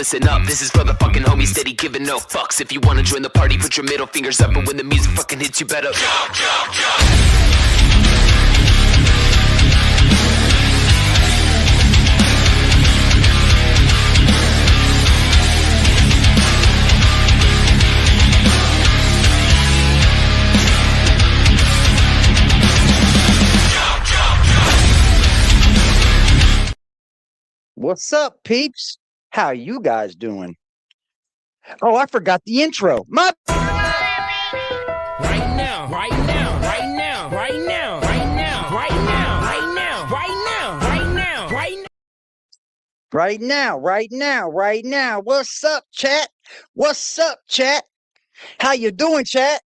listen up. This is for the fucking homies steady giving no fucks. If you wanna join the party, put your middle fingers up. And when the music fucking hits, you better jump, jump, jump. What's up, peeps? How you guys doing? Oh, I forgot the intro. My right now, right now, right now, right now, right now, right now, right now, right now, right now, right now. right now, right now, right now. What's up, chat? What's up, chat? How you doing, chat?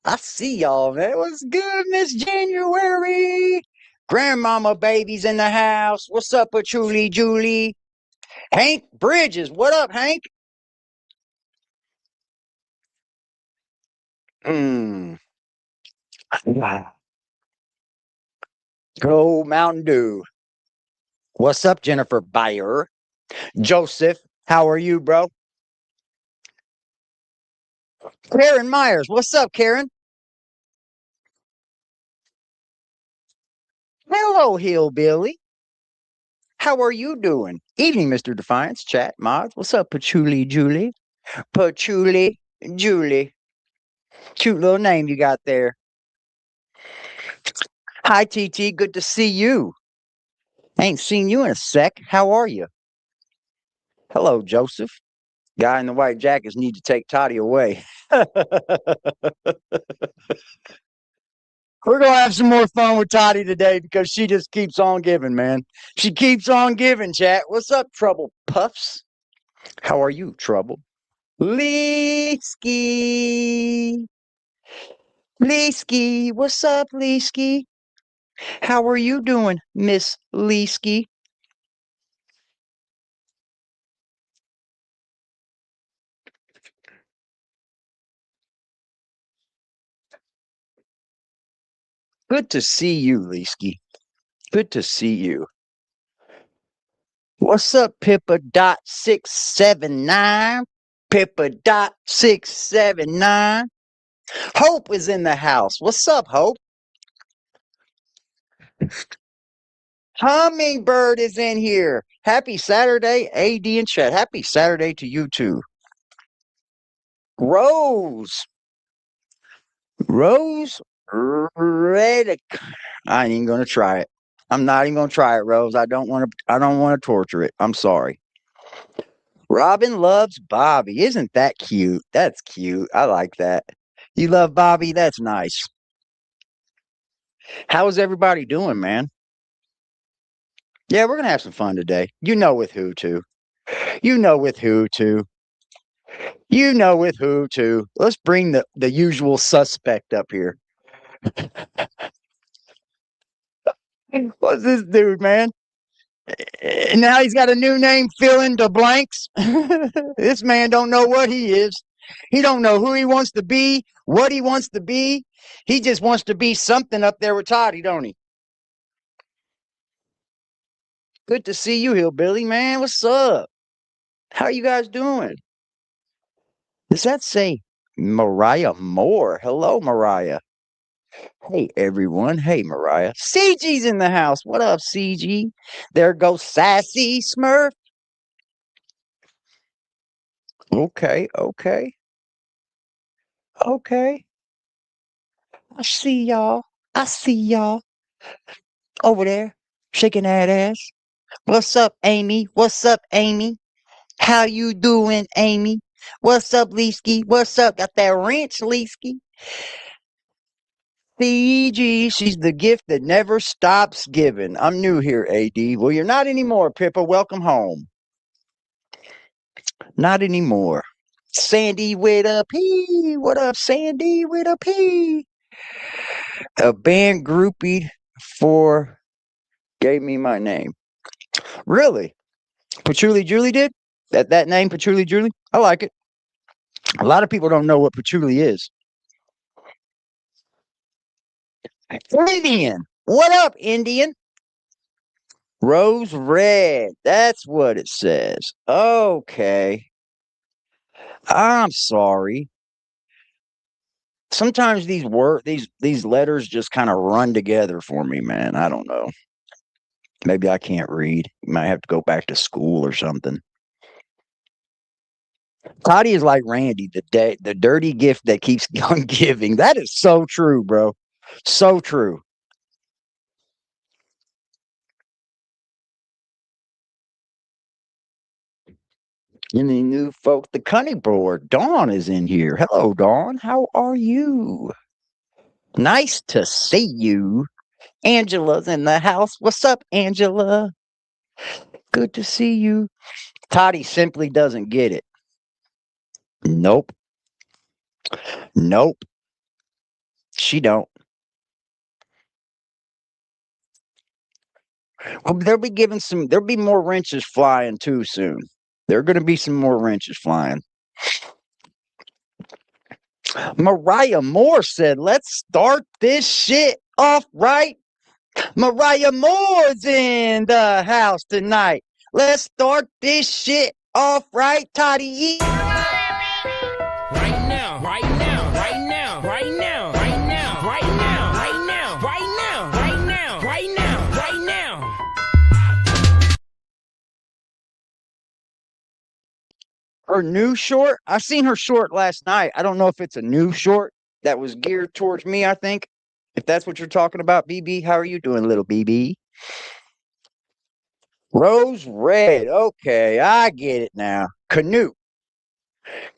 I see y'all, man. What's good, Miss January? Grandmama baby's in the house. What's up, Patchouli Julie? Hank Bridges. What up, Hank? Go Mountain Dew. What's up, Jennifer Bayer? Joseph, how are you, bro? Karen Myers. What's up, Karen? Hello, Hillbilly. How are you doing? Evening, Mr. Defiance. Chat mods. What's up, Patchouli Julie? Patchouli Julie. Cute little name you got there. Hi, TT. Good to see you. Ain't seen you in a sec. How are you? Hello, Joseph. Guy in the white jackets need to take TODDIE away. We're going to have some more fun with TODDIE today because she just keeps on giving, man. She keeps on giving, chat. What's up, Trouble Puffs? How are you, Trouble? Leesky. Leesky. What's up, Leesky? How are you doing, Miss Leesky? Good to see you, Leesky. Good to see you. What's up, Pippa.679? Pippa.679. Hope is in the house. What's up, Hope? Hummingbird is in here. Happy Saturday, AD and chat. Happy Saturday to you too. Rose. Rose Red. I ain't even gonna try it. I'm not even gonna try it, Rose. I don't want to torture it. I'm sorry. Robin loves Bobby. Isn't that cute? That's cute. I like that. You love Bobby? That's nice. How is everybody doing, man? Yeah, we're gonna have some fun today. You know with who to. You know with who to. You know with who to. Let's bring the usual suspect up here. What's this dude, man? And now he's got a new name, fill in the blanks. This man don't know what he is. He don't know who he wants to be, what he wants to be. He just wants to be something up there with TODDIE, don't he? Good to see you, Hillbilly, man. What's up? How are you guys doing? Does that say Mariah Moore? Hello, Mariah. Hey, everyone. Hey, Mariah. CG's in the house. What up, CG? There goes Sassy Smurf. Okay, okay. Okay. I see y'all. I see y'all over there shaking that ass. What's up, Amy? What's up, Amy? How you doing, Amy? What's up, Leesky? What's up? Got that wrench, Leesky? CG, she's the gift that never stops giving. I'm new here, AD. Well, you're not anymore, Pippa. Welcome home. Not anymore. Sandy with a P. What up, Sandy with a P? A band groupie for gave me my name. Really? Patchouli Julie did? That name, Patchouli Julie? I like it. A lot of people don't know what patchouli is. Indian. What up, Indian? Rose red. That's what it says. Okay. I'm sorry. Sometimes these letters just kind of run together for me, man. I don't know. Maybe I can't read. Might have to go back to school or something. Toddie is like Randy, the dirty gift that keeps on giving. That is so true, bro. So true. Any new folks? The cunning board. Dawn is in here. Hello, Dawn. How are you? Nice to see you. Angela's in the house. What's up, Angela? Good to see you. Toddie simply doesn't get it. Nope. Nope. She don't. Well, there'll be more wrenches flying too soon. There are gonna be some more wrenches flying. Mariah Moore said, let's start this shit off right. Mariah Moore's in the house tonight. Let's start this shit off right, Toddie. Right now, right now, right now, right now, right now, right now, right now, right now, right now, right now, right now. Her new short, I seen her short last night. I don't know if it's a new short that was geared towards me, I think. If that's what you're talking about, BB, how are you doing, little BB? Rose red. Okay, I get it now. Canoe.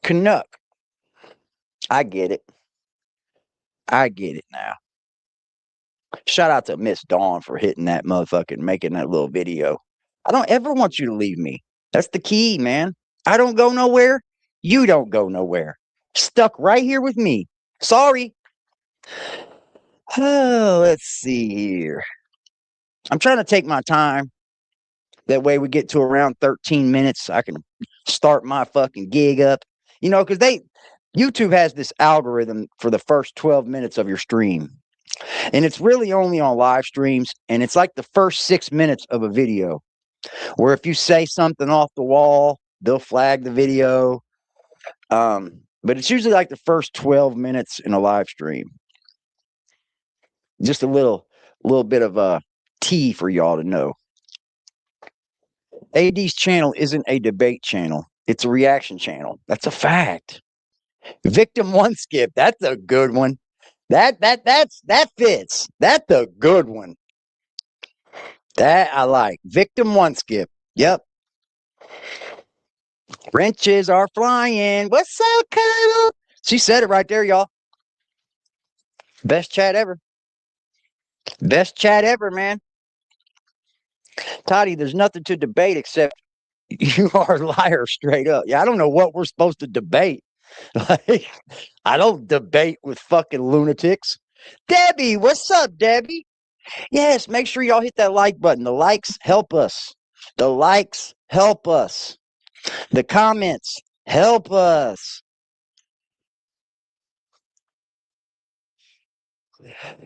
Canuck. I get it. I get it now. Shout out to Miss Dawn for hitting that motherfucking, making that little video. I don't ever want you to leave me. That's the key, man. I don't go nowhere. You don't go nowhere. Stuck right here with me. Sorry. Oh, let's see here. I'm trying to take my time. That way we get to around 13 minutes. I can start my fucking gig up. You know, because YouTube has this algorithm for the first 12 minutes of your stream. And it's really only on live streams. And it's like the first 6 minutes of a video. Where if you say something off the wall, they'll flag the video. But it's usually like the first 12 minutes in a live stream. Just a little bit of a tea for y'all to know. AD's channel isn't a debate channel. It's a reaction channel. That's a fact. Victim 1SKIP. That's a good one. That fits. That's a good one. That I like. Victim 1SKIP. Yep. Wrenches are flying. What's up, Kyle? She said it right there, y'all. Best chat ever. Best chat ever, man. Toddie, there's nothing to debate except you are a liar straight up. Yeah, I don't know what we're supposed to debate. Like, I don't debate with fucking lunatics. Debbie, what's up, Debbie? Yes, make sure y'all hit that like button. The likes help us. The likes help us. The comments help us.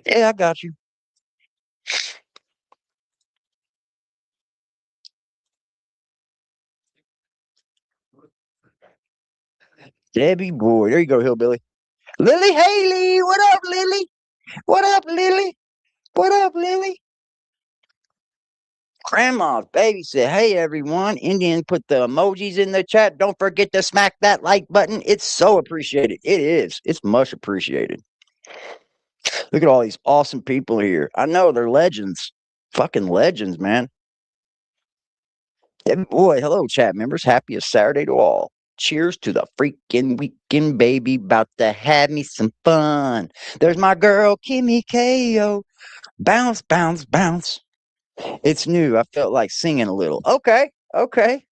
Yeah, I got you. Debbie boy. There you go, hillbilly. Lily Haley. What up, Lily? What up, Lily? What up, Lily? Grandma's baby said, hey, everyone. Indian put the emojis in the chat. Don't forget to smack that like button. It's so appreciated. It is. It's much appreciated. Look at all these awesome people here. I know they're legends. Fucking legends, man. Yeah, boy, hello, chat members. Happiest Saturday to all. Cheers to the freaking weekend, baby. About to have me some fun. There's my girl, Kimmy Ko. Bounce, bounce, bounce. It's new. I felt like singing a little. Okay, okay.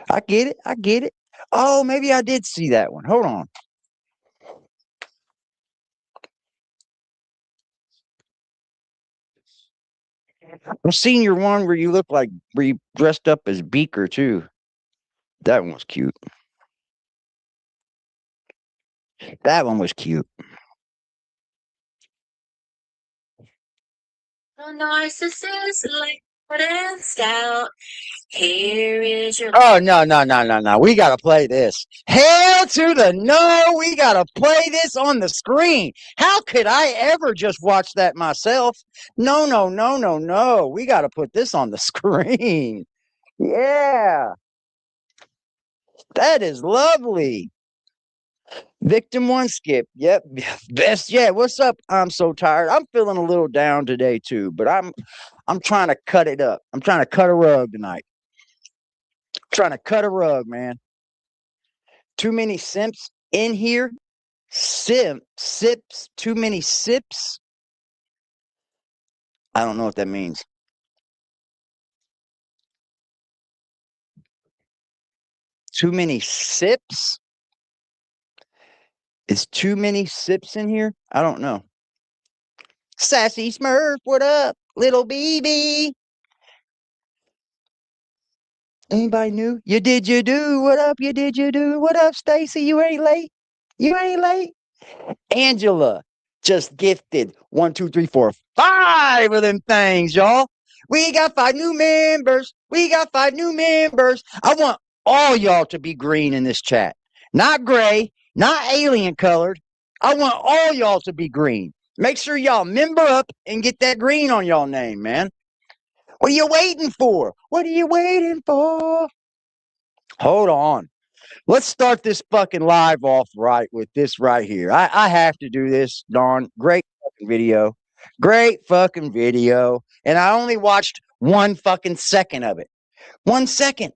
I get it. I get it. Oh, maybe I did see that one. Hold on. I've seen your one where you look like where you dressed up as Beaker too. That one was cute. That one was cute. The narcissist like and stout. Here is your. Oh, no. We got to play this. Hell to the no. We got to play this on the screen. How could I ever just watch that myself? No. We got to put this on the screen. Yeah. That is lovely. Victim 1SKIP. Yep. Best yet. What's up? I'm so tired. I'm feeling a little down today too, but I'm trying to cut it up. I'm trying to cut a rug tonight. Trying to cut a rug, man. Too many simps in here. Sips. Too many sips. I don't know what that means. Too many sips? Is too many sips in here? I don't know. Sassy Smurf, what up? Little BB. Anybody new? You did, you do. What up? You did, you do. What up, Stacy? You ain't late. You ain't late. Angela just gifted 1, 2, 3, 4, 5 of them things, y'all. We got 5 new members. We got 5 new members. I want all y'all to be green in this chat. Not gray, not alien colored. I want all y'all to be green. Make sure y'all member up and get that green on y'all name, man. What are you waiting for? What are you waiting for? Hold on. Let's start this fucking live off right with this right here. I have to do this, Dawn. Great fucking video. Great fucking video. And I only watched 1 fucking second of it. 1 second.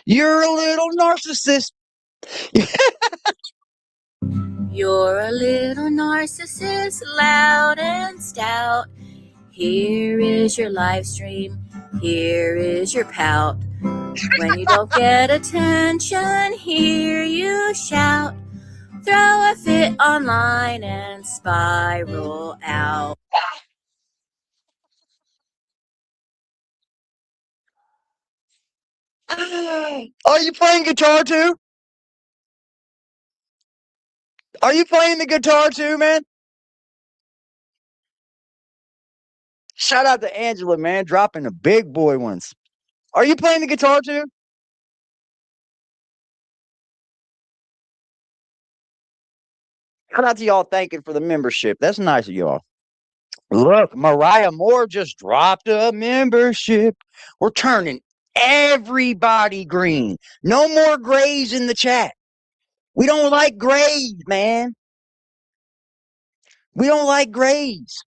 You're a little narcissist. You're a little narcissist, loud and stout. Here is your live stream. Here is your pout. When you don't get attention, here you shout. Throw a fit online and spiral out. Are you playing guitar too? Are you playing the guitar too, man? Shout out to Angela, man, dropping the big boy ones. Are you playing the guitar too? Shout out to y'all thanking for the membership. That's nice of y'all. Look, Mariah Moore just dropped a membership. We're turning everybody green. No more grays in the chat. We don't like grays, man. We don't like grays.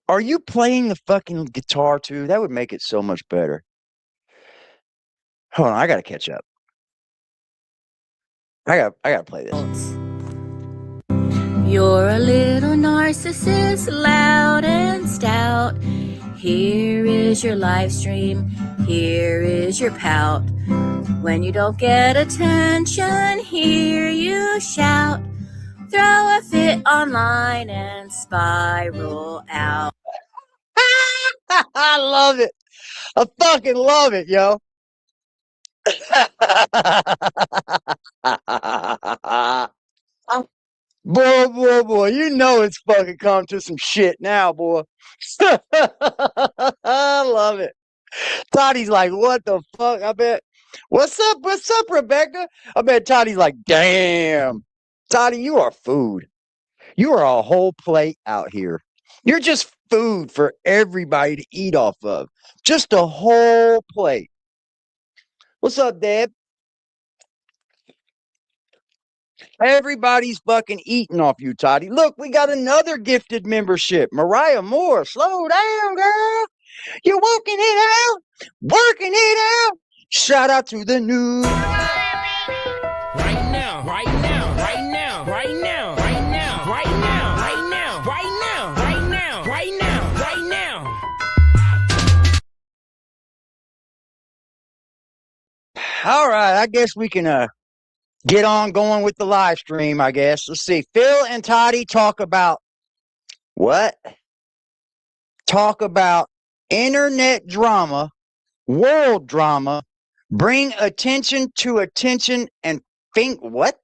Are you playing the fucking guitar too? That would make it so much better. Hold on, I gotta catch up. I gotta play this. You're a little narcissist, loud and stout. Here is your live stream. Here is your pout. When you don't get attention, here you shout. Throw a fit online and spiral out. I love it. I fucking love it, yo. Boy, you know it's fucking come to some shit now, boy. I love it. Toddie's like, what the fuck? I bet. What's up, Rebecca? I bet Toddie's like, damn. Toddie, you are food. You are a whole plate out here. You're just food for everybody to eat off of. Just a whole plate. What's up, Deb? Everybody's fucking eating off you, Toddie. Look, we got another gifted membership. Mariah Moore, slow down, girl. You're working it out. Working it out. Shout out to the new. Right now, right now, right now, right now, right now, right now, right now, right now, right now, right now, right now. All right, I guess we can get on going with the live stream, I guess. Let's see. Phil and Toddie talk about what? Talk about internet drama, world drama, bring attention to attention and think what?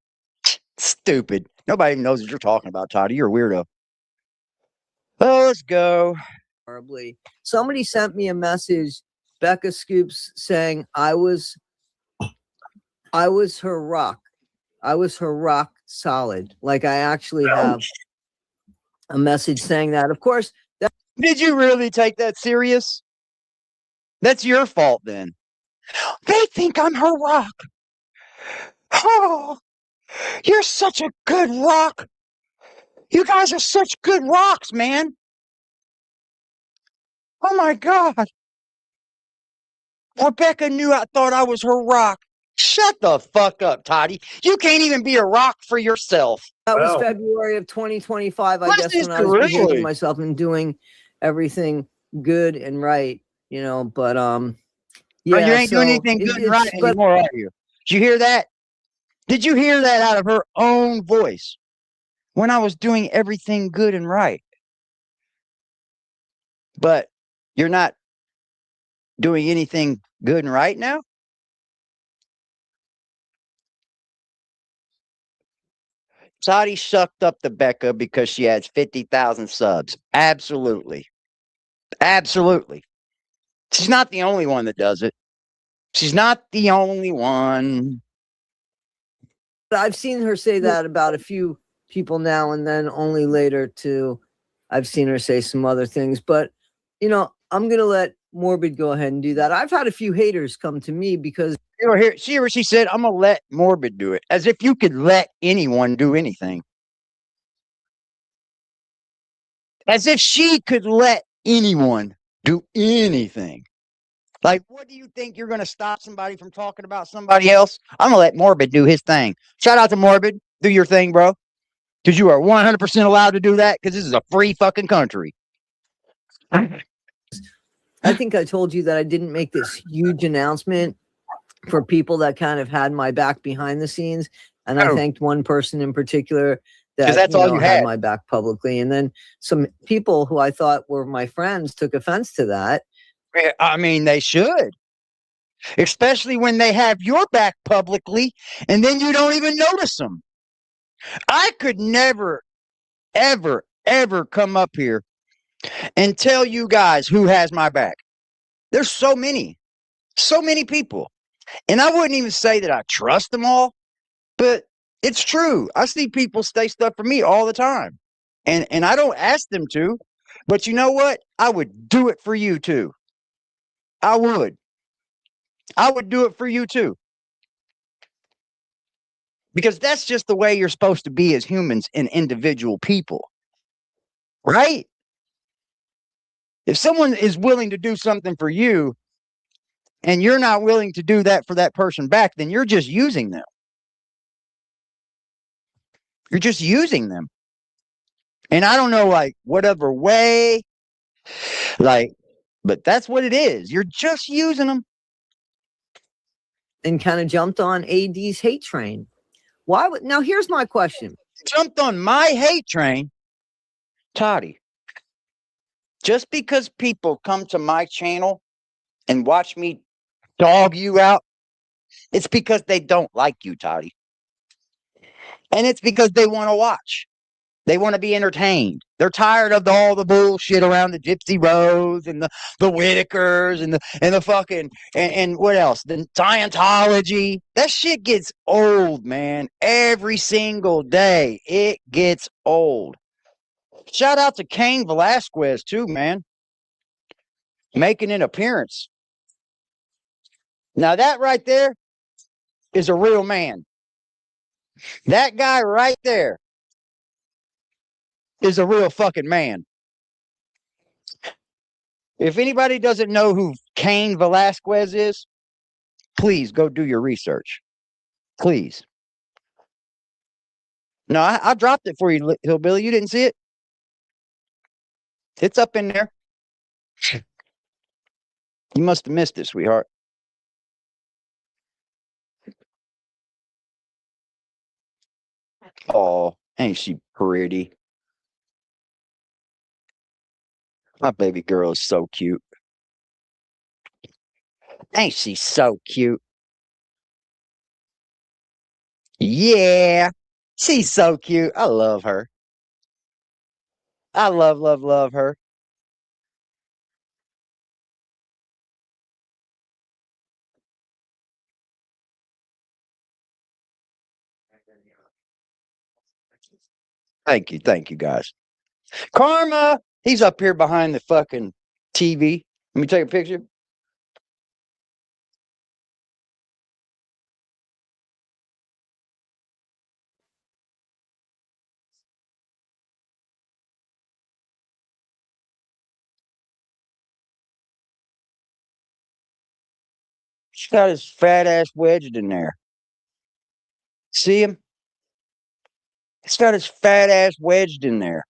Stupid. Nobody even knows what you're talking about, Toddie. You're a weirdo. Oh, let's go. horribly. Somebody sent me a message, Becca Scoops, saying I was her rock. I was her rock solid. Like I actually have a message saying that. Of course, Did you really take that serious? That's your fault then. They think I'm her rock. Oh, you're such a good rock. You guys are such good rocks, man. Oh my God. Rebecca knew I thought I was her rock. Shut the fuck up, Toddie. You can't even be a rock for yourself. that was February of 2025, I guess, when I was behaving myself and doing everything good and right, you know, but yeah, you ain't doing anything good and right anymore, are you? Did you hear that? Did you hear that out of her own voice? When I was doing everything good and right. But you're not doing anything good and right now? Saudi sucked up to Becca because she has 50,000 subs. Absolutely. Absolutely. She's not the only one that does it. She's not the only one. I've seen her say that about a few people now and then, only later too. I've seen her say some other things, but you know, I'm going to let Morbid go ahead and do that. I've had a few haters come to me because she said, I'm going to let Morbid do it. As if you could let anyone do anything. As if she could let anyone do anything. Like, what do you think you're going to stop somebody from talking about somebody else? I'm going to let Morbid do his thing. Shout out to Morbid. Do your thing, bro. Because you are 100% allowed to do that because this is a free fucking country. I think I told you that I didn't make this huge announcement for people that kind of had my back behind the scenes. And I thanked one person in particular that that's all you had my back publicly. And then some people who I thought were my friends took offense to that. I mean, they should. Especially when they have your back publicly and then you don't even notice them. I could never, ever, ever come up here and tell you guys who has my back. There's so many people. And I wouldn't even say that I trust them all, but it's true. I see people say stuff for me all the time. And I don't ask them to, but you know what? I would do it for you too. I would do it for you too. Because that's just the way you're supposed to be as humans and individual people. Right? If someone is willing to do something for you and you're not willing to do that for that person back, then you're just using them. You're just using them. And I don't know, like, whatever way, like, but that's what it is. You're just using them. And kind of jumped on AD's hate train. Why would, now here's my question. Jumped on my hate train, Toddie. Just because people come to my channel and watch me dog you out, it's because they don't like you, Toddie. And it's because they want to watch. They want to be entertained. They're tired of all the bullshit around the Gypsy Rose and the Whitakers and the fucking and what else? The Scientology. That shit gets old, man. Every single day it gets old. Shout out to Cain Velasquez too, man. Making an appearance. Now that right there is a real man. That guy right there is a real fucking man. If anybody doesn't know who Cain Velasquez is, please go do your research. Please. No, I dropped it for you, Hillbilly. You didn't see it? It's up in there. You must have missed it, sweetheart. Oh, ain't she pretty? My baby girl is so cute. Ain't she so cute? Yeah, she's so cute. I love her. I love her. Thank you, guys. Karma, he's up here behind the fucking TV. Let me take a picture. He's got his fat ass wedged in there. See him? He's got his fat ass wedged in there.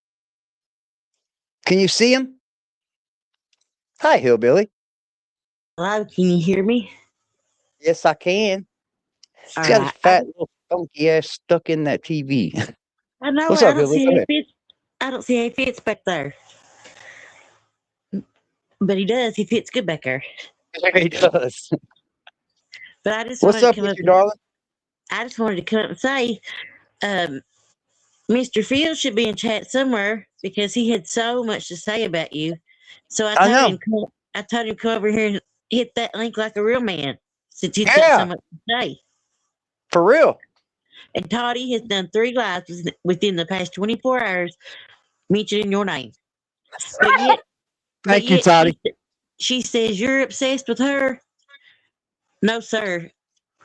Can you see him? Hi, hillbilly. Hello, can you hear me? Yes, I can. He's All got his right. fat little funky ass stuck in that TV. I know. What's I up, don't hillbilly? see Go any ahead. fits. I don't see any fits back there. But he does. He fits good back there. He does. But I just What's wanted up to come with up. you, darling? I just wanted to come up and say, Mr. Field should be in chat somewhere because he had so much to say about you. So I I told know. him. I told him come over here and hit that link like a real man, since he's got Yeah. so much to say. For real. And Toddie has done 3 lives within the past 24 hours mentioning your name. But yet, Thank you, Toddie. She says you're obsessed with her. No, sir.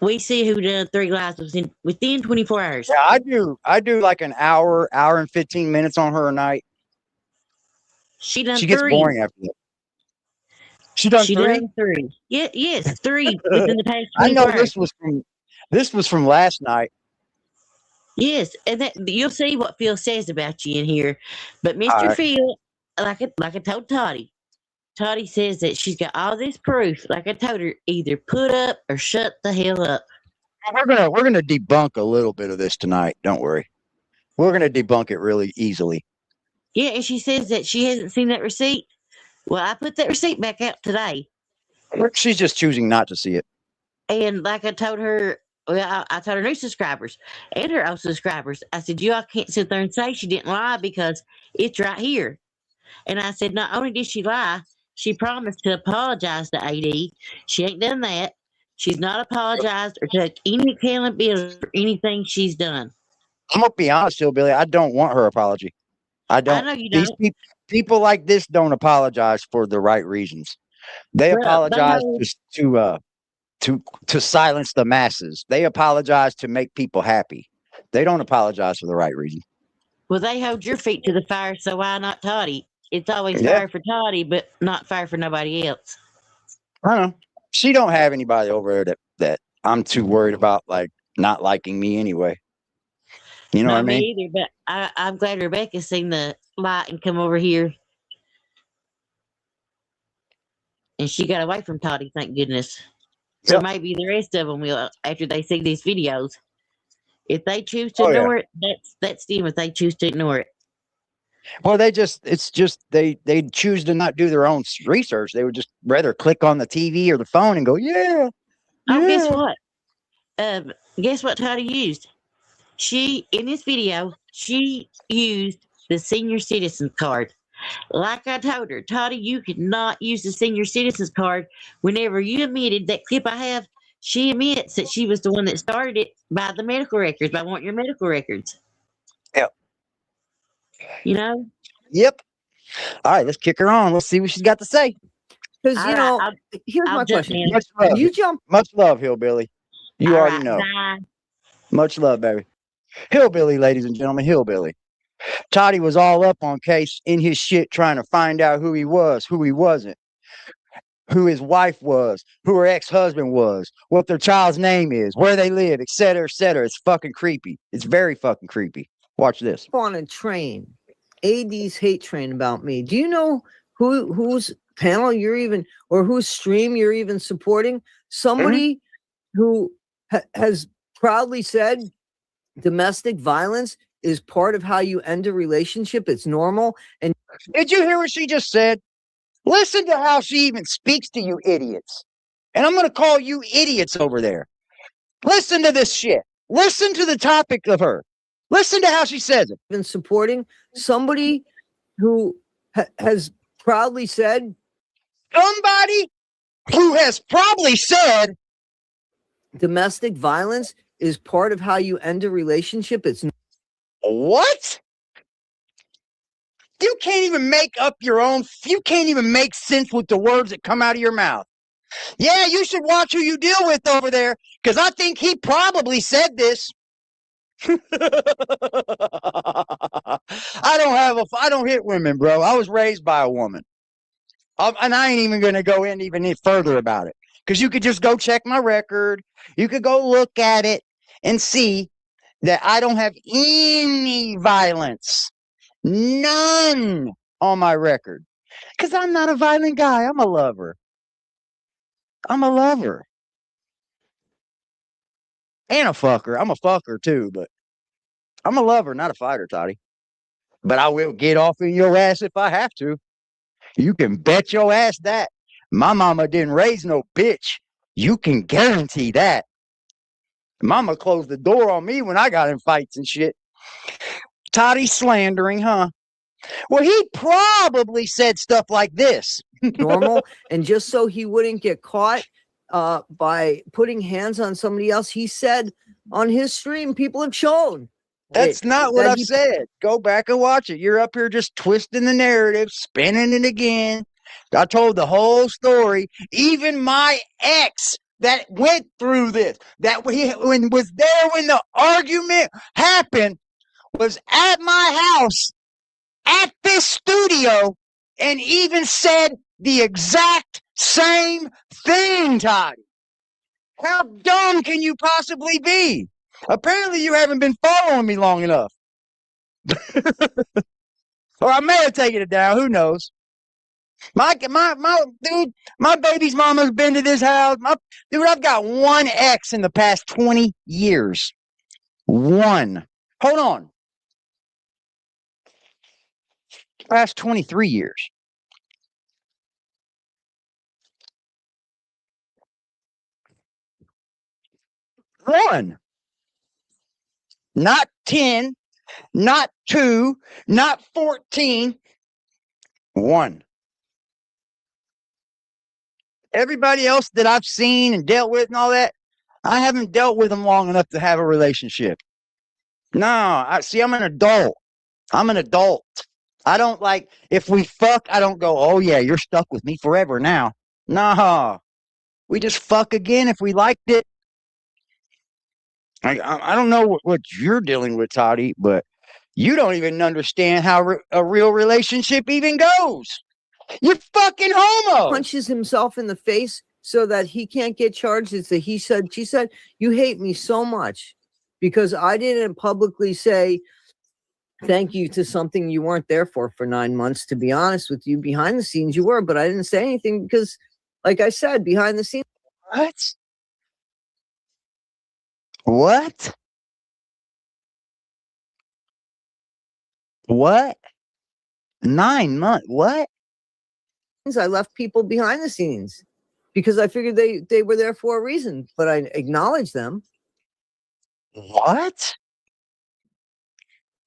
We see who done 3 lives within 24 hours. Yeah, I do like an hour and 15 minutes on her a night. She done She gets 3. boring after that. She done She 3? done 3. Yeah, yes, 3 within the past I 24 know hours. this was from last night. Yes, and that you'll see what Phil says about you in here. But Mr. All right. Phil, like I told Toddie says that she's got all this proof. Like I told her, either put up or shut the hell up. We're gonna debunk a little bit of this tonight. Don't worry. We're gonna debunk it really easily. Yeah, and she says that she hasn't seen that receipt. Well, I put that receipt back out today. She's just choosing not to see it. And like I told her, well, I told her new subscribers and her old subscribers, I said, you all can't sit there and say she didn't lie because it's right here. And I said, not only did she lie, she promised to apologize to AD. She ain't done that. She's not apologized or took any accountability for anything she's done. I'm gonna be honest, Billy. I don't want her apology. I don't. I know you These don't. people like this don't apologize for the right reasons. They Well, apologize to silence the masses. They apologize to make people happy. They don't apologize for the right reason. Well, they hold your feet to the fire, so why not Toddie? It's always Yeah. fire for Toddie, but not fire for nobody else. I don't know. She don't have anybody over there that I'm too worried about, like, not liking me anyway. You know what I Not mean? me either, but I'm glad Rebecca's seen the light and come over here. And she got away from Toddie, thank goodness. So Yep. maybe the rest of them will after they see these videos. If they choose to Oh, yeah. ignore it, that's them if they choose to ignore it. Well, they choose to not do their own research. They would just rather click on the TV or the phone and go, yeah. Oh, guess yeah. what? Guess what Toddie used? In this video, she used the senior citizen card. Like I told her, Toddie, you could not use the senior citizens card. Whenever you admitted that clip I have, she admits that she was the one that started it by the medical records, by wanting your medical records. Yep. You know? Yep. All right, let's kick her on. Let's see what she's got to say. Because All right, here's I'll my jump question. in. Much love. You jump. Much love, Hillbilly. You All already right, know. bye. Much love, baby. Hillbilly, ladies and gentlemen, Hillbilly. Toddie was all up on case in his shit trying to find out who he was, who he wasn't, who his wife was, who her ex-husband was, what their child's name is, where they live, et cetera, et cetera. It's fucking creepy. It's very fucking creepy. Watch this. On a train, AD's hate train about me. Do you know whose panel you're even, or whose stream you're even supporting? Somebody who has proudly said domestic violence is part of how you end a relationship. It's normal. And Did you hear what she just said? Listen to how she even speaks to you idiots. And I'm going to call you idiots over there. Listen to this shit. Listen to the topic of her. Listen to how she says it. even supporting somebody who has proudly said Somebody who has probably said, domestic violence is part of how you end a relationship. It's what? You can't even make up your own. You can't even make sense with the words that come out of your mouth. Yeah, you should watch who you deal with over there, because I think he probably said this. I don't hit women, bro. I was raised by a woman. And I ain't even going to go in even further about it, because you could just go check my record. You could go look at it and see that I don't have any violence, none on my record, because I'm not a violent guy. I'm a lover. I'm a lover and a fucker. I'm a fucker too, but I'm a lover, not a fighter, Toddy. But I will get off in your ass if I have to. You can bet your ass that. My mama didn't raise no bitch. You can guarantee that. Mama closed the door on me when I got in fights and shit. Toddy slandering, huh? Well, he probably said stuff like this. Normal. And just so he wouldn't get caught by putting hands on somebody else, he said on his stream, people have shown. That's not what I've said. Go back and watch it. You're up here just twisting the narrative, spinning it again. I told the whole story. Even my ex that went through this, that was there when the argument happened, was at my house, at this studio, and even said the exact same thing, Todd. How dumb can you possibly be? Apparently you haven't been following me long enough. Or I may have taken it down. Who knows? My dude, my baby's mama's been to this house. Dude, I've got one ex in the past 20 years. One. Hold on. Past 23 years. One. Not 10, not 2, not 14. One. Everybody else that I've seen and dealt with and all that, I haven't dealt with them long enough to have a relationship. No, I'm an adult. I'm an adult. I don't like, if we fuck, I don't go, oh yeah, you're stuck with me forever now. No, we just fuck again if we liked it. I don't know what you're dealing with, Toddy, but you don't even understand how a real relationship even goes. You're fucking homo. Punches himself in the face so that he can't get charged. It's that he said, she said, you hate me so much because I didn't publicly say thank you to something you weren't there for 9 months. To be honest with you, behind the scenes you were, but I didn't say anything because, like I said, behind the scenes. What? What? What? 9 months? What? I left people behind the scenes because I figured they were there for a reason, but I acknowledged them. What?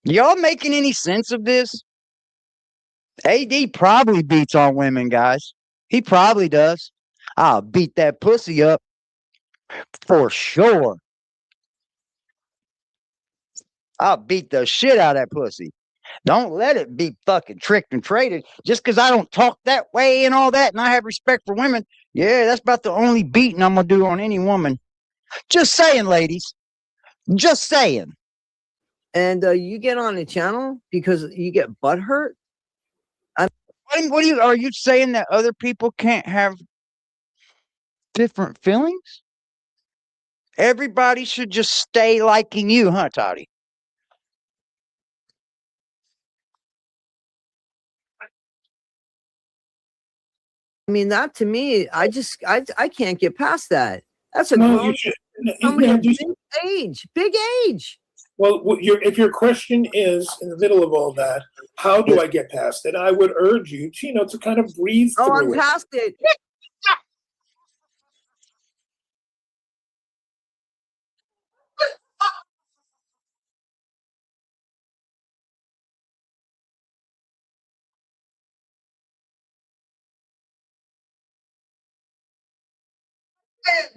Y'all making any sense of this? AD probably beats on women, guys. He probably does. I'll beat that pussy up for sure. I'll beat the shit out of that pussy. Don't let it be fucking tricked and traded just because I don't talk that way and all that and I have respect for women. Yeah, that's about the only beating I'm going to do on any woman. Just saying, ladies. Just saying. And you get on the channel because you get butt hurt? Are you saying that other people can't have different feelings? Everybody should just stay liking you, huh, Toddy? I mean, that to me, I can't get past that. That's a No, grown big age. Well, if your question is in the middle of all that, how do I get past it? I would urge you, to kind of breathe through I'm past it.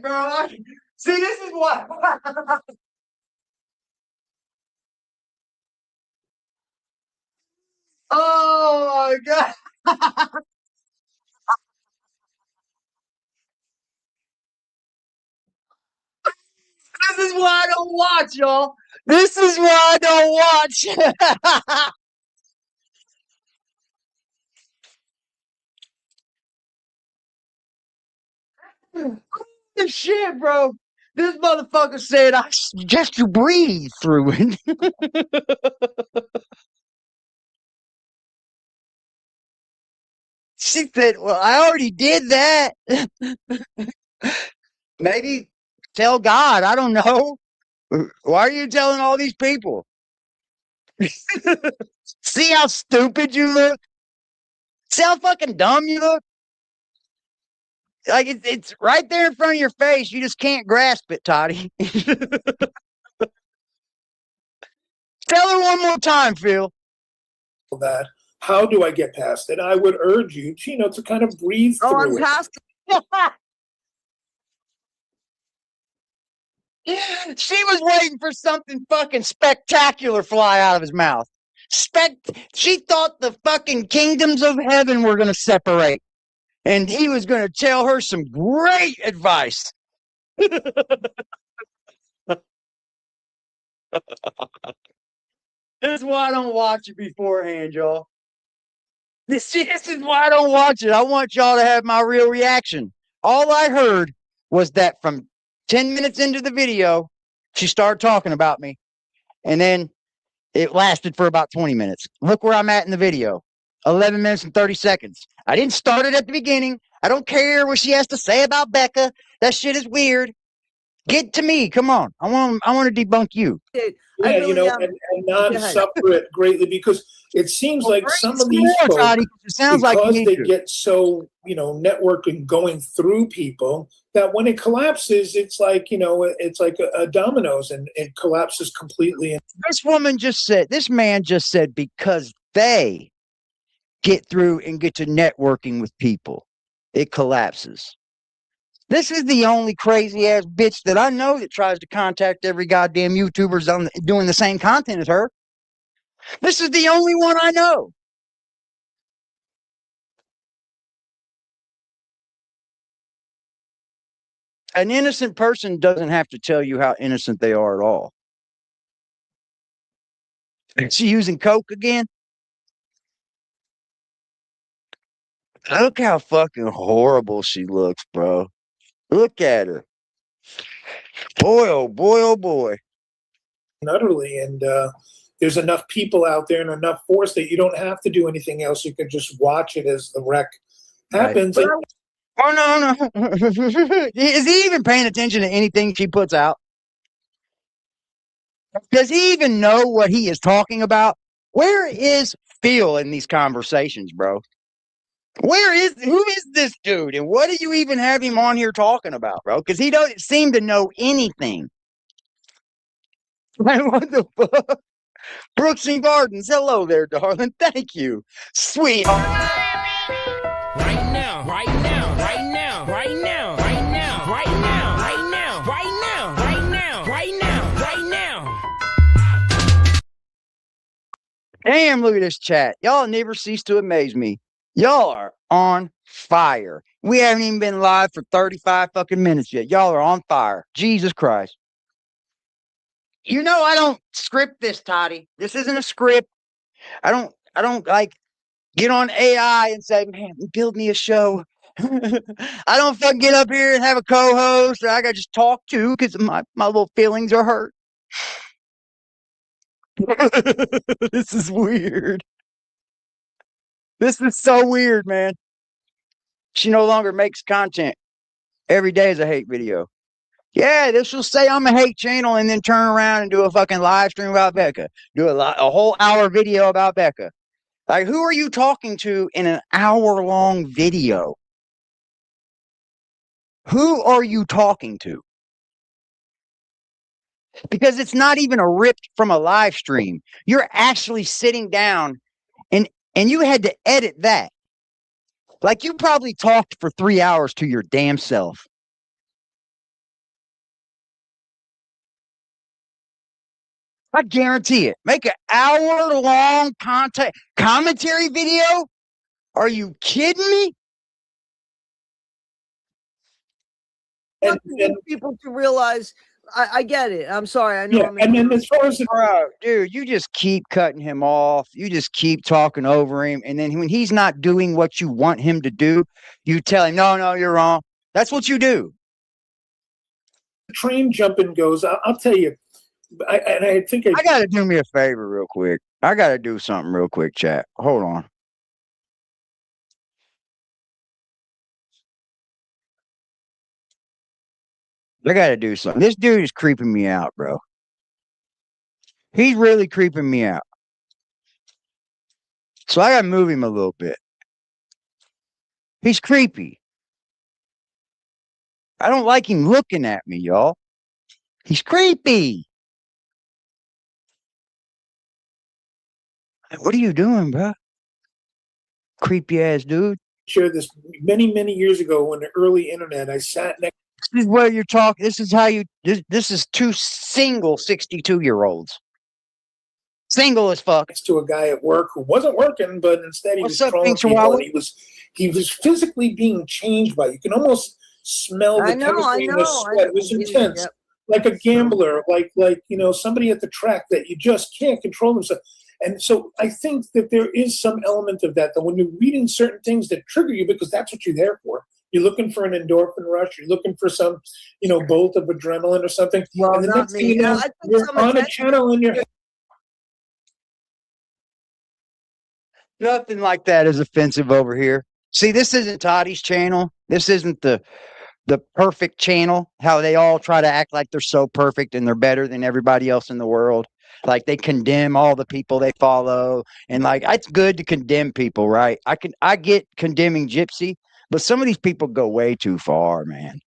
Bro, see, this is what. Oh my God. This is why I don't watch, y'all. This is why I don't watch. The shit, bro. This motherfucker said I suggest you breathe through it. She said, well, I already did that. Maybe tell God. I don't know. Why are you telling all these people? See how stupid you look? See how fucking dumb you look? Like it's right there in front of your face. You just can't grasp it, Toddie. Tell her one more time, Phil. That. How do I get past it? I would urge you, to kind of breathe Oh, I'm through it. past She was waiting for something fucking spectacular fly out of his mouth. She thought the fucking kingdoms of heaven were going to separate, and he was going to tell her some great advice. This is why I don't watch it beforehand, y'all. This is why I don't watch it. I want y'all to have my real reaction. All I heard was that from 10 minutes into the video, she started talking about me. And then it lasted for about 20 minutes. Look where I'm at in the video. 11 minutes and 30 seconds. I didn't start it at the beginning. I don't care what she has to say about Becca. That shit is weird. Get to me. Come on. I want to debunk you. it. Yeah, I really am. and not Go ahead. suffer it greatly, because it seems like some of these More, folks, Toddy, it sounds like you because need they to. get so, networking going through people, that when it collapses, it's like, it's like a dominoes, and it collapses completely. This man just said, because they get through and get to networking with people, it collapses. This is the only crazy ass bitch that I know that tries to contact every goddamn YouTuber doing the same content as her. This is the only one I know. An innocent person doesn't have to tell you how innocent they are at all. Is she using coke again? Look how fucking horrible she looks, bro. Look at her. Boy, oh boy, oh boy. Utterly, and there's enough people out there and enough force that you don't have to do anything else. You can just watch it as the wreck happens. Right. Oh, no. Is he even paying attention to anything she puts out? Does he even know what he is talking about? Where is Phil in these conversations, bro? Who is this dude? And what do you even have him on here talking about, bro? Because he doesn't seem to know anything. Like, what the fuck? Brooks and Gardens, hello there, darling. Thank you. Sweet. Right now, right now, right now, right now, right now, right now, right now, right now, right now, right now, right now. Damn, look at this chat. Y'all never cease to amaze me. Y'all are on fire. We haven't even been live for 35 fucking minutes yet. Y'all are on fire. Jesus Christ. You know I don't script this, Toddy. This isn't a script. I don't like get on AI and say, man, build me a show. I don't fucking get up here and have a co-host that I gotta just talk to because my little feelings are hurt. This is weird. This is so weird, man. She no longer makes content. Every day is a hate video. Yeah, this will say I'm a hate channel and then turn around and do a fucking live stream about Becca. Do a whole hour video about Becca. Like, who are you talking to in an hour-long video? Who are you talking to? Because it's not even a rip from a live stream. You're actually sitting down and you had to edit that. Like, you probably talked for 3 hours to your damn self. I guarantee it. Make an hour-long commentary video? Are you kidding me? Want people to realize. I get it. I'm sorry. I know. Yeah, and then as far as Bro, dude, you just keep cutting him off. You just keep talking over him. And then when he's not doing what you want him to do, you tell him, no, you're wrong. That's what you do. train jumping goes, I'll tell you, I think I got to do me a favor real quick. I got to do something real quick, chat. Hold on. I got to do something. This dude is creeping me out, bro. He's really creeping me out. So I got to move him a little bit. He's creepy. I don't like him looking at me, y'all. He's creepy. What are you doing, bro? Creepy ass dude. shared this many, many years ago on the early internet. I sat next. This is where you're talking. This is how you. This is two single 62-year-olds. Single as fuck. Next to a guy at work who wasn't working, but instead he What's was up, trolling Pink people, Chihuahua? and he was physically being changed by. You can almost smell the chemistry in the sweat. It was intense, like a gambler, like somebody at the track that you just can't control themselves. And so I think that there is some element of that when you're reading certain things that trigger you, because that's what you're there for. You're looking for an endorphin rush. You're looking for some, bolt of adrenaline or something. Well, and the next thing you know, you're on a channel in your head. Nothing like that is offensive over here. See, this isn't Toddie's channel. This isn't the perfect channel. How they all try to act like they're so perfect and they're better than everybody else in the world. Like they condemn all the people they follow, and like it's good to condemn people, right? I get condemning Gypsy, but some of these people go way too far, man.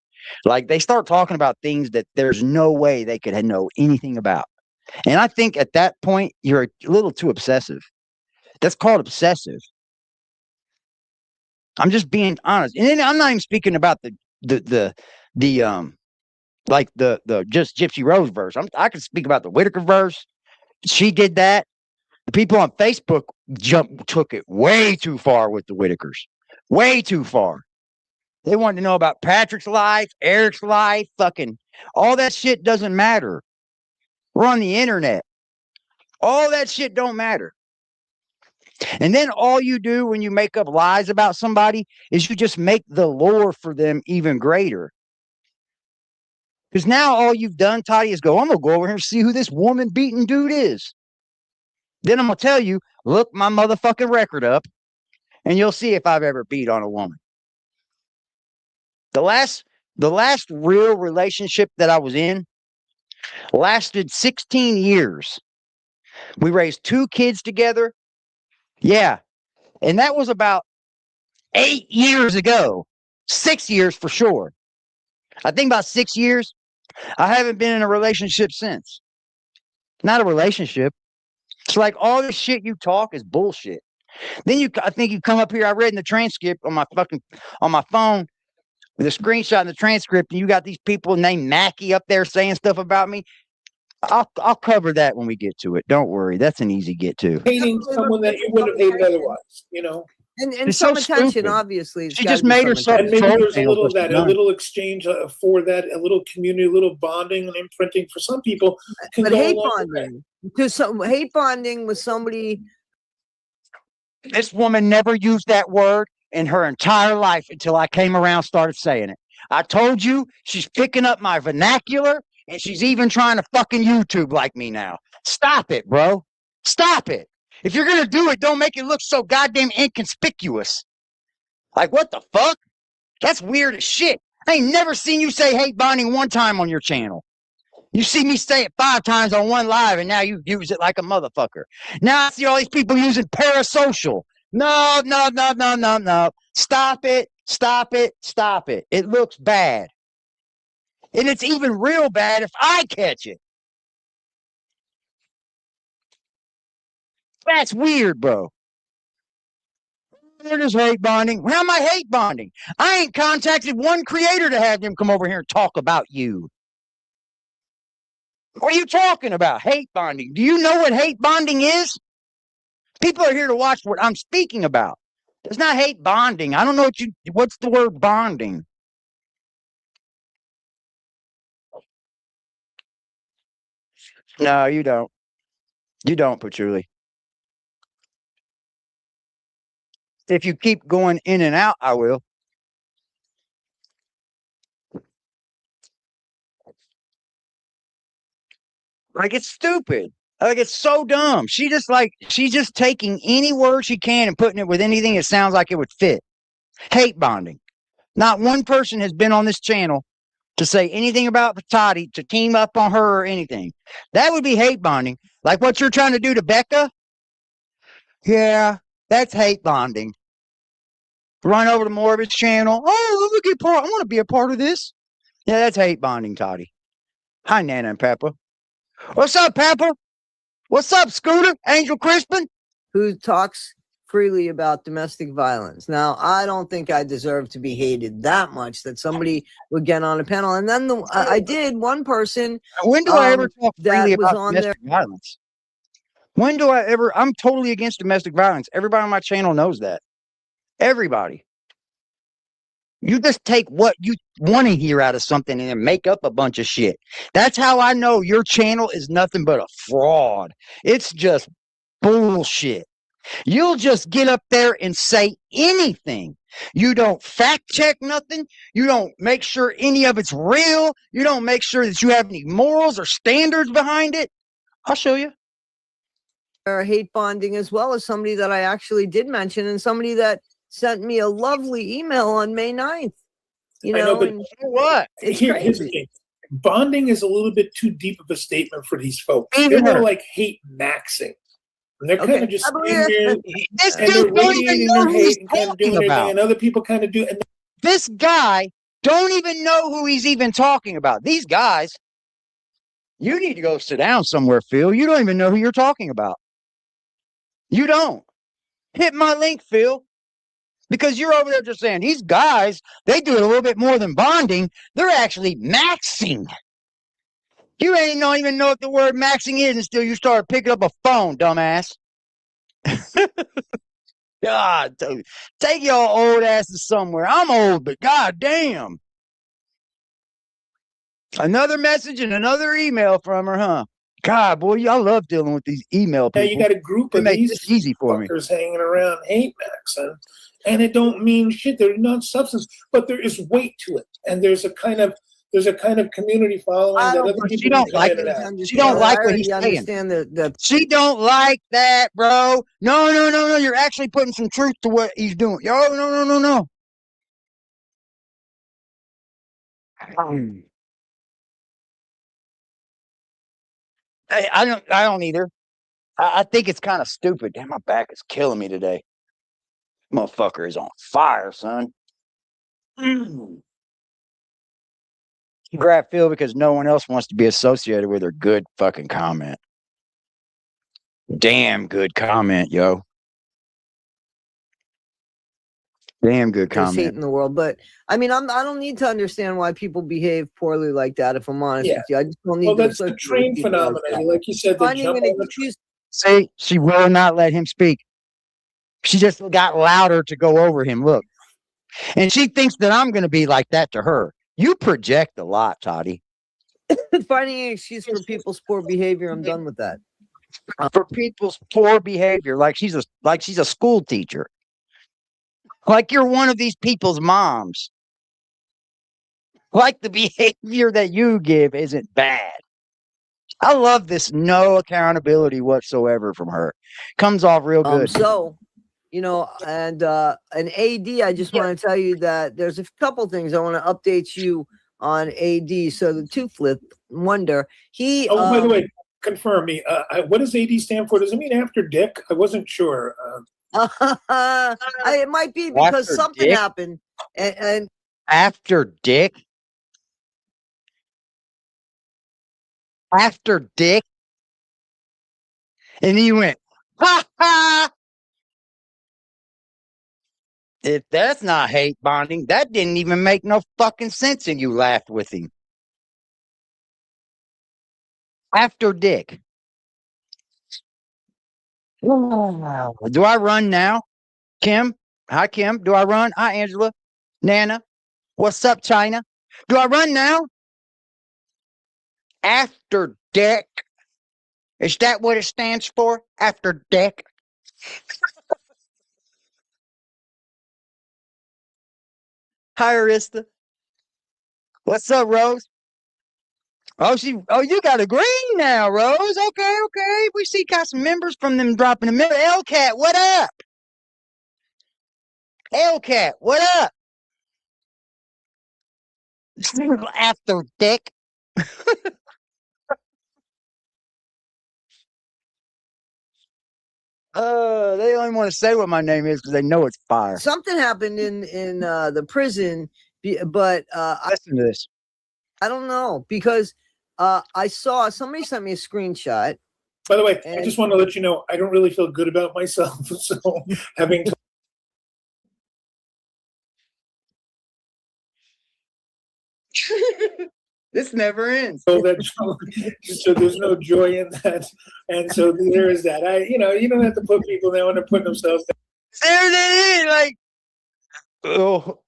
Like they start talking about things that there's no way they could know anything about. And I think at that point you're a little too obsessive. That's called obsessive. I'm just being honest. And then I'm not even speaking about the just Gypsy Rose verse. I can speak about the Whitaker verse. She did that. The people on Facebook took it way too far with the Whittakers. Way too far. They wanted to know about Patrick's life, Eric's life, fucking all that shit doesn't matter. We're on the internet. All that shit don't matter. And then all you do when you make up lies about somebody is you just make the lore for them even greater. Because now all you've done, Toddie, is I'm going to go over here and see who this woman beating dude is. Then I'm going to tell you, look my motherfucking record up, and you'll see if I've ever beat on a woman. The last real relationship that I was in lasted 16 years. We raised 2 kids together. Yeah. And that was about 8 years ago. 6 years for sure. I think about 6 years. I haven't been in a relationship since. Not a relationship. It's like all this shit you talk is bullshit. Then I think you come up here. I read in the transcript on my phone with a screenshot in the transcript, and you got these people named Mackie up there saying stuff about me. I'll cover that when we get to it. Don't worry. That's an easy get to. Hating someone that you wouldn't have hated otherwise, And some attention, stupid. Obviously. She just made herself. And maybe there's a little of that, a little exchange for that, a little community, a little bonding and imprinting for some people. But hate bonding. Hate bonding with somebody. This woman never used that word in her entire life until I came around and started saying it. I told you she's picking up my vernacular, and she's even trying to fucking YouTube like me now. Stop it, bro. Stop it. If you're going to do it, don't make it look so goddamn inconspicuous. Like, what the fuck? That's weird as shit. I ain't never seen you say hate bonding one time on your channel. You see me say it 5 times on one live, and now you use it like a motherfucker. Now I see all these people using parasocial. No. Stop it. Stop it. Stop it. It looks bad. And it's even real bad if I catch it. That's weird, bro. Where is hate bonding? How am I hate bonding? I ain't contacted one creator to have them come over here and talk about you. What are you talking about? Hate bonding. Do you know what hate bonding is? People are here to watch what I'm speaking about. It's not hate bonding. I don't know what's the word bonding? No, you don't. You don't, Patchouli. If you keep going in and out, I will. Like, it's stupid. Like, it's so dumb. She's just taking any word she can and putting it with anything that sounds like it would fit. Hate bonding. Not one person has been on this channel to say anything about Toddie, to team up on her or anything. That would be hate bonding. Like what you're trying to do to Becca? Yeah, that's hate bonding. Run over to Morbid's channel. Oh, look at part. I want to be a part of this. Yeah, that's hate bonding, Toddie. Hi, Nana and Peppa. What's up, Peppa? What's up, Scooter? Angel Crispin? Who talks freely about domestic violence. Now, I don't think I deserve to be hated that much that somebody would get on a panel. And then I did one person. When do I ever talk freely about domestic violence? When do I ever? I'm totally against domestic violence. Everybody on my channel knows that. Everybody. You just take what you want to hear out of something and then make up a bunch of shit. That's how I know your channel is nothing but a fraud. It's just bullshit. You'll just get up there and say anything. You don't fact check nothing. You don't make sure any of it's real. You don't make sure that you have any morals or standards behind it. I'll show you. Hate bonding, as well as somebody that I actually did mention, and somebody that sent me a lovely email on May 9th. You know, but what? Here's the thing. Bonding is a little bit too deep of a statement for these folks. They're more like hate maxing. And they're kind of just in there, this and they're radiating their hate and kind of doing their thing, and other people kind of do. And this guy don't even know who he's even talking about. These guys, you need to go sit down somewhere, Phil. You don't even know who you're talking about. You don't. Hit my link, Phil. Because you're over there just saying, these guys, they do it a little bit more than bonding. They're actually maxing. You ain't not even know what the word maxing is until you start picking up a phone, dumbass. God, take your old asses somewhere. I'm old, but goddamn. Another message and another email from her, huh? God, boy, I love dealing with these email people. Yeah, you got a group of these easy for me. Hanging around hate maxing, and it don't mean shit. They're not substance, but there is weight to it, and there's a kind of community following that other people. She don't like it. She don't like what he's saying. She don't like that, bro. No. You're actually putting some truth to what he's doing. Yo, no. I don't either. I think it's kind of stupid. Damn, my back is killing me today. Motherfucker is on fire, son. Grab Phil because no one else wants to be associated with her good fucking comment. Damn good comment, yo. Damn good comment. Hate in the world, but I mean, I don't need to understand why people behave poorly like that. If I'm honest with you, I just don't need. Well, that's the train phenomenon, like you said. See, she will not let him speak. She just got louder to go over him. Look, and she thinks that I'm going to be like that to her. You project a lot, Toddie. Finding an excuse for people's poor behavior. I'm done with that. For people's poor behavior, like she's a school teacher. Like you're one of these people's moms. Like the behavior that you give isn't bad. I love this no accountability whatsoever from her. Comes off real good. So, you know, and an AD, I just want to tell you that there's a couple things I want to update you on AD. So the Toothless Wonder, he... Oh, by the way, confirm me. What does AD stand for? Does it mean after Dick? I wasn't sure. It might be because after something Dick? happened. And After Dick? After Dick? And he went, ha ha! If that's not hate bonding, that didn't even make no fucking sense, and you laughed with him. After Dick. Do I run now? Kim? Hi, Kim. Do I run? Hi, Angela. Nana. What's up, China? Do I run now? After Dick. Is that what it stands for? After Dick? Hi, Arista. What's up, Rose? Oh, you got a green now, Rose. Okay, okay. We see got some members from them dropping a member. L-Cat, what up? L-Cat, what up? After Dick. They don't even want to say what my name is because they know it's fire. Something happened in the prison, but Listen to this. I don't know because I saw somebody sent me a screenshot. By the way, I just want to let you know I don't really feel good about myself. So having This never ends. so there's no joy in that, and so there is that. You don't have to put people there when they're putting themselves down. There it is, like, oh.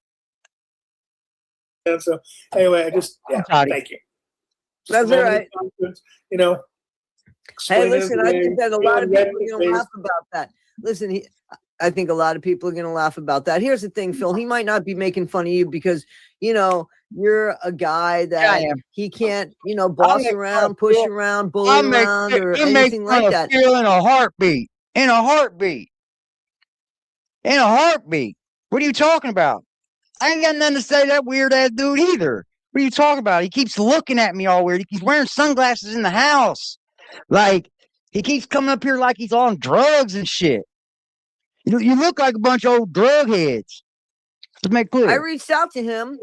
And so anyway, thank you. That's all right. Hey, listen, I think that a lot of people are going to laugh about that. Listen, I think a lot of people are going to laugh about that. Here's the thing, Phil. He might not be making fun of you because, you're a guy that he can't, boss around, push around, bully around, or anything like that. Feel in a heartbeat. In a heartbeat. In a heartbeat. What are you talking about? I ain't got nothing to say to that weird ass dude either. What are you talking about? He keeps looking at me all weird. He keeps wearing sunglasses in the house. Like, he keeps coming up here like he's on drugs and shit. You look like a bunch of old drug heads. To make clear. I reached out to him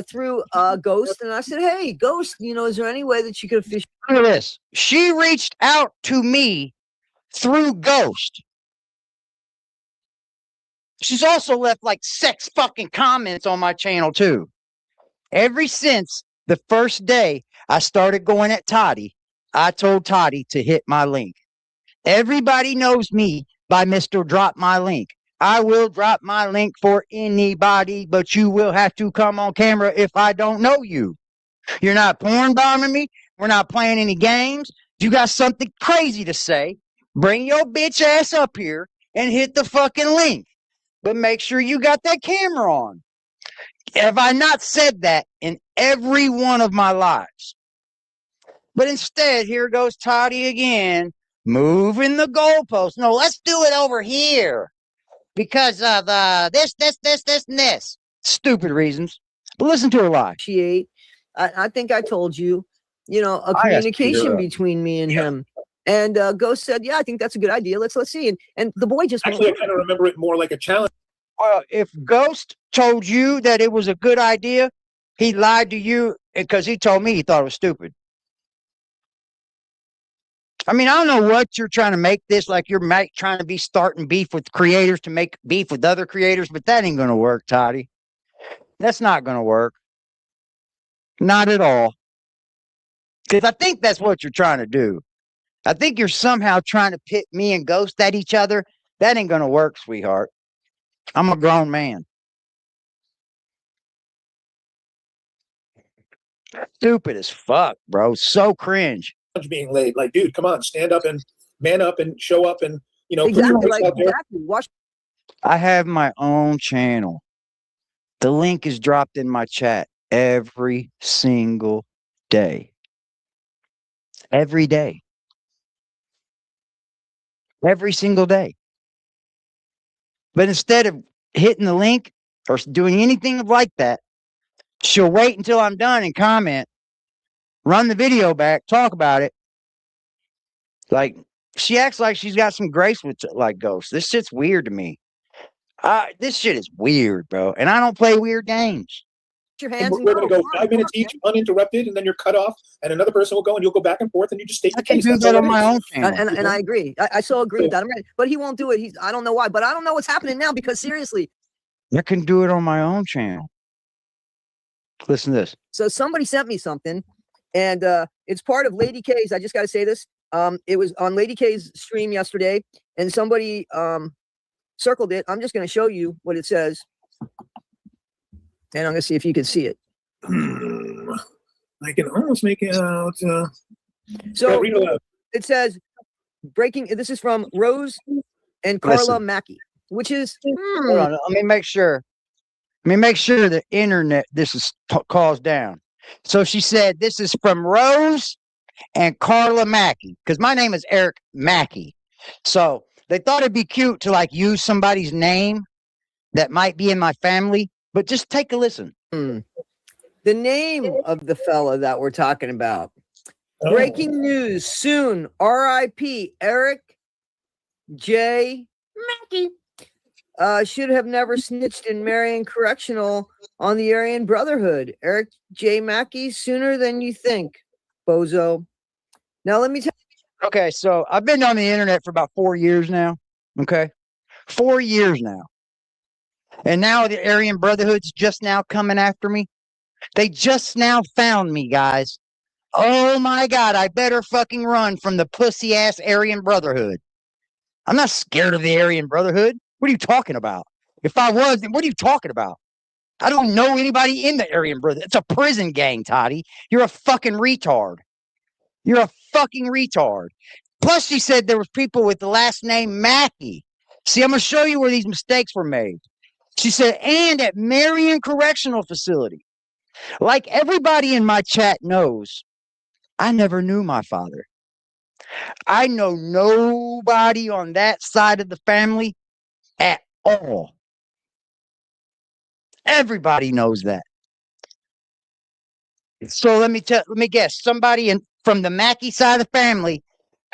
through Ghost, and I said, "Hey, Ghost, is there any way that you could officially?" Look at this. She reached out to me through Ghost. She's also left like 6 fucking comments on my channel too. Ever since the first day I started going at TODDIE, I told TODDIE to hit my link. Everybody knows me by Mr. Drop My Link. I will drop my link for anybody, but you will have to come on camera if I don't know you. You're not porn bombing me. We're not playing any games. You got something crazy to say, bring your bitch ass up here and hit the fucking link. But make sure you got that camera on. Have I not said that in every one of my lives? But instead, here goes TODDIE again, moving the goalpost. No, let's do it over here. Because of this, and this. Stupid reasons. But listen to her lie. I think I told you, a communication between me and him. And Ghost said, "Yeah, I think that's a good idea. Let's see." And the boy just actually, I kind of remember it more like a challenge. Well, if Ghost told you that it was a good idea, he lied to you because he told me he thought it was stupid. I mean, I don't know what you're trying to make this like you're trying to be starting beef with creators to make beef with other creators, but that ain't going to work, TODDIE. That's not going to work. Not at all. Because I think that's what you're trying to do. I think you're somehow trying to pit me and Ghost at each other. That ain't going to work, sweetheart. I'm a grown man. Stupid as fuck, bro. So cringe. Being laid, like, dude, come on, stand up and man up and show up and exactly, I have my own channel. The link is dropped in my chat every single day. Every day. Every single day. But instead of hitting the link or doing anything like that, she'll wait until I'm done and comment, run the video back, talk about it. Like, she acts like she's got some grace with like Ghost. This shit's weird to me. This shit is weird, bro. And I don't play weird games. Your hands we're going to go 5 minutes each, uninterrupted, and then you're cut off, and another person will go, and you'll go back and forth, and you just state the case. I can do that on my own channel. And I agree. I so agree with that. But he won't do it. I don't know why, but I don't know what's happening now because seriously. I can do it on my own channel. Listen to this. So somebody sent me something, and It's part of Lady K's. I just got to say this. It was on Lady K's stream yesterday, and somebody circled it. I'm just going to show you what it says, and I'm going to see if you can see it. I can almost make it out. So it says breaking. This is from Rose and Carla Mackey, which is. Hold on, let me make sure. Let me make sure the internet. This is calls down. So she said this is from Rose and Carla Mackey, because my name is Eric Mackey. So they thought it'd be cute to like use somebody's name that might be in my family, but just take a listen. The name of the fella that we're talking about. Breaking news soon. R.I.P. Eric J. Mackey. Should have never snitched in Marion Correctional on the Aryan Brotherhood. Eric J. Mackey, sooner than you think, bozo. Now, let me tell you. Okay, so I've been on the internet for about 4 years now. Okay, 4 years now. And now the Aryan Brotherhood's just now coming after me. They just now found me, guys. Oh my God, I better fucking run from the pussy ass Aryan Brotherhood. I'm not scared of the Aryan Brotherhood. What are you talking about? If I was, then what are you talking about? I don't know anybody in the Aryan Brotherhood. It's a prison gang, Toddie. You're a fucking retard. You're a fucking retard. Plus, she said there was people with the last name Mackey. See, I'm going to show you where these mistakes were made. She said, and at Marion Correctional Facility. Like everybody in my chat knows, I never knew my father. I know nobody on that side of the family at all. Everybody knows that. So let me guess. Somebody from the Mackey side of the family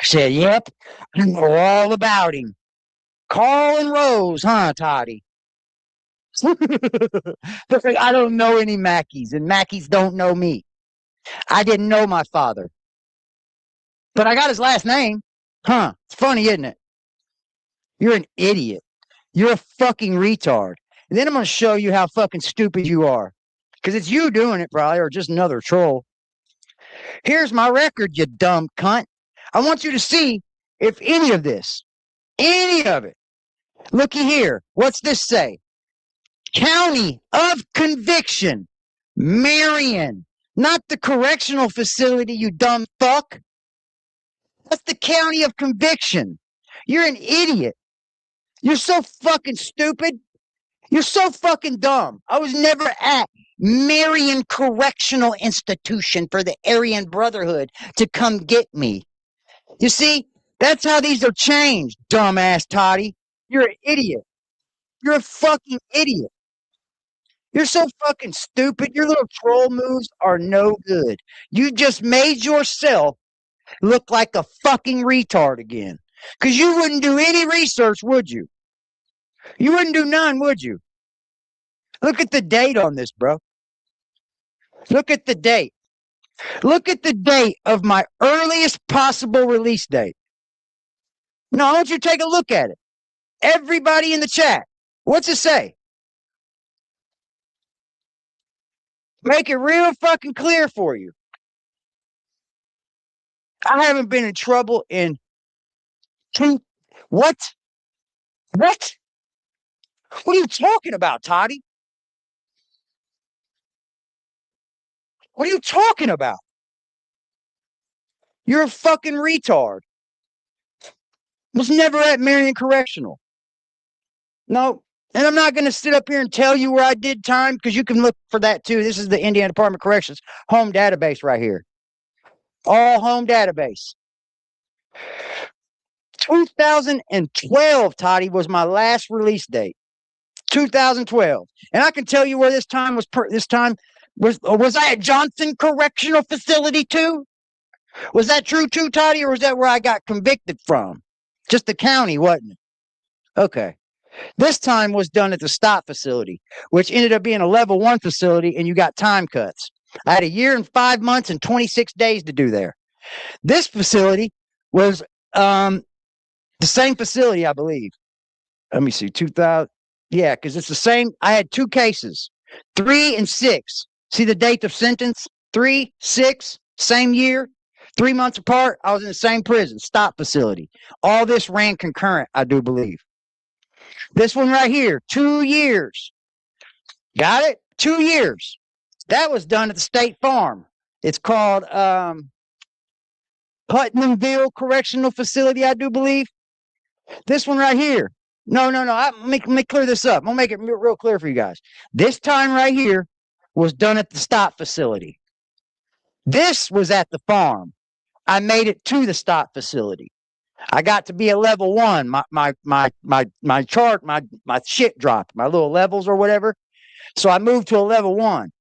said, "Yep, I know all about him." Carl and Rose, huh, Toddie? I don't know any Mackeys, and Mackeys don't know me. I didn't know my father, but I got his last name. Huh? It's funny, isn't it? You're an idiot. You're a fucking retard. And then I'm going to show you how fucking stupid you are. Because it's you doing it, probably, or just another troll. Here's my record, you dumb cunt. I want you to see if any of this, any of it. Looky here. What's this say? County of conviction. Marion. Not the correctional facility, you dumb fuck. That's the county of conviction. You're an idiot. You're so fucking stupid. You're so fucking dumb. I was never at Marion Correctional Institution for the Aryan Brotherhood to come get me. You see, that's how these are changed, dumbass Toddie. You're an idiot. You're a fucking idiot. You're so fucking stupid. Your little troll moves are no good. You just made yourself look like a fucking retard again. Because you wouldn't do any research, would you? You wouldn't do none, would you? Look at the date on this, bro. Look at the date. Look at the date of my earliest possible release date. No, I want you to take a look at it. Everybody in the chat. What's it say? Make it real fucking clear for you. I haven't been in trouble in What? What? What are you talking about, Toddie? What are you talking about? You're a fucking retard. Was never at Marion Correctional. No. And I'm not going to sit up here and tell you where I did time, because you can look for that too. This is the Indiana Department of Corrections home database right here. All home database. 2012, Toddie, was my last release date. 2012. And I can tell you where this time was. Was I at Johnson Correctional Facility too? Was that true too, Toddie, or was that where I got convicted from? Just the county, wasn't it? Okay. This time was done at the Stott facility, which ended up being a level 1 facility, and you got time cuts. I had 1 year and 5 months and 26 days to do there. This facility was the same facility, I believe. Let me see, 2000. Yeah, because it's the same. I had 2 cases, 3 and 6. See the date of sentence? 3, 6, same year. 3 months apart, I was in the same prison, stop facility. All this ran concurrent, I do believe. This one right here, 2 years. Got it? 2 years. That was done at the State Farm. It's called Putnamville Correctional Facility, I do believe. This one right here. No. Let me clear this up. I'm going to make it real clear for you guys. This time right here was done at the stop facility. This was at the farm. I made it to the stop facility. I got to be a level 1. My chart, my shit dropped, my little levels or whatever. So I moved to a level 1.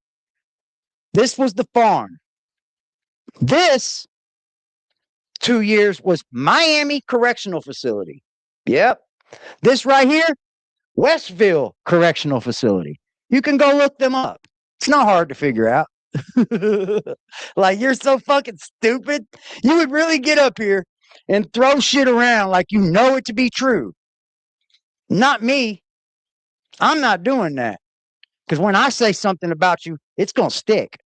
This was the farm. This 2 years was Miami Correctional Facility. Yep. This right here, Westville Correctional Facility. You can go look them up. It's not hard to figure out. Like, you're so fucking stupid. You would really get up here and throw shit around like you know it to be true. Not me. I'm not doing that. Because when I say something about you, it's going to stick.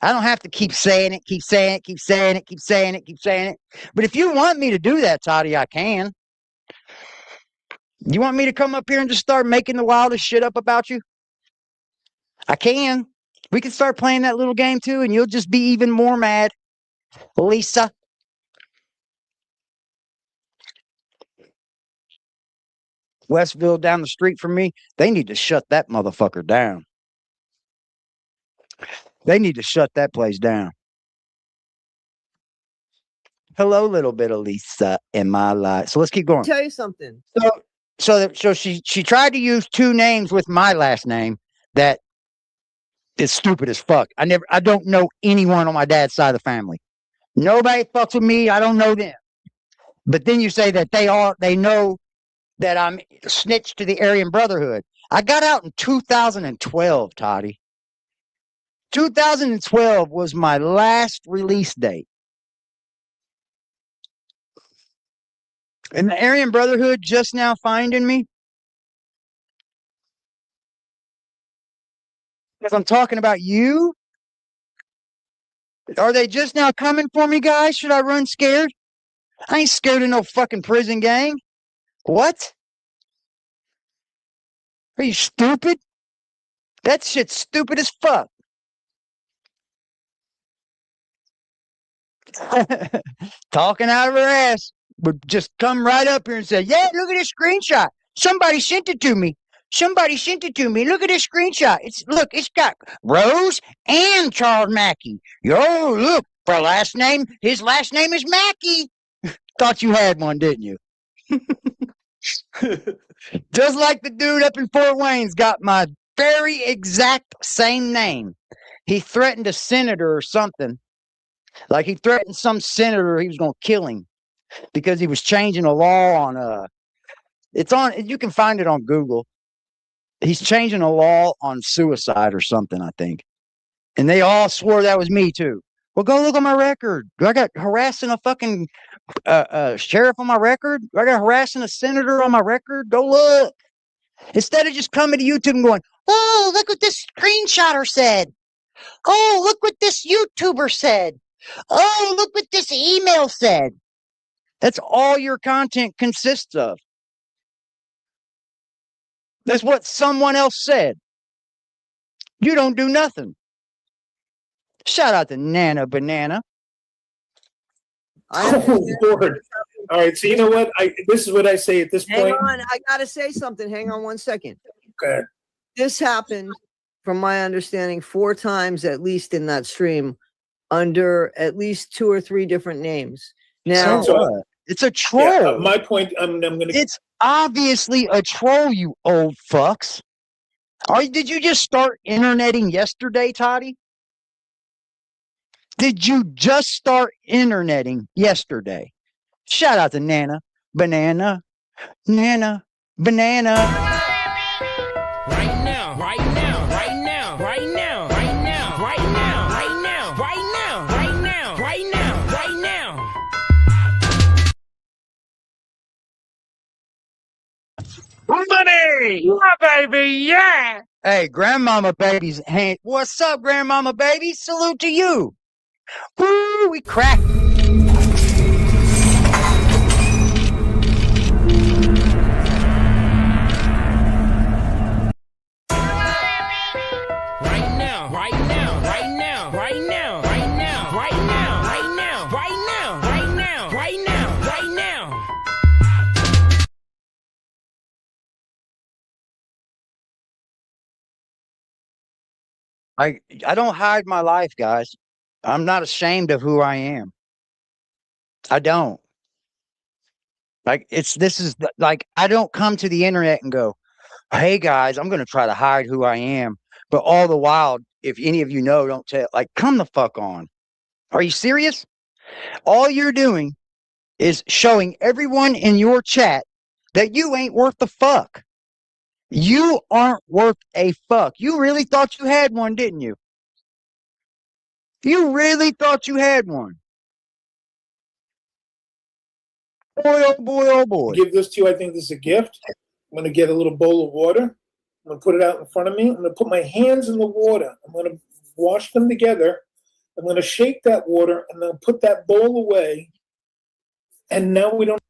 I don't have to keep saying it, keep saying it, keep saying it, keep saying it, keep saying it. But if you want me to do that, Toddie, I can. You want me to come up here and just start making the wildest shit up about you? I can. We can start playing that little game too, and you'll just be even more mad. Lisa. Westville down the street from me, they need to shut that motherfucker down. They need to shut that place down. Hello, little bit of Lisa in my life. So let's keep going. I'll tell you something. So she tried to use 2 names with my last name that is stupid as fuck. I don't know anyone on my dad's side of the family. Nobody fucks with me. I don't know them. But then you say that they know that I'm snitched to the Aryan Brotherhood. I got out in 2012, Toddie. 2012 was my last release date. And the Aryan Brotherhood just now finding me? Because I'm talking about you? Are they just now coming for me, guys? Should I run scared? I ain't scared of no fucking prison gang. What? Are you stupid? That shit's stupid as fuck. Talking out of her ass. Would just come right up here and say, yeah, look at this screenshot. Somebody sent it to me. Somebody sent it to me. Look at this screenshot. It's got Rose and Charles Mackey. Yo, look, for last name, his last name is Mackey. Thought you had one, didn't you? Just like the dude up in Fort Wayne's got my very exact same name. He threatened a senator or something. Like he threatened some senator he was going to kill him because he was changing a law on you can find it on Google. He's changing a law on suicide or something, I think. And they all swore that was me too. Well, go look on my record. Do I got harassing a fucking sheriff on my record? Do I got harassing a senator on my record? Go look. Instead of just coming to YouTube and going, oh, look what this screenshotter said. Oh, look what this YouTuber said. Oh, look what this email said. That's all your content consists of. That's what someone else said. You don't do nothing. Shout out to Nana Banana. Oh, Lord. All right, so you know what? This is what I say at this point. Hang on, I got to say something. Hang on 1 second. Okay. This happened, from my understanding, 4 times at least in that stream, under at least 2 or 3 different names. Now, it's a troll. Yeah, my point, I'm going to... It's obviously a troll, you old fucks. Did you just start interneting yesterday, Toddie? Did you just start interneting yesterday? Shout out to Nana Banana. Nana Banana. Right now, right now, right now, right now, right now, right now, right now, right now, right now, right now, right now. Money! Yeah, baby, yeah! Hey, Grandmama Baby's hand. What's up, Grandmama Baby? Salute to you. Woo, we cracked. Right now, right now, right now, right now, right now, right now, right now, right now, right now, right now, right now. I don't hide my life, guys. I'm not ashamed of who I am. I don't. Like I don't come to the internet and go, "Hey guys, I'm going to try to hide who I am." But all the while, if any of you know, don't tell. Like, come the fuck on. Are you serious? All you're doing is showing everyone in your chat that you ain't worth the fuck. You aren't worth a fuck. You really thought you had one, didn't you? You really thought you had one. Boy, oh boy, oh boy. Give this to you. I think this is a gift. I'm going to get a little bowl of water. I'm going to put it out in front of me. I'm going to put my hands in the water. I'm going to wash them together. I'm going to shake that water and then put that bowl away. And now we don't.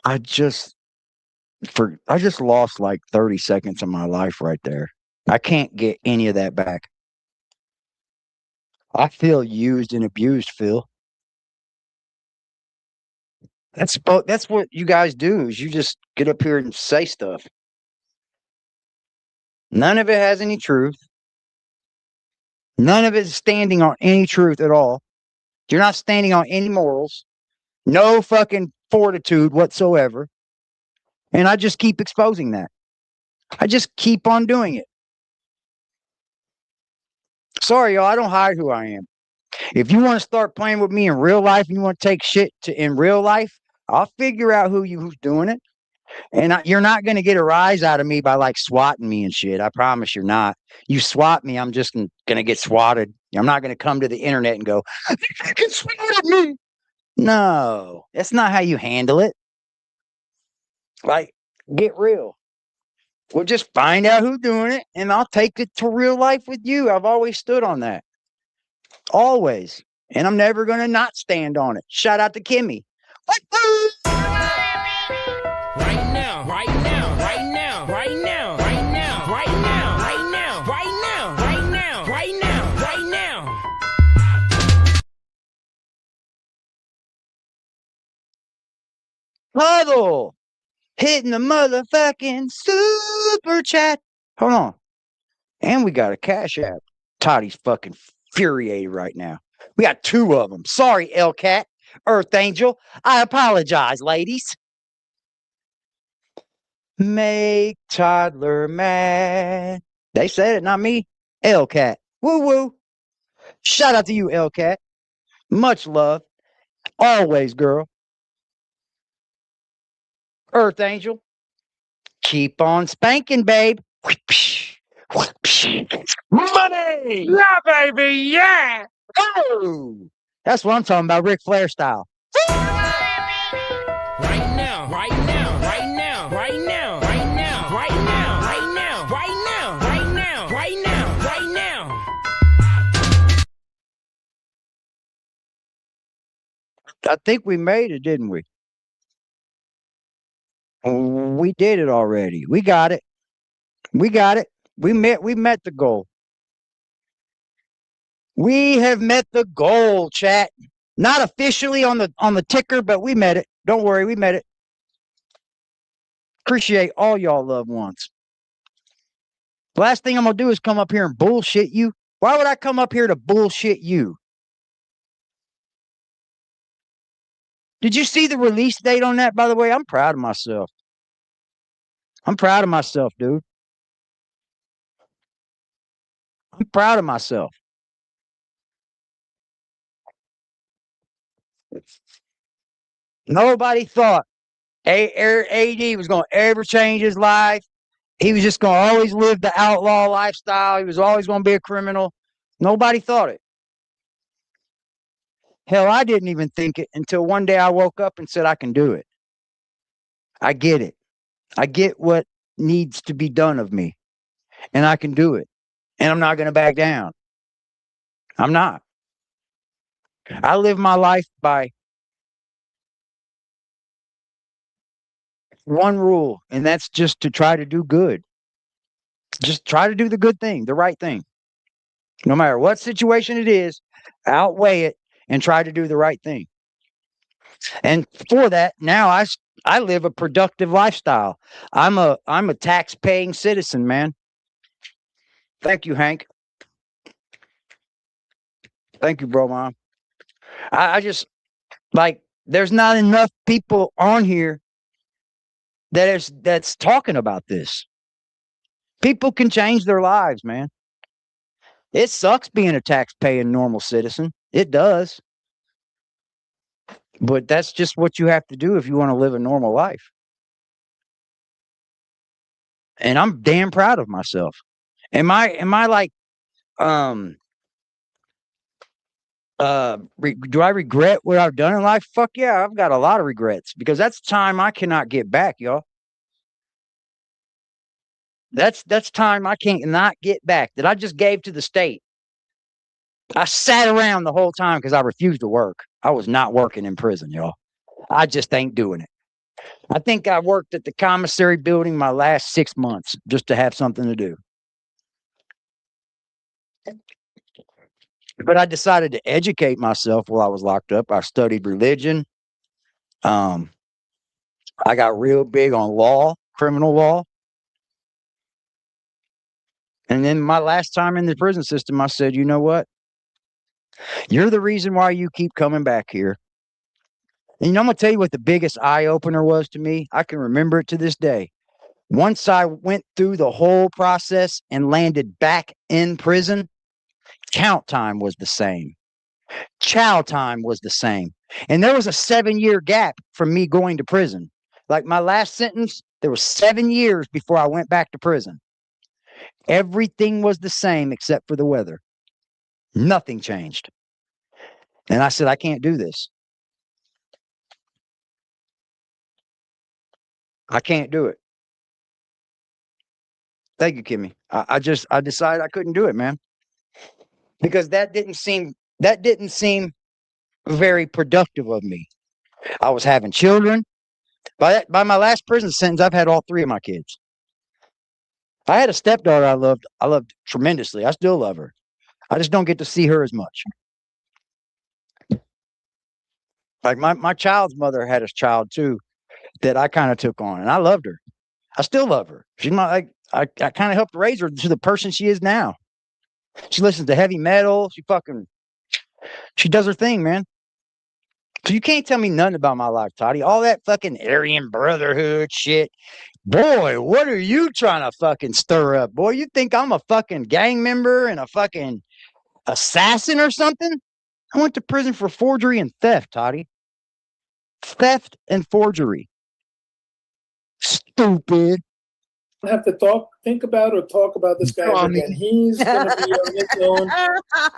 I just lost like 30 seconds of my life right there. I can't get any of that back. I feel used and abused, Phil. That's what you guys do, is you just get up here and say stuff. None of it has any truth. None of it is standing on any truth at all. You're not standing on any morals. No fucking fortitude whatsoever. And I just keep exposing that. I just keep on doing it. Sorry, y'all, I don't hide who I am. If you want to start playing with me in real life and you want to take shit in real life, I'll figure out who's doing it. And you're not going to get a rise out of me by like swatting me and shit. I promise you're not. You swat me, I'm just going to get swatted. I'm not going to come to the internet and go, "You fucking swatted me." No, that's not how you handle it. Like, get real. We'll just find out who's doing it and I'll take it to real life with you. I've always stood on that. Always. And I'm never going to not stand on it. Shout out to Kimmy. Right now, right now, right now, right now, right now, right now, right now, right now, right now, right now, right now. Huddle. Hitting the motherfucking super chat. Hold on. And we got a cash app. Toddie's fucking infuriated right now. We got two of them. Sorry, Elcat, Earth Angel. I apologize, ladies. Make toddler mad. They said it, not me. Elcat. Woo woo. Shout out to you, Elcat. Much love. Always, girl. Earth Angel. Keep on spanking, babe. Money! Yeah, baby, yeah! Oh! That's what I'm talking about, Ric Flair style. Right now, right now, right now, right now, right now, right now, right now, right now, right now, right now, right now. I think we made it, didn't we? We did it already. We got it. We got it. We met the goal. We have met the goal, chat. Not officially on the ticker, but we met it. Don't worry, we met it. Appreciate all y'all loved ones. Last thing I'm gonna do is come up here and bullshit you. Why would I come up here to bullshit you? Did you see the release date on that, by the way? I'm proud of myself. I'm proud of myself, dude. I'm proud of myself. Nobody thought AD was going to ever change his life. He was just going to always live the outlaw lifestyle. He was always going to be a criminal. Nobody thought it. Hell, I didn't even think it until one day I woke up and said, I can do it. I get it. I get what needs to be done of me. And I can do it. And I'm not going to back down. I'm not. I live my life by one rule, and that's just to try to do good. Just try to do the good thing, the right thing. No matter what situation it is, outweigh it and try to do the right thing. And for that, now I live a productive lifestyle. I'm a tax-paying citizen, man. Thank you, Hank. Thank you, bro, mom. I just like there's not enough people on here that's talking about this. People can change their lives, man. It sucks being a tax-paying normal citizen. It does. But that's just what you have to do if you want to live a normal life. And I'm damn proud of myself. Am I like do I regret what I've done in life? Fuck yeah, I've got a lot of regrets because that's time I cannot get back, y'all. That's time I can't not get back that I just gave to the state. I sat around the whole time because I refused to work. I was not working in prison, y'all. I just ain't doing it. I think I worked at the commissary building my last 6 months just to have something to do. But I decided to educate myself while I was locked up. I studied religion. I got real big on law, criminal law. And then my last time in the prison system, I said, you know what? You're the reason why you keep coming back here. And I'm going to tell you what the biggest eye-opener was to me. I can remember it to this day. Once I went through the whole process and landed back in prison, count time was the same. Chow time was the same. And there was a 7-year gap from me going to prison. Like my last sentence, there was 7 years before I went back to prison. Everything was the same except for the weather. Nothing changed. And I said, I can't do this. I can't do it. Thank you, Kimmy. I decided I couldn't do it, man. Because that didn't seem very productive of me. I was having children. By my last prison sentence, I've had all 3 of my kids. I had a stepdaughter I loved tremendously. I still love her. I just don't get to see her as much. Like my child's mother had a child too that I kind of took on, and I loved her. I still love her. She's I kind of helped raise her to the person she is now. She listens to heavy metal. She does her thing, man. So you can't tell me nothing about my life, Toddie. All that fucking Aryan Brotherhood shit. Boy, what are you trying to fucking stir up? Boy, you think I'm a fucking gang member and a fucking assassin or something? I went to prison for forgery and theft, Toddie. Theft and forgery. Stupid. I have to think about or talk about this guy again. He's going to be on his own.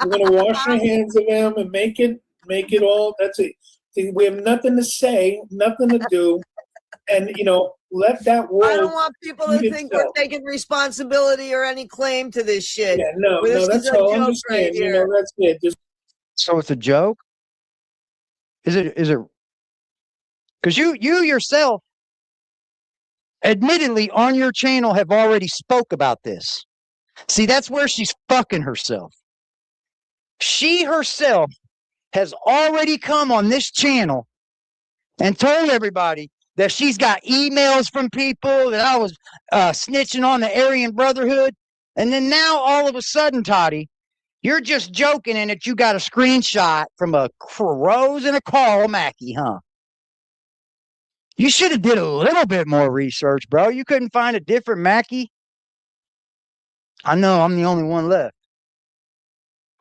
We're going to wash our hands of him and make it all. That's it. We have nothing to say, nothing to do. And, let that world. I don't want people to think we're taking responsibility or any claim to this shit. Yeah, no, that's all I'm just saying. That's it. So it's a joke? Is it? Because you yourself, admittedly, on your channel have already spoke about this. See, that's where she's fucking herself. She herself has already come on this channel and told everybody that she's got emails from people that I was snitching on the Aryan Brotherhood. And then now all of a sudden, Toddie, you're just joking and that you got a screenshot from a Rose and a Carl Mackey, huh? You should have did a little bit more research, bro. You couldn't find a different Mackey? I know I'm the only one left.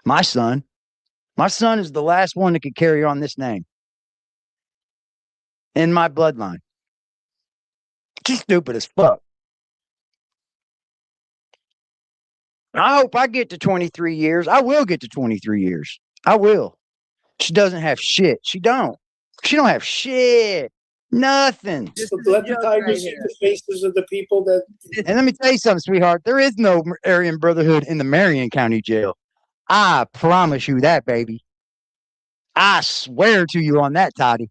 My son. My son is the last one that could carry on this name. In my bloodline. She's stupid as fuck. I hope I get to 23 years. I will get to 23 years. I will. She doesn't have shit. She don't have shit. Nothing. Just let the tigers see the faces of the people that. And let me tell you something, sweetheart. There is no Aryan Brotherhood in the Marion County Jail. I promise you that, baby. I swear to you on that, Toddy.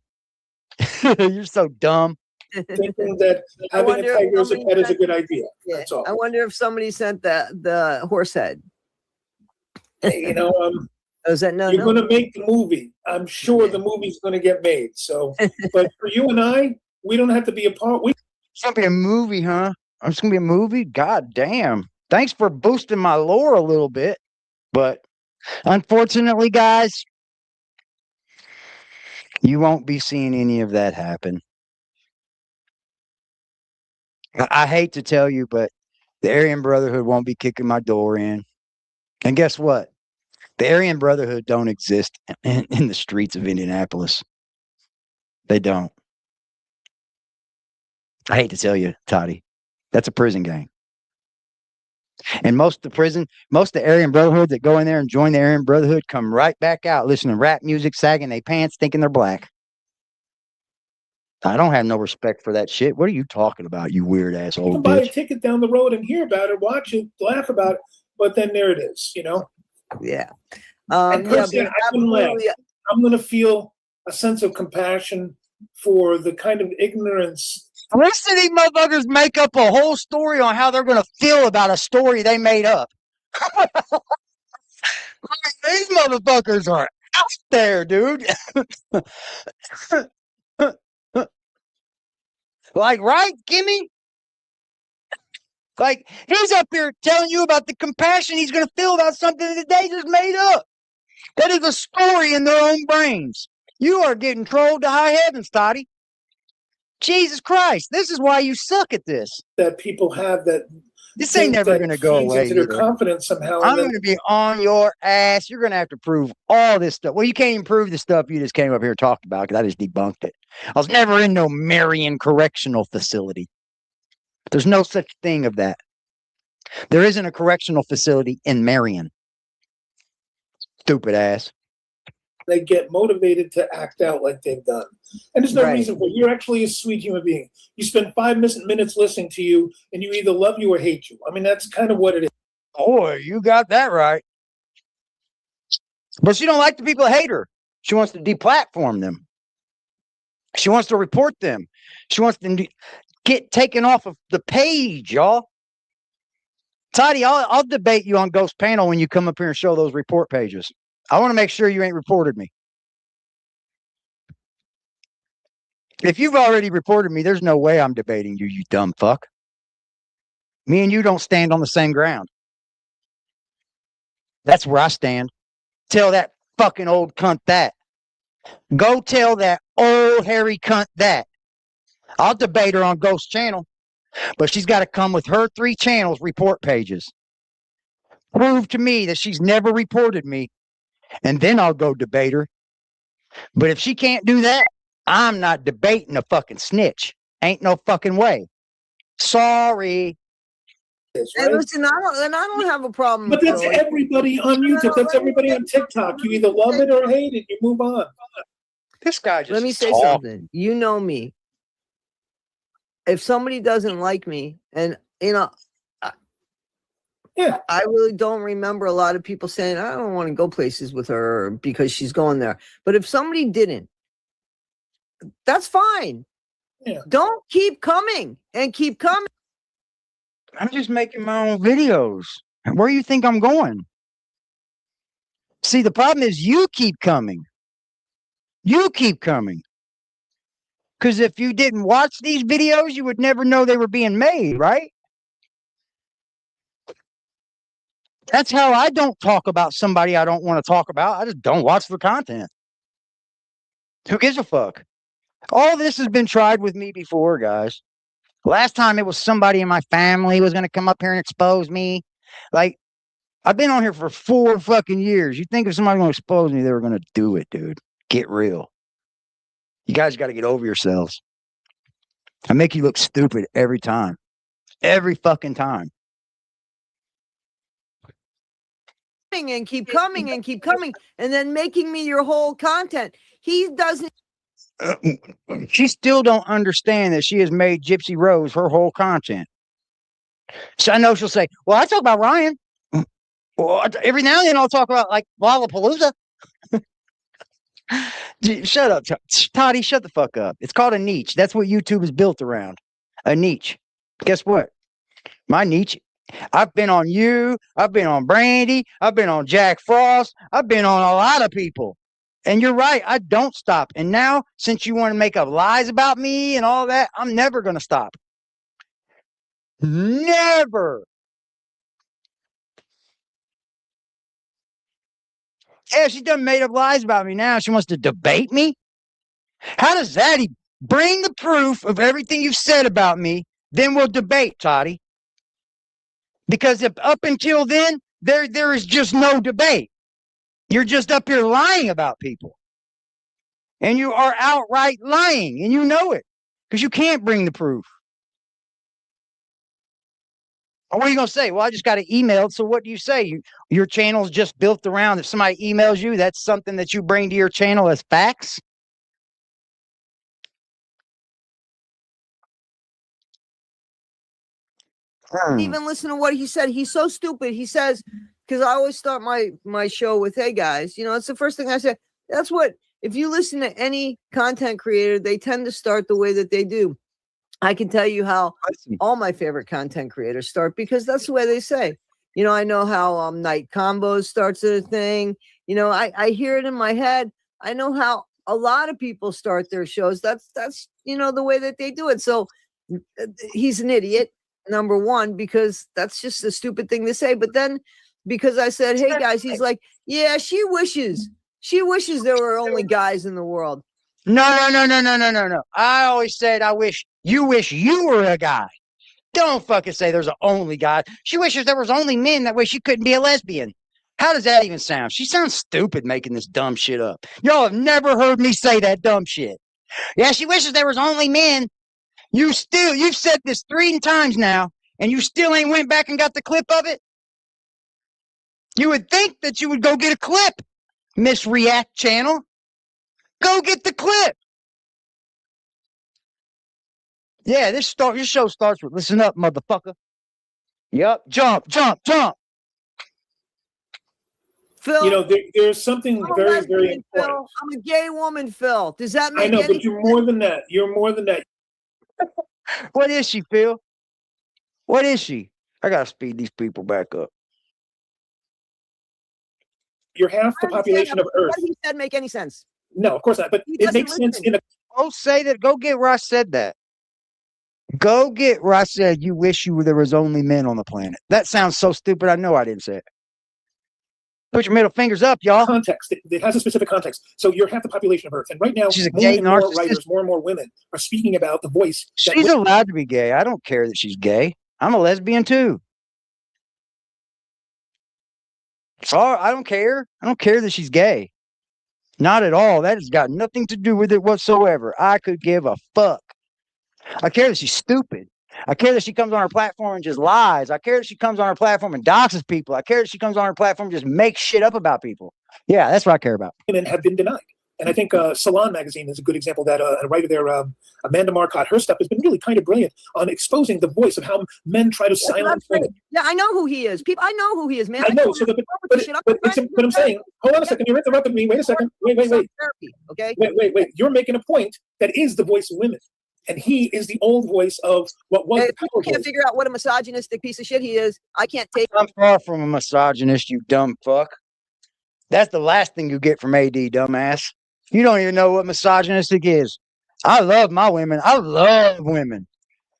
You're so dumb. Thinking that having a tiger as a pet is a good idea. That's all. I wonder if somebody sent the horse head. Hey, you know, is that you're going to make the movie. I'm sure the movie's going to get made. So, but for you and I, we don't have to be a part. It's going to be a movie, huh? It's going to be a movie? God damn. Thanks for boosting my lore a little bit. But unfortunately, guys, you won't be seeing any of that happen. I hate to tell you, but the Aryan Brotherhood won't be kicking my door in. And guess what? The Aryan Brotherhood don't exist in the streets of Indianapolis. They don't. I hate to tell you, Toddy, that's a prison gang. And most of the Aryan Brotherhood that go in there and join the Aryan Brotherhood come right back out listening to rap music, sagging their pants, thinking they're black. I don't have no respect for that shit. What are you talking about, you weird ass old bitch? You can buy a ticket down the road and hear about it, watch it, laugh about it, but then there it is, you know? Yeah. And personally, I'm going to feel a sense of compassion for the kind of ignorance. Listen to these motherfuckers make up a whole story on how they're going to feel about a story they made up. These motherfuckers are out there, dude. Like, right, Kimmy? Like, he's up here telling you about the compassion he's going to feel about something that they just made up. That is a story in their own brains. You are getting trolled to high heavens, Toddy. Jesus Christ, this is why you suck at this. That people have that. This ain't never going to go away. Into their confidence somehow. I'm going to be on your ass. You're going to have to prove all this stuff. Well, you can't even prove the stuff you just came up here and talked about because I just debunked it. I was never in no Marion Correctional Facility. There's no such thing of that. There isn't a correctional facility in Marion. Stupid ass. They get motivated to act out like they've done. And there's no reason for it. You're actually a sweet human being. You spend 5 minutes listening to you, and you either love you or hate you. I mean, that's kind of what it is. Boy, you got that right. But she don't like the people that hate her. She wants to deplatform them. She wants to report them. She wants to get taken off of the page, y'all. Toddy, I'll debate you on Ghost Panel when you come up here and show those report pages. I want to make sure you ain't reported me. If you've already reported me, there's no way I'm debating you, you dumb fuck. Me and you don't stand on the same ground. That's where I stand. Tell that fucking old cunt that. Go tell that old hairy cunt that. I'll debate her on Ghost Channel, but she's got to come with her 3 channels report pages. Prove to me that she's never reported me, and then I'll go debate her. But if she can't do that, I'm not debating a fucking snitch. Ain't no fucking way. Sorry. Right? Hey, listen, I don't have a problem. But that's everybody on YouTube. That's everybody on TikTok. You either love it or hate it. You move on. This guy just Let me say something. You know me. If somebody doesn't like me, and you know, yeah, I really don't remember a lot of people saying I don't want to go places with her because she's going there. But if somebody didn't, that's fine. Yeah. Don't keep coming and keep coming. I'm just making my own videos. Where do you think I'm going? See, the problem is you keep coming. You keep coming. Because if you didn't watch these videos, you would never know they were being made, right? That's how I don't talk about somebody I don't want to talk about. I just don't watch the content. Who gives a fuck? All this has been tried with me before, guys. Last time it was somebody in my family was going to come up here and expose me. Like, I've been on here for 4 fucking years. You think if somebody going to expose me, they were going to do it, dude. Get real. You guys got to get over yourselves. I make you look stupid every time. Every fucking time. And keep coming and keep coming and then making me your whole content. He doesn't. She still don't understand that she has made Gypsy Rose her whole content. So I know she'll say, well, I talk about Ryan. Well, every now and then I'll talk about like Lollapalooza. Shut up, Toddy. Shut the fuck up. It's called a niche. That's what YouTube is built around. A niche. Guess what? My niche. I've been on you. I've been on Brandy. I've been on Jack Frost. I've been on a lot of people. And you're right. I don't stop. And now, since you want to make up lies about me and all that, I'm never going to stop. Never. Yeah, she done made up lies about me now. She wants to debate me. How does that even bring the proof of everything you've said about me? Then we'll debate, Toddy. Because if up until then, there is just no debate. You're just up here lying about people. And you are outright lying, and you know it. Because you can't bring the proof. What are you going to say? Well, I just got it emailed. So what do you say? Your channel's just built around. If somebody emails you, that's something that you bring to your channel as facts? Even listen to what he said. He's so stupid. He says, because I always start my show with, hey guys, it's the first thing I say. That's what, if you listen to any content creator, they tend to start the way that they do. I can tell you how all my favorite content creators start, because that's the way they say. I know how Night Combos starts a thing. I hear it in my head. I know how a lot of people start their shows. That's the way that they do it. So he's an idiot, number one, because that's just a stupid thing to say. But then because I said, hey guys, he's like, yeah, she wishes there were only guys in the world. No. I always said, I wish you were a guy. Don't fucking say there's an only guy. She wishes there was only men. That way she couldn't be a lesbian. How does that even sound? She sounds stupid making this dumb shit up. Y'all have never heard me say that dumb shit. Yeah, she wishes there was only men. You've said this 3 times now, and you still ain't went back and got the clip of it? You would think that you would go get a clip, Miss React Channel. Go get the clip. Yeah, this show starts with listen up, motherfucker. Yep, jump. Phil, there's something very, very important. Phil, I'm a gay woman, Phil. Does that make I know, any but you're more than that. You're more than that. What is she, Phil? What is she? I gotta speed these people back up. You're half the population of Earth. What he said make any sense? No, of course not. But it makes sense in a. Go say that. Go get where I said that. Go get where I said you wish there was only men on the planet. That sounds so stupid. I know I didn't say it. Put your middle fingers up, y'all. Context. It has a specific context. So you're half the population of Earth, and right now, she's a gay more writers, more and more women are speaking about the voice. She's allowed to be gay. I don't care that she's gay. I'm a lesbian too. Sorry, I don't care. I don't care that she's gay. Not at all. That has got nothing to do with it whatsoever. I could give a fuck. I care that she's stupid. I care that she comes on her platform and just lies. I care that she comes on her platform and doxes people. I care that she comes on her platform and just makes shit up about people. Yeah, that's what I care about. Women have been denied. And I think Salon magazine is a good example of that. A writer there, Amanda Marcotte, her stuff has been really kind of brilliant on exposing the voice of how men try to silence women. Yeah, I know who he is. I know who he is, man. I know. But I'm saying, hold on a second. You're interrupting me. Wait a second. Wait. Okay. Wait. You're making a point that is the voice of women. And he is the old voice of what was. Hey, people can't figure out what a misogynistic piece of shit he is. I can't take. I'm far from a misogynist, you dumb fuck. That's the last thing you get from AD, dumbass. You don't even know what misogynistic is. I love my women. I love women.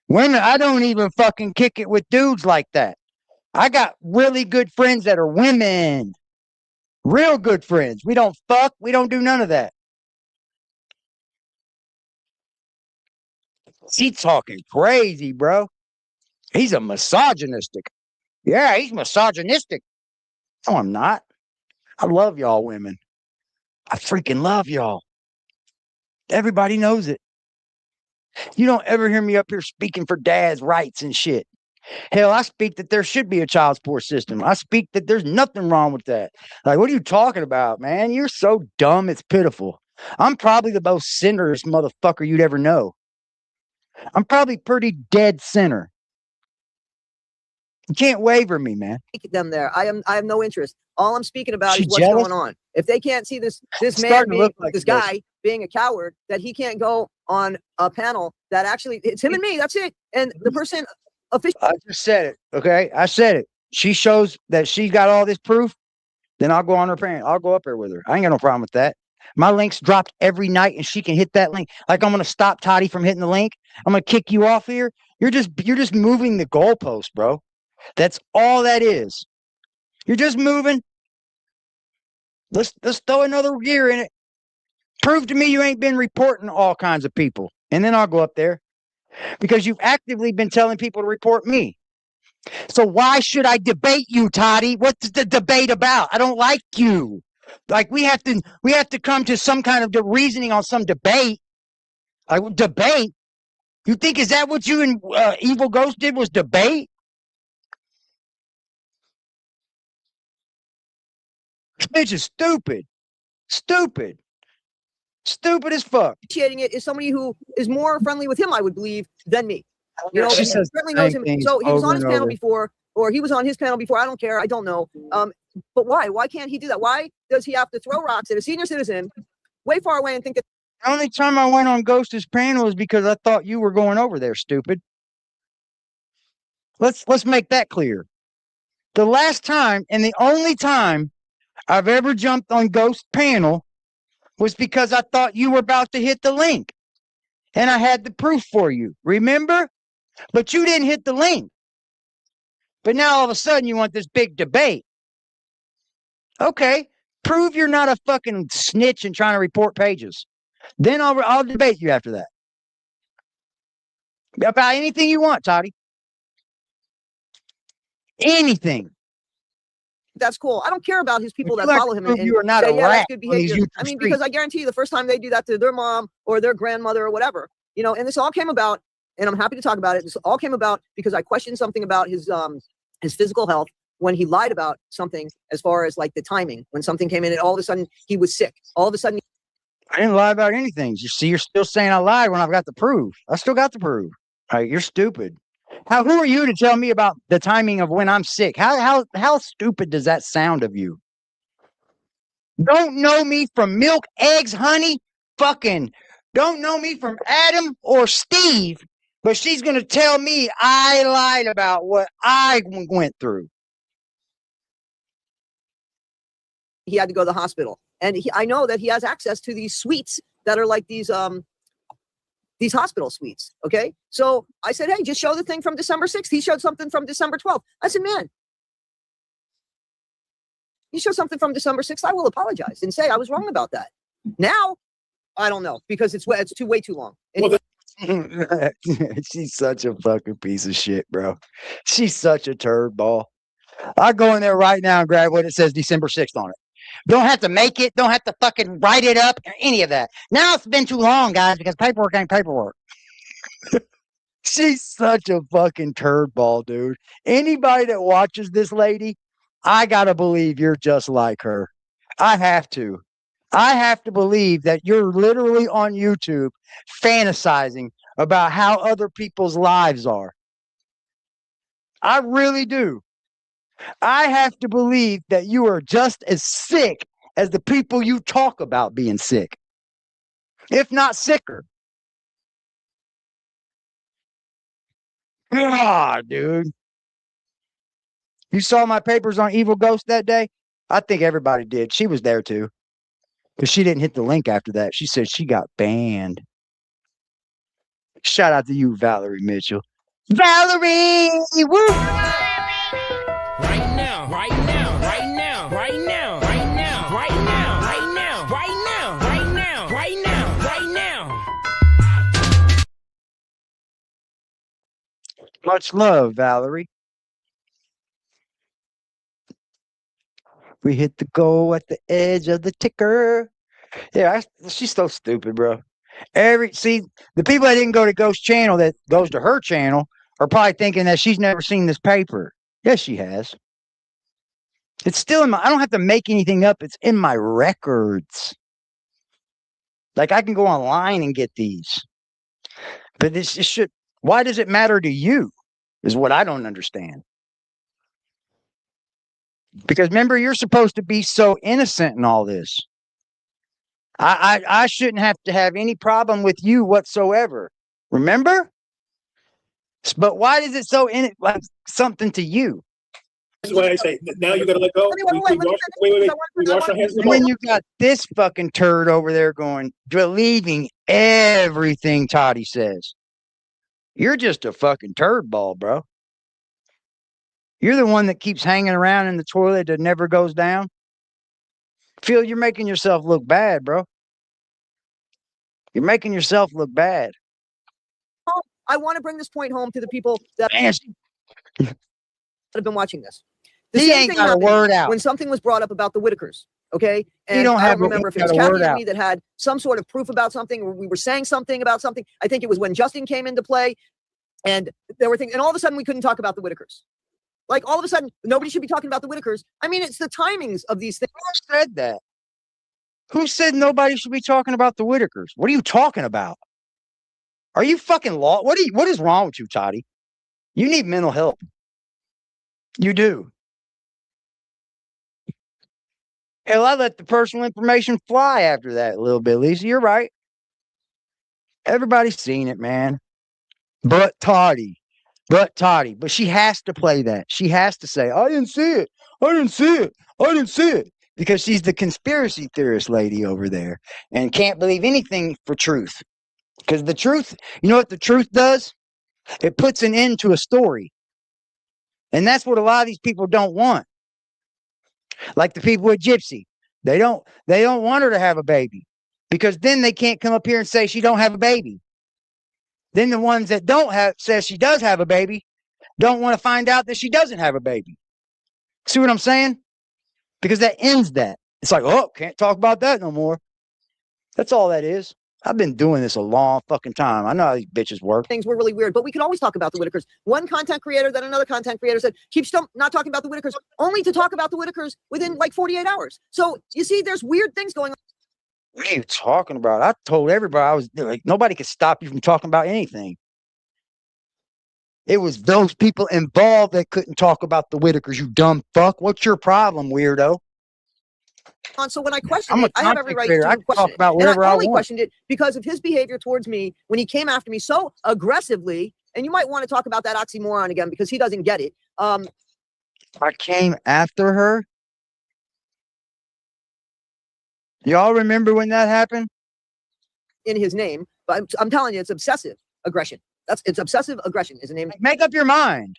Women, I don't even fucking kick it with dudes like that. I got really good friends that are women. Real good friends. We don't fuck. We don't do none of that. He's talking crazy, bro. He's a misogynistic. Yeah, he's misogynistic. No, I'm not. I love y'all women. I freaking love y'all. Everybody knows it. You don't ever hear me up here speaking for dad's rights and shit. Hell, I speak that there should be a child support system. I speak that there's nothing wrong with that. Like, what are you talking about, man? You're so dumb, it's pitiful. I'm probably the most centerist motherfucker you'd ever know. I'm probably pretty dead center. You can't waver me, man. Them there. I have no interest. All I'm speaking about She is what's jealous? going on. If they can't see this It's man starting to being look like this it does. guy being a coward, that he can't go on a panel that actually it's him and me. That's it. And the person officially. I just said it. Okay, I said it. She shows that she got all this proof. Then I'll go on her parent. I'll go up there with her. I ain't got no problem with that. My link's dropped every night, and she can hit that link. Like I'm gonna stop Toddie from hitting the link. I'm gonna kick you off here. You're just moving the goalpost, bro. That's all that is. You're just moving. Let's throw another gear in it. Prove to me you ain't been reporting all kinds of people, and then I'll go up there because you've actively been telling people to report me. So why should I debate you, Toddie? What's the debate about? I don't like you. Like we have to come to some kind of reasoning on some debate. Debate? You think is that what you and Evil Ghost did was debate? This bitch is stupid. Stupid. Stupid as fuck. Initiating it is somebody who is more friendly with him, I would believe, than me. You know, She he says certainly the knows same him. things So he was over on his and panel over. before, or he was on his panel before. I don't care. I don't know. But why? Why can't he do that? Why does he have to throw rocks at a senior citizen way far away and think that The only time I went on Ghost's panel is because I thought you were going over there, stupid. Let's make that clear. The last time and the only time I've ever jumped on Ghost panel was because I thought you were about to hit the link. And I had the proof for you. Remember? But you didn't hit the link. But now all of a sudden you want this big debate. Okay. Prove you're not a fucking snitch and trying to report pages. Then I'll debate you after that. About anything you want, Toddie. Anything. that's cool. I don't care about his people Would that you like follow to him prove and you are not say, a yeah, that's rat good on these behavior. YouTube I mean, streets? because I guarantee you the first time they do that to their mom or their grandmother or whatever, you know, and this all came about, and I'm happy to talk about it. This all came about because I questioned something about his physical health when he lied about something as far as like the timing, when something came in and all of a sudden he was sick. All of a sudden. I didn't lie about anything. You see, you're still saying I lied when I've got the proof. I still got the proof. All right, you're stupid. Who are you to tell me about the timing of when I'm sick? How stupid does that sound of you? Don't know me from milk, eggs, honey, fucking don't know me from Adam or Steve, but she's going to tell me I lied about what I went through. He had to go to the hospital, and I know that he has access to these suites that are like these hospital suites. Okay. So I said, hey, just show the thing from December 6th. He showed something from December 12th. I said, man, you show something from December 6th. I will apologize and say I was wrong about that. Now, I don't know, because it's way too long. Anyway. She's such a fucking piece of shit, bro. She's such a turd ball. I'll go in there right now and grab what it says December 6th on it. Don't have to make it. Don't have to fucking write it up or any of that. Now it's been too long, guys, because paperwork ain't paperwork. She's such a fucking turd ball, dude. Anybody that watches this lady, I gotta believe you're just like her. I have to. I have to believe that you're literally on YouTube fantasizing about how other people's lives are. I really do. I have to believe that you are just as sick as the people you talk about being sick, if not sicker. God, dude. You saw my papers on Evil Ghost that day? I think everybody did. She was there too. Because she didn't hit the link after that. She said she got banned. Shout out to you, Valerie Mitchell. Valerie! Woo! Right now, right now, right now, right now, right now, right now, right now, right now, right now, right now, right now. Much love, Valerie. We hit the goal at the edge of the ticker. Yeah, she's so stupid, bro. The people that didn't go to Ghost channel that goes to her channel are probably thinking that she's never seen this paper. Yes, she has. It's still I don't have to make anything up. It's in my records. Like I can go online and get these. But why does it matter to you? Is what I don't understand. Because remember, you're supposed to be so innocent in all this. I shouldn't have to have any problem with you whatsoever. Remember? But why is it so like something to you? This is why I say now you got to let go. We wash our hands. And then you got this fucking turd over there going, believing everything Toddie says. You're just a fucking turd ball, bro. You're the one that keeps hanging around in the toilet that never goes down. Phil, you're making yourself look bad, bro. You're making yourself look bad. I want to bring this point home to the people that have been watching this. He ain't got a word out. When something was brought up about the Whittakers, okay? And you don't I don't remember if it was Kathy or me that had some sort of proof about something, or we were saying something about something. I think it was when Justin came into play, and there were things, and all of a sudden we couldn't talk about the Whittakers. Like all of a sudden, nobody should be talking about the Whittakers. I mean, it's the timings of these things. Who said that? Who said nobody should be talking about the Whittakers? What are you talking about? Are you fucking law? What is wrong with you, Toddie? You need mental help. You do. Hell, I let the personal information fly after that a little bit, Lisa. You're right. Everybody's seen it, man. But Toddie. But she has to play that. She has to say, I didn't see it. I didn't see it. I didn't see it. Because she's the conspiracy theorist lady over there and can't believe anything for truth. Because the truth, you know what the truth does? It puts an end to a story. And that's what a lot of these people don't want. Like the people with Gypsy. They don't want her to have a baby. Because then they can't come up here and say she don't have a baby. Then the ones that don't have, says she does have a baby, don't want to find out that she doesn't have a baby. See what I'm saying? Because that ends that. It's like, oh, can't talk about that no more. That's all that is. I've been doing this a long fucking time. I know how these bitches work. Things were really weird, but we can always talk about the Whittakers. One content creator, then another content creator said, keep not talking about the Whittakers, only to talk about the Whittakers within like 48 hours. So you see, there's weird things going on. What are you talking about? I told everybody I was like, nobody could stop you from talking about anything. It was those people involved that couldn't talk about the Whittakers, you dumb fuck. What's your problem, weirdo? So when I questioned it, I have every right to question it. And I only questioned it because of his behavior towards me when he came after me so aggressively. And you might want to talk about that oxymoron again because he doesn't get it. I came after her. Y'all remember when that happened? In his name, but I'm telling you, it's obsessive aggression. It's obsessive aggression is the name. Make up your mind.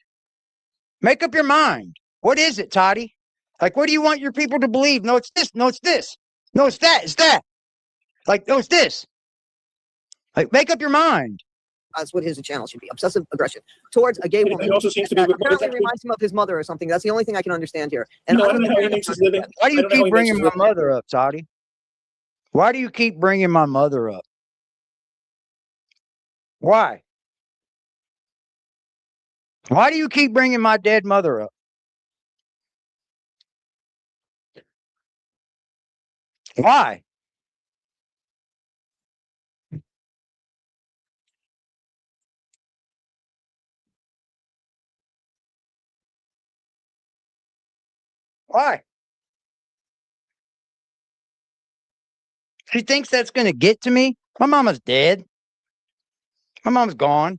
Make up your mind. What is it, Toddie? Like, what do you want your people to believe? No, it's this. No, it's this. No, it's that. It's that. Like, no, it's this. Like, make up your mind. That's what his channel should be. Obsessive aggression towards a gay woman. It also seems to be apparently reminds him of his mother or something. That's the only thing I can understand here. And I don't know how he makes his living. Why do you keep bringing my mother up, Toddie? Why do you keep bringing my mother up? Why? Why do you keep bringing my dead mother up? Why? Why? She thinks that's going to get to me? My mama's dead. My mom's gone.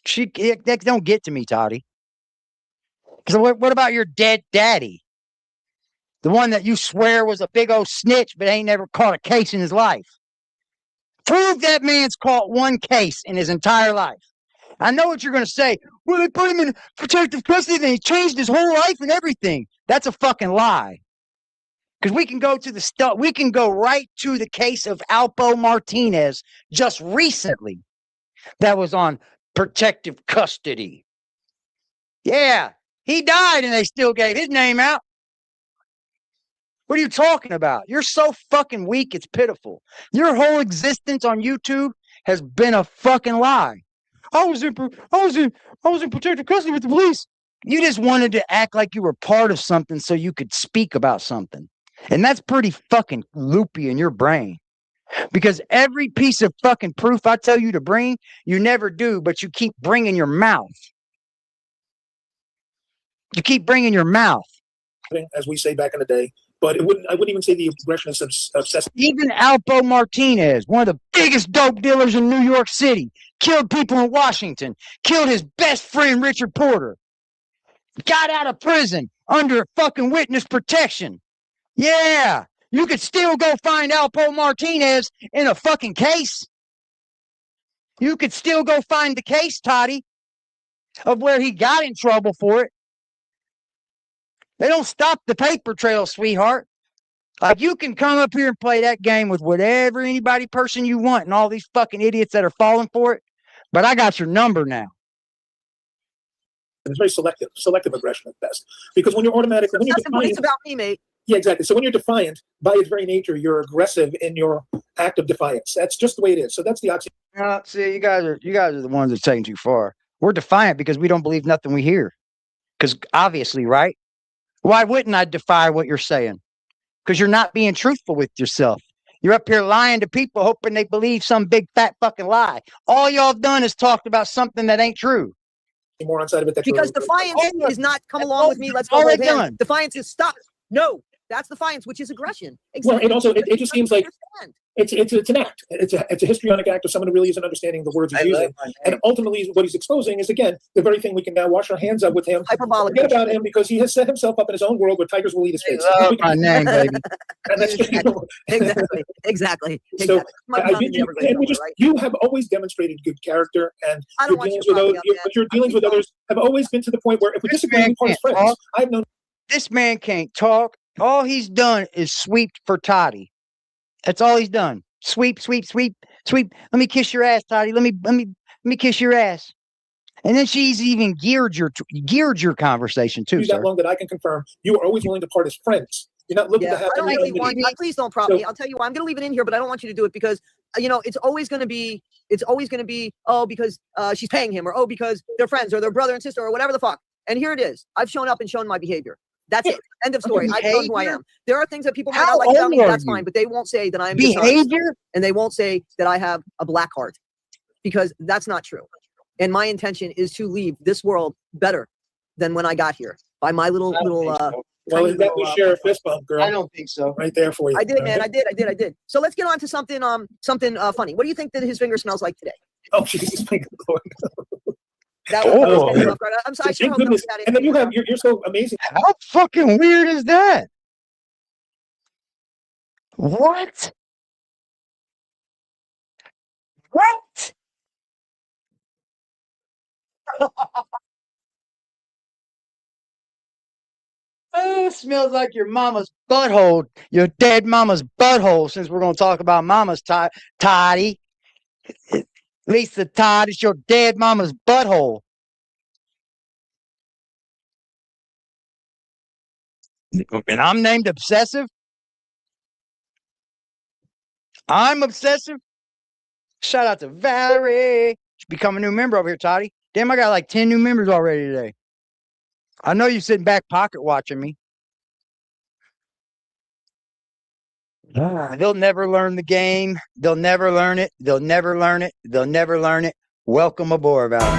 That don't get to me, Toddie. So what about your dead daddy? The one that you swear was a big old snitch, but ain't never caught a case in his life. Prove that man's caught one case in his entire life. I know what you're going to say. Well, they put him in protective custody and he changed his whole life and everything. That's a fucking lie. Because we can go to the stuff. We can go right to the case of Alpo Martinez just recently that was on protective custody. Yeah, he died and they still gave his name out. What are you talking about? You're so fucking weak, it's pitiful. Your whole existence on YouTube has been a fucking lie. I was in protective custody with the police. You just wanted to act like you were part of something so you could speak about something. And that's pretty fucking loopy in your brain. Because every piece of fucking proof I tell you to bring, you never do, but you keep bringing your mouth. You keep bringing your mouth. as we say back in the day, but I wouldn't even say the aggression is obsessive. Even Alpo Martinez, one of the biggest dope dealers in New York City, killed people in Washington, killed his best friend, Richard Porter, got out of prison under fucking witness protection. Yeah, you could still go find Alpo Martinez in a fucking case. You could still go find the case, Toddy, of where he got in trouble for it. They don't stop the paper trail, sweetheart. Like, you can come up here and play that game with whatever person you want and all these fucking idiots that are falling for it. But I got your number now. It's very selective aggression at best. Because when you're automatically, when you're defiant, it's about me, mate. Yeah, exactly. So when you're defiant, by its very nature, you're aggressive in your act of defiance. That's just the way it is. So that's the oxymoron. See, you guys are the ones that are taking too far. We're defiant because we don't believe nothing we hear. Because obviously, right? Why wouldn't I defy what you're saying? Because you're not being truthful with yourself. You're up here lying to people, hoping they believe some big fat fucking lie. All y'all done is talked about something that ain't true. More on side of it. Because defiance is not come along with me. Let's go with him. Defiance is stop. No, that's defiance, which is aggression. Exactly. Well, it just seems like it's an act. It's a histrionic act of someone who really isn't understanding the words he's using. And ultimately, what he's exposing is, again, the very thing we can now wash our hands of with him. Hyperbolic. Forget about him because he has set himself up in his own world where tigers will eat his face. My name, baby. And that's just, Exactly. So you have always demonstrated good character, and your dealings with others have always been to the point where if we disagree, we part friends. I've known this man can't talk. All he's done is sweep for Toddie. That's all he's done. Sweep. Let me kiss your ass, Toddie. Let me kiss your ass. And then she's even geared your conversation too. That long that I can confirm, you are always willing to part as friends. You're not looking to have. Please don't prop me. I'll tell you why. I'm going to leave it in here, but I don't want you to do it because it's always going to be because she's paying him, or because they're friends, or they're brother and sister, or whatever the fuck. And here it is. I've shown up and shown my behavior. That's it. End of story. I've shown who I am. There are things that people might not like about me. That's fine, but they won't say that I'm behavior, and they won't say that I have a black heart, because that's not true. And my intention is to leave this world better than when I got here by my little. Well, is that the share a fist bump, girl? I don't think so. Right there for you. I did, man. I did. So let's get on to something funny. What do you think that his finger smells like today? Oh, Jesus, my Lord. I'm sorry. And then you're so amazing. How fucking weird is that? What? Oh, it smells like your mama's butthole, your dead mama's butthole, since we're going to talk about mama's Toddy. At least the Todd is your dead mama's butthole. And I'm named obsessive? I'm obsessive? Shout out to Valerie. She's become a new member over here, Toddy. Damn, I got like 10 new members already today. I know you're sitting back pocket watching me. They'll never learn the game. They'll never learn it. They'll never learn it. They'll never learn it. Welcome aboard, Valerie.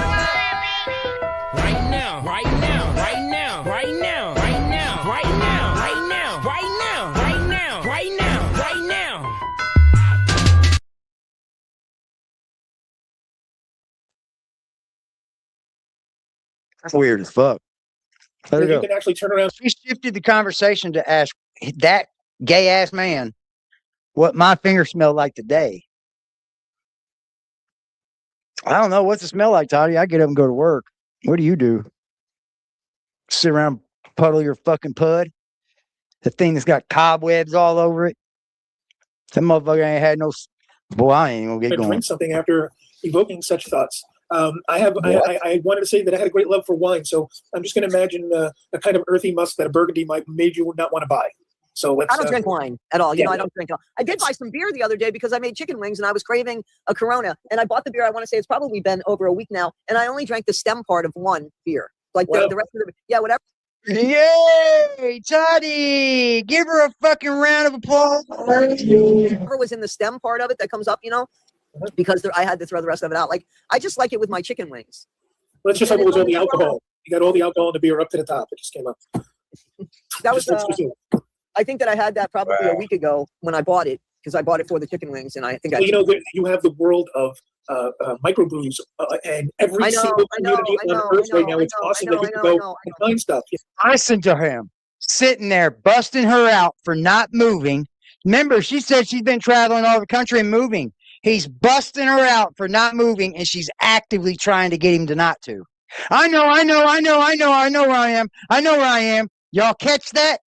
Right now, right now, right now, right now, right now, right now, right now, right now, right now, right now, right now. That's weird as fuck. Let her go. You can actually turn around. She shifted the conversation to ask that gay ass man what my finger smelled like today. I don't know. What's it smell like, Toddy? I get up and go to work. What do you do? Sit around, puddle your fucking pud? The thing that's got cobwebs all over it? That motherfucker ain't had no. Boy, I ain't gonna get going. Drink something after evoking such thoughts. I wanted to say that I had a great love for wine, so I'm just going to imagine a kind of earthy musk that a Burgundy made you not want to buy. So I don't drink wine at all. I don't drink. I did buy some beer the other day because I made chicken wings and I was craving a Corona. And I bought the beer. I want to say it's probably been over a week now, and I only drank the stem part of one beer. Like the rest of the whatever. Yay, Toddy! Give her a fucking round of applause. Whatever was in the stem part of it that comes up, because I had to throw the rest of it out. Like, I just like it with my chicken wings. Let's just hope it was all the alcohol. You got all the alcohol in the beer up to the top. It just came up. That was, I think that I had that probably a week ago when I bought it, because I bought it for the chicken wings, and I think you know, you have the world of microbrews and every single community on earth right now. It's awesome that you can go and find stuff. Listen to him sitting there busting her out for not moving. Remember, she said she's been traveling all over the country and moving. He's busting her out for not moving, and she's actively trying to get him to not to. I know where I am. I know where I am. Y'all catch that?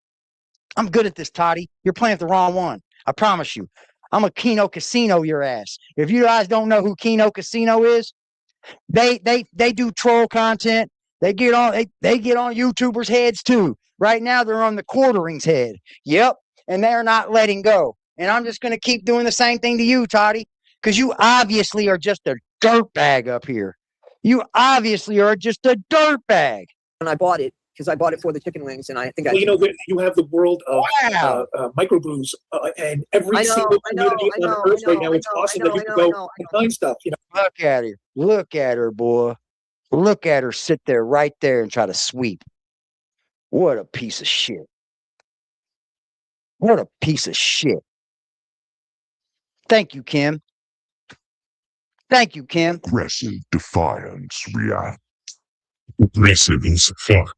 I'm good at this, Toddie. You're playing with the wrong one. I promise you. I'm a Keno Casino your ass. If you guys don't know who Keno Casino is, they do troll content. They get on YouTubers' heads too. Right now they're on the quartering's head. Yep. And they're not letting go. And I'm just gonna keep doing the same thing to you, Toddie, because you obviously are just a dirtbag up here. You obviously are just a dirtbag. When I bought it, because I bought it for the chicken wings, and I think you know, you have the world of microbrews and every single community on earth right now. It's awesome that you can go and find stuff. You know, look at her, boy. Look at her sit there, right there, and try to sweep. What a piece of shit. What a piece of shit. Thank you, Kim. Thank you, Kim. Aggressive defiance react. Aggressive as fuck.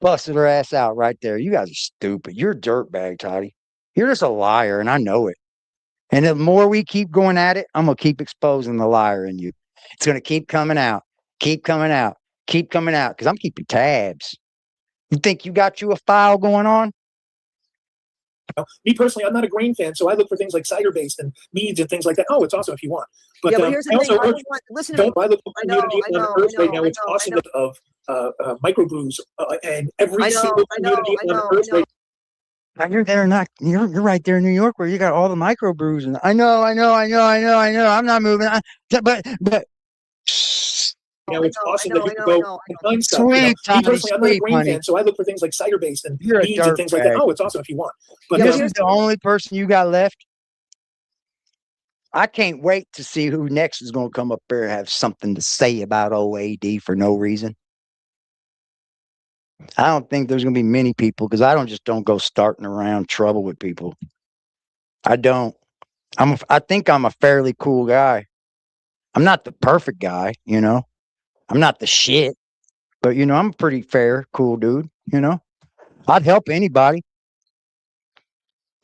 Busted her ass out right there. You guys are stupid. You're a dirtbag, Toddie. You're just a liar, and I know it. And the more we keep going at it, I'm going to keep exposing the liar in you. It's going to keep coming out. Keep coming out. Keep coming out, because I'm keeping tabs. You think you got you a file going on? Me personally, I'm not a grain fan, so I look for things like cider-based and meads and things like that. Oh, it's awesome if you want. But yeah, but here's the thing. Listen to me. I look for community on earth right now. It's awesome of microbrews and every single community on earth right now. You're there, you're right there in New York where you got all the microbrews. And I know. I'm not moving. But you know, it's awesome that you can go and find stuff. Me personally, I'm not a grain fan, so I look for things like cider-based and meads and things like that. Oh, it's awesome if you want. But this is the only person you got left. I can't wait to see who next is going to come up there and have something to say about OAD for no reason. I don't think there's going to be many people, because I don't go starting around trouble with people. I don't. I think I'm a fairly cool guy. I'm not the perfect guy, you know. I'm not the shit, but you know, I'm a pretty fair, cool dude. You know, I'd help anybody,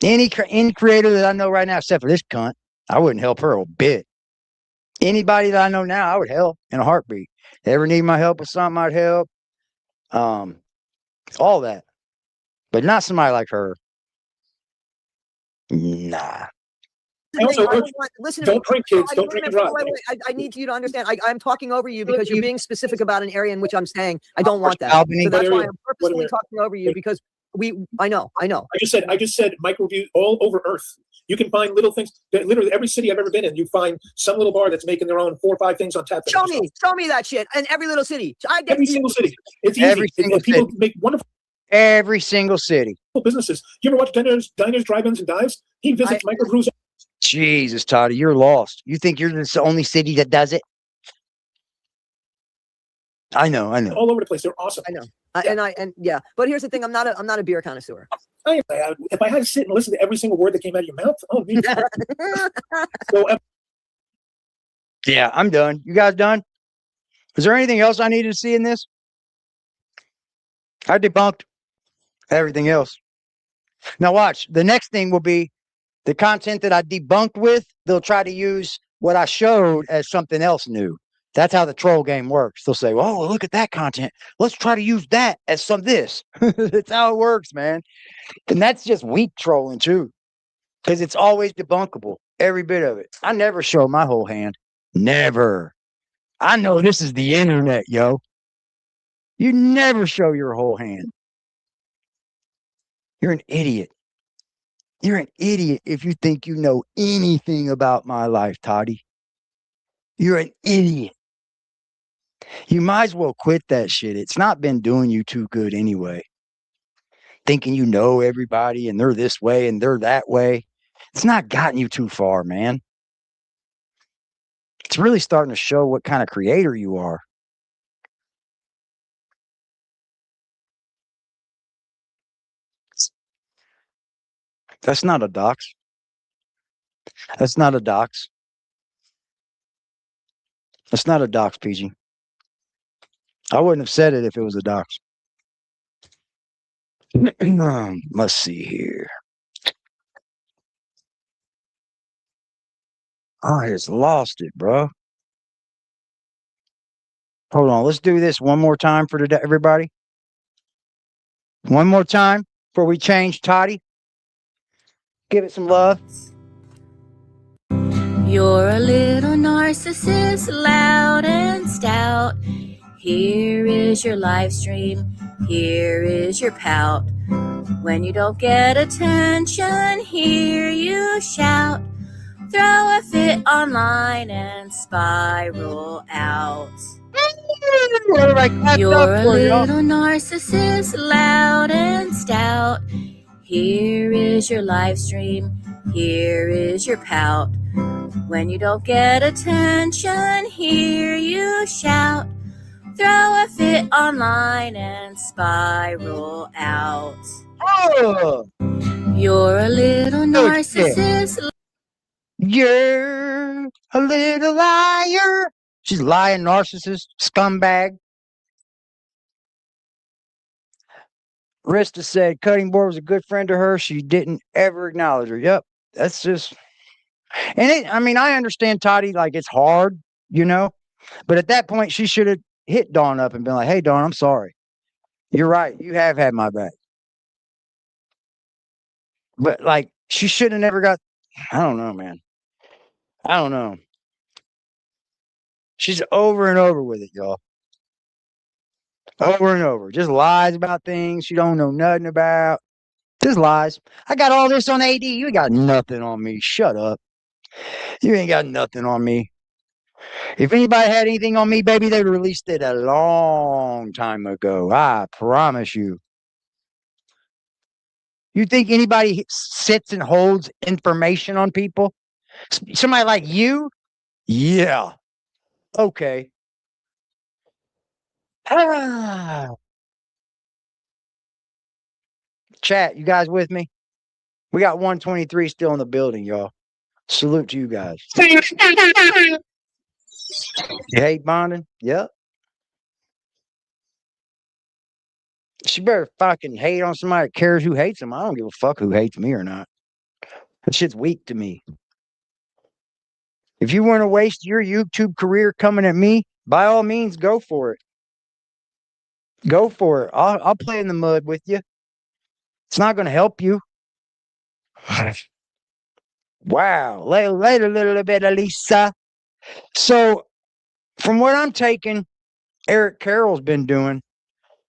any creator that I know right now, except for this cunt. I wouldn't help her a bit. Anybody that I know now, I would help in a heartbeat. They ever need my help with something, I'd help. All that, but not somebody like her. Nah. Also, listen to me. Drink, kids. Don't drink and drive. I need you to understand. I'm talking over you because you're being specific about an area in which I'm saying I don't want that. Albany. So that's why I'm purposely talking over you, because I know. I just said microbrew all over Earth. You can find little things. Literally every city I've ever been in, you find some little bar that's making their own 4 or 5 things on tap. Show me that shit in every little city. Every single city. It's easy. People make wonderful. Every single city. Businesses. You ever watch diners, drive-ins, and dives? He visits microbrews. Jesus, Toddie, you're lost. You think you're the only city that does it? I know. All over the place. They're awesome. I know. Yeah. But here's the thing. I'm not a beer connoisseur. If I had to sit and listen to every single word that came out of your mouth, yeah, I'm done. You guys done? Is there anything else I needed to see in this? I debunked everything else. Now watch. The next thing will be the content that I debunked with. They'll try to use what I showed as something else new. That's how the troll game works. They'll say, "Oh, look at that content. Let's try to use that as this." That's how it works, man. And that's just weak trolling too, because it's always debunkable, every bit of it. I never show my whole hand. Never. I know this is the internet, yo. You never show your whole hand. You're an idiot. You're an idiot if you think you know anything about my life, Toddie. You're an idiot. You might as well quit that shit. It's not been doing you too good anyway. Thinking you know everybody and they're this way and they're that way. It's not gotten you too far, man. It's really starting to show what kind of creator you are. That's not a dox. That's not a dox. That's not a dox, PG. I wouldn't have said it if it was a dox. Let's see here. I just lost it, bro. Hold on. Let's do this one more time for today, everybody. One more time before we change TODDIE. Give it some love. You're a little narcissist, loud and stout. Here is your live stream. Here is your pout. When you don't get attention, here you shout. Throw a fit online and spiral out. You're a little narcissist, loud and stout. Here is your live stream. Here is your pout. When you don't get attention, here you shout. Throw a fit online and spiral out. Oh, You're a little narcissist. you're a little liar. She's lying, narcissist, scumbag. Rista said cutting board was a good friend to her. She didn't ever acknowledge her. Yep. That's just, and I mean, I understand TODDIE, like it's hard, you know, but at that point she should have hit Dawn up and been like, hey, Dawn, I'm sorry. You're right. You have had my back. But like, she should have never got, I don't know, man. I don't know. She's over and over with it, y'all. Over and over. Just lies about things she don't know nothing about. Just lies. I got all this on AD. You ain't got nothing on me. Shut up. You ain't got nothing on me. If anybody had anything on me, baby, they released it a long time ago. I promise you. You think anybody sits and holds information on people? Somebody like you? Yeah. Okay. Ah. Chat, you guys with me? We got 123 still in the building, y'all. Salute to you guys. You hate bonding? Yep. She better fucking hate on somebody that cares who hates them. I don't give a fuck who hates me or not. That shit's weak to me. If you want to waste your YouTube career coming at me, by all means, go for it. Go for it. I'll play in the mud with you. It's not going to help you. Wow. Later, little bit, Elisa. So, from what I'm taking, Eric Carroll's been doing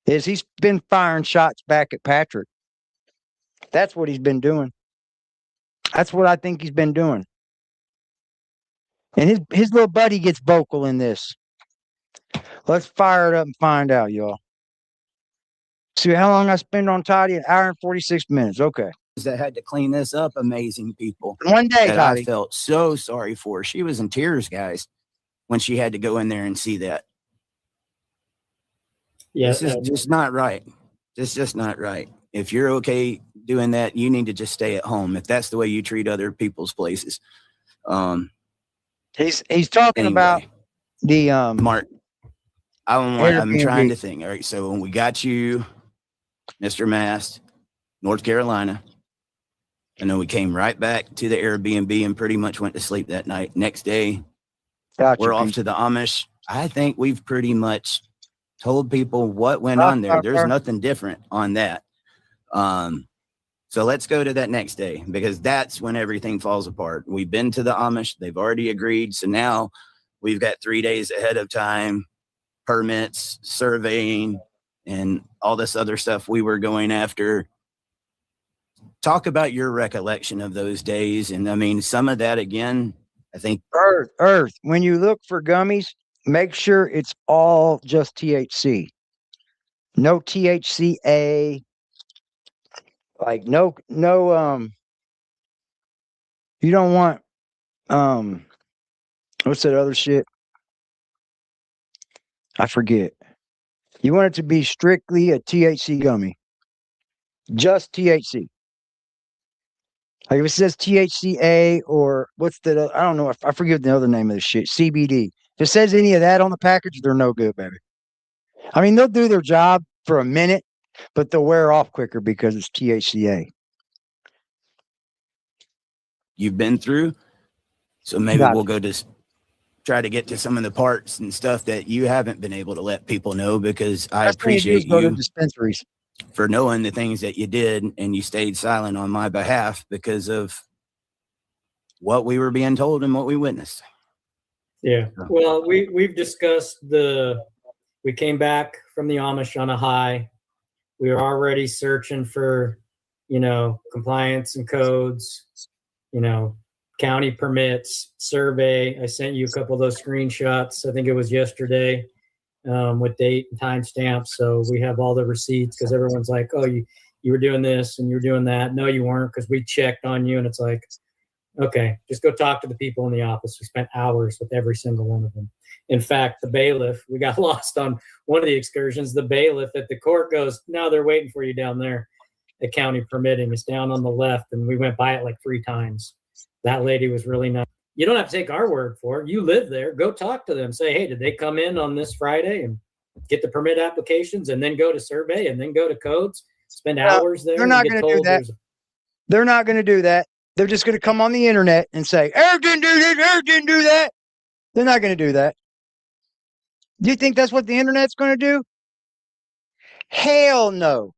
is he's been firing shots back at Patrick. That's what he's been doing. That's what I think he's been doing. And his little buddy gets vocal in this. Let's fire it up and find out, y'all. See how long I spend on TODDIE? An hour and 46 minutes. Okay. That had to clean this up, amazing people. One day, that TODDIE. I felt so sorry for. She was in tears, guys, when she had to go in there and see that. Yeah, this is just not right. It's just not right. If you're okay doing that, you need to just stay at home. If that's the way you treat other people's places. He's talking about the Mark. I'm trying to think. All right, so when we got you, Mr. Mast, North Carolina, and then we came right back to the Airbnb and pretty much went to sleep that night. Next day, we're off to the Amish. I think we've pretty much told people what went on there. There's nothing different on that. So let's go to that next day, because that's when everything falls apart. We've been to the Amish. They've already agreed. So now we've got 3 days ahead of time, permits, surveying, and all this other stuff we were going after. Talk about your recollection of those days. And I mean, some of that, again, I think. Earth. When you look for gummies, make sure it's all just THC. No THCA. Like no, you don't want What's that other shit? I forget. You want it to be strictly a THC gummy. Just THC. Like if it says THCA or what's the, I don't know. I forget the other name of this shit. CBD. If it says any of that on the package, they're no good, baby. I mean, they'll do their job for a minute, but they'll wear off quicker because it's THCA. You've been through, so maybe Gotcha. we'll go to try to get to some of the parts and stuff that you haven't been able to let people know, because I appreciate Go to you dispensaries. for knowing the things that you did, and you stayed silent on my behalf because of what we were being told and what we witnessed. Yeah. Well, we've discussed we came back from the Amish on a high. We were already searching for, compliance and codes, county permits, survey. I sent you a couple of those screenshots. I think it was yesterday, with date and timestamp. So we have all the receipts, because everyone's like, oh, you were doing this and you were doing that. No, you weren't, because we checked on you. And it's like, okay, just go talk to the people in the office. We spent hours with every single one of them. In fact, the bailiff, we got lost on one of the excursions. The bailiff at the court goes, no, they're waiting for you down there at county permitting. It's down on the left. And we went by it like 3 times. That lady was really nice. You don't have to take our word for it. You live there. Go talk to them. Say, hey, did they come in on this Friday and get the permit applications and then go to survey and then go to codes? Spend hours there. They're not going to do that. They're not going to do that. They're just going to come on the internet and say, Eric didn't do this, Eric didn't do that. They're not going to do that. Do you think that's what the internet's going to do? Hell no.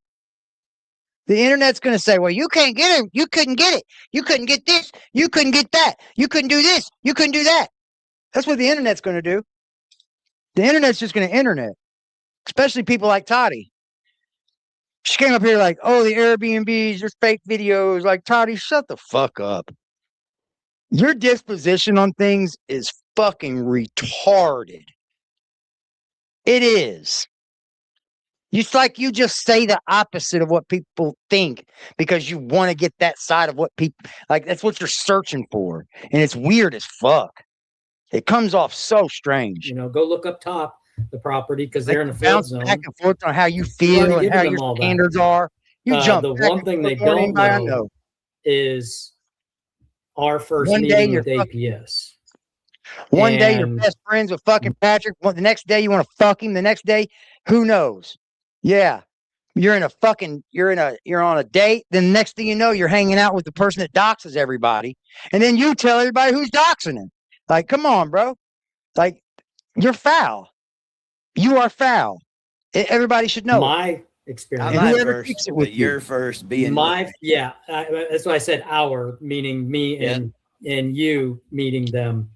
The internet's going to say, well, you can't get it. You couldn't get it. You couldn't get this. You couldn't get that. You couldn't do this. You couldn't do that. That's what the internet's going to do. The internet's just going to internet, especially people like TODDIE. She came up here like, oh, the Airbnbs, there's fake videos. Like, TODDIE, shut the fuck up. Your disposition on things is fucking retarded. It is. It's like you just say the opposite of what people think because you want to get that side of what people, like, that's what you're searching for. And it's weird as fuck. It comes off so strange. Go look up top the property, because they're in a flood zone. Back and forth on how you feel and how your standards are. You jump. The one thing they don't know is our first meeting with APS. One day you're best friends with fucking Patrick. The next day you want to fuck him. The next day, who knows? Yeah. You're on a date. Then the next thing you know, you're hanging out with the person that doxes everybody. And then you tell everybody who's doxing him. Like, come on, bro. Like, you're foul. You are foul. Everybody should know. My experience. Whoever keeps it with your first being that's why I said our, meaning me and you meeting them.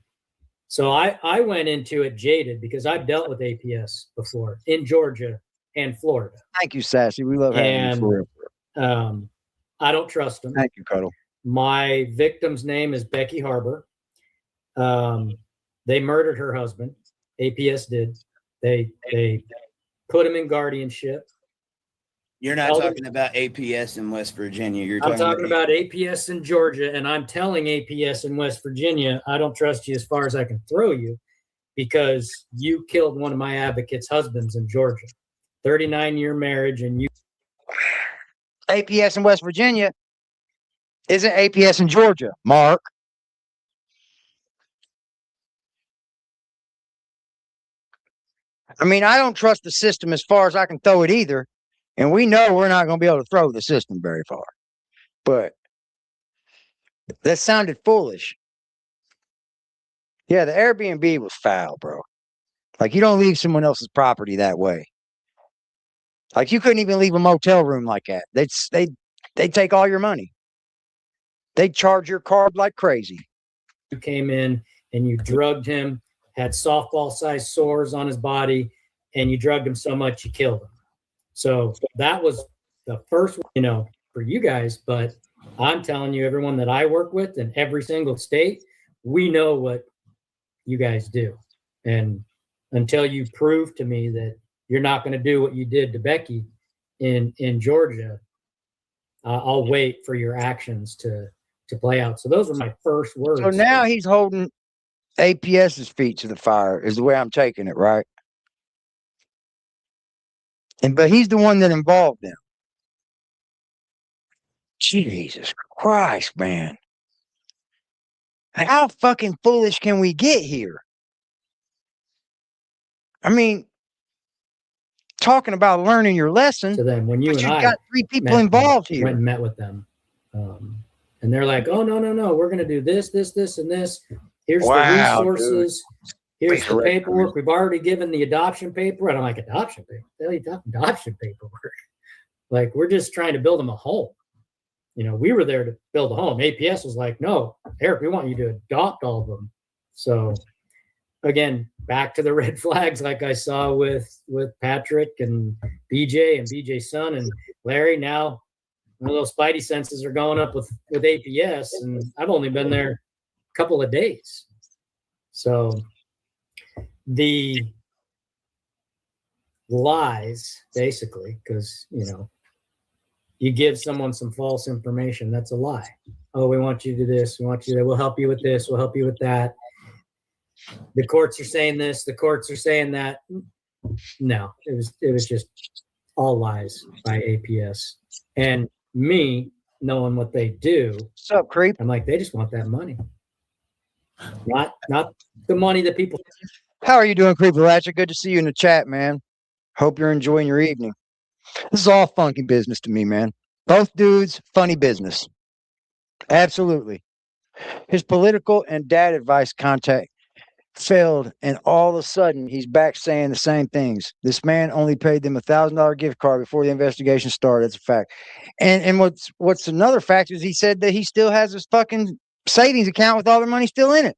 So I went into it jaded because I've dealt with APS before in Georgia and Florida. Thank you, Sassy. We love having you for I don't trust them. Thank you, Cuddle. My victim's name is Becky Harbor. They murdered her husband. APS did. They put him in guardianship. You're not talking about APS in West Virginia. I'm talking about APS in Georgia, and I'm telling APS in West Virginia, I don't trust you as far as I can throw you, because you killed one of my advocates' husbands in Georgia. 39-year marriage, and you. APS in West Virginia isn't APS in Georgia, Mark. I mean, I don't trust the system as far as I can throw it either. And we know we're not going to be able to throw the system very far. But that sounded foolish. Yeah, the Airbnb was foul, bro. Like, you don't leave someone else's property that way. Like, you couldn't even leave a motel room like that. They'd take all your money. They'd charge your card like crazy. You came in and you drugged him, had softball-sized sores on his body, and you drugged him so much you killed him. So that was the first, for you guys. But I'm telling you, everyone that I work with in every single state, we know what you guys do. And until you prove to me that you're not going to do what you did to Becky in Georgia, I'll wait for your actions to play out. So those were my first words. So now he's holding APS's feet to the fire is the way I'm taking it, right? But he's the one that involved them. Jesus Christ, man. How fucking foolish can we get here? I mean, talking about learning your lesson. So then when you and I got 3 people involved here. Went and met with them. And they're like, oh, no, we're going to do this, this, this, and this. Here's the resources. Dude. Here's the paperwork. We've already given the adoption paper. And I'm like, adoption paper? What are you talking adoption paperwork? Like, we're just trying to build them a home. You know, we were there to build a home. APS was like, no, Eric, we want you to adopt all of them. So again, back to the red flags like I saw with Patrick and BJ's son and Larry. Now one of those spidey senses are going up with APS, and I've only been there a couple of days. So the lies, basically, because, you know, you give someone some false information, that's a lie. Oh, we want you to do this. We want you to, we'll help you with this. We'll help you with that. The courts are saying this. The courts are saying that. No, it was just all lies by APS. And me knowing what they do. What's up, creep? I'm like, they just want that money. Not the money that people. How are you doing, Creepy Latcher? Good to see you in the chat, man. Hope you're enjoying your evening. This is all funky business to me, man. Both dudes, funny business. Absolutely. His political and dad advice contact failed, and all of a sudden he's back saying the same things. This man only paid them $1,000 gift card before the investigation started. That's a fact. And what's another fact is he said that he still has his fucking savings account with all their money still in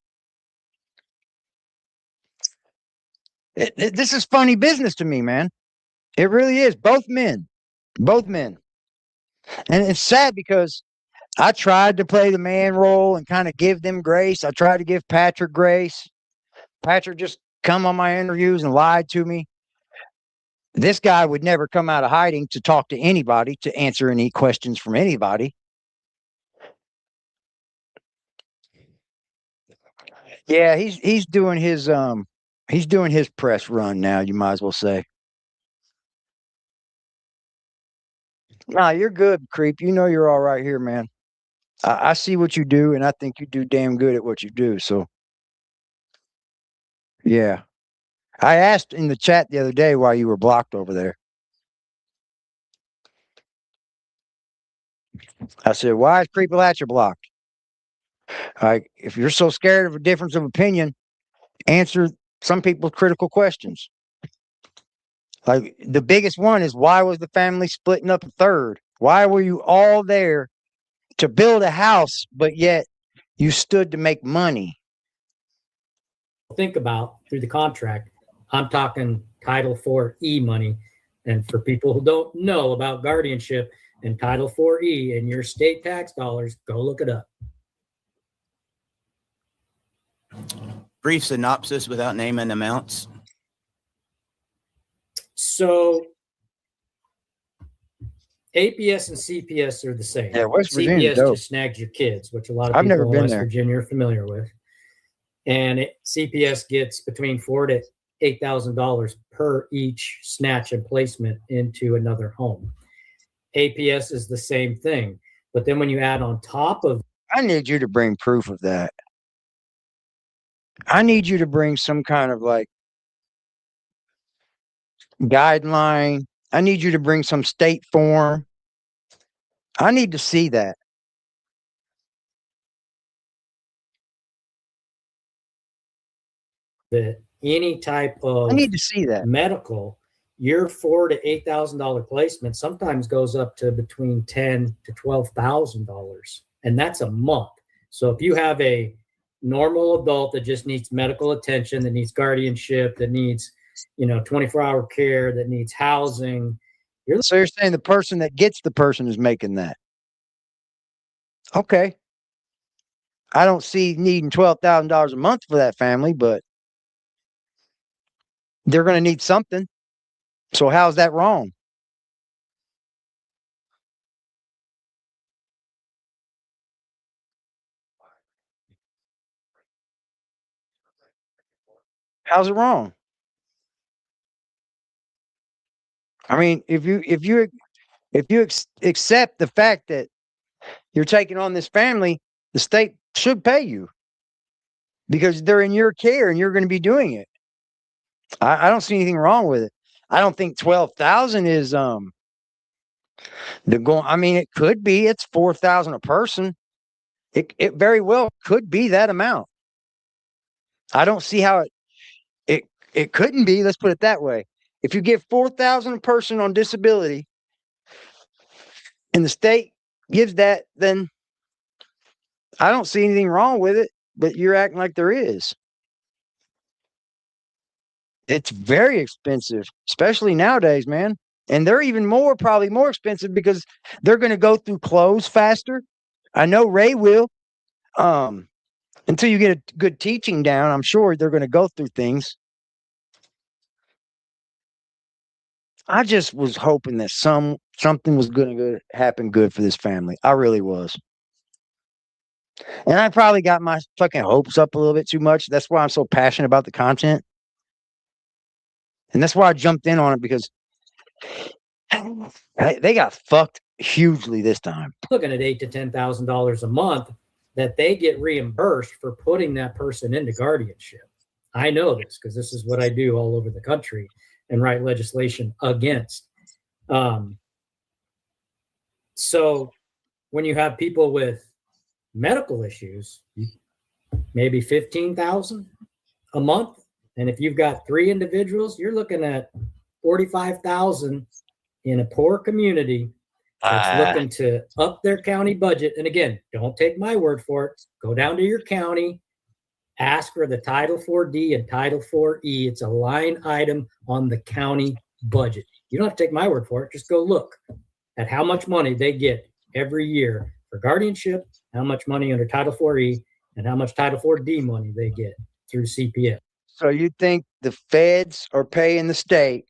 it. This is funny business to me, man. It really is. Both men. And it's sad because I tried to play the man role and kind of give them grace. I tried to give Patrick grace. Patrick just come on my interviews and lied to me. This guy would never come out of hiding to talk to anybody, to answer any questions from anybody. Yeah, he's doing his press run now, you might as well say. Nah, you're good, creep. You know you're all right here, man. I see what you do, and I think you do damn good at what you do. So, yeah. I asked in the chat the other day why you were blocked over there. I said, why is Creepy Latcher blocked? Like, if you're so scared of a difference of opinion, answer some people's critical questions. Like, the biggest one is, why was the family splitting up a third? Why were you all there to build a house, but yet you stood to make money? Think about through the contract, I'm talking Title 4E money. And for people who don't know about guardianship and Title 4E and your state tax dollars, go look it up. Brief synopsis without naming amounts. So APS and CPS are the same. Yeah, West Virginia CPS just snags your kids, which a lot of people in West Virginia are familiar with. And CPS gets between $4,000 to $8,000 per each snatch and placement into another home. APS is the same thing. But then when you add on top of... I need you to bring proof of that. I need you to bring some kind of like guideline. I need you to bring some state form. I need to see that. That any type of I need to see that medical, your $4,000 to $8,000 placement sometimes goes up to between $10,000 to $12,000, and that's a month. So if you have a normal adult that just needs medical attention, that needs guardianship, that needs 24-hour care, that needs housing, so you're saying the person that gets the person is making that? Okay. I don't see needing $12,000 a month for that family, but they're going to need something. So how's that wrong? How's it wrong? I mean, if you accept the fact that you're taking on this family, the state should pay you because they're in your care and you're going to be doing it. I don't see anything wrong with it. I don't think 12,000 is the going. I mean, it could be. It's 4,000 a person. It very well could be that amount. I don't see how it couldn't be. Let's put it that way. If you give 4,000 a person on disability, and the state gives that, then I don't see anything wrong with it. But you're acting like there is. It's very expensive, especially nowadays, man. And they're even probably more expensive because they're going to go through clothes faster. I know Ray will. Until you get a good teaching down, I'm sure they're going to go through things. I just was hoping that something was going to happen good for this family. I really was. And I probably got my fucking hopes up a little bit too much. That's why I'm so passionate about the content. And that's why I jumped in on it, because they got fucked hugely this time. Looking at $8,000 to $10,000 a month that they get reimbursed for putting that person into guardianship. I know this because this is what I do all over the country and write legislation against. So when you have people with medical issues, maybe 15,000 a month. And if you've got 3 individuals, you're looking at 45,000 in a poor community that's looking to up their county budget. And again, don't take my word for it. Go down to your county, ask for the Title 4D and Title 4E. It's a line item on the county budget. You don't have to take my word for it. Just go look at how much money they get every year for guardianship, how much money under Title 4E, and how much Title 4D money they get through CPS. So you think the feds are paying the state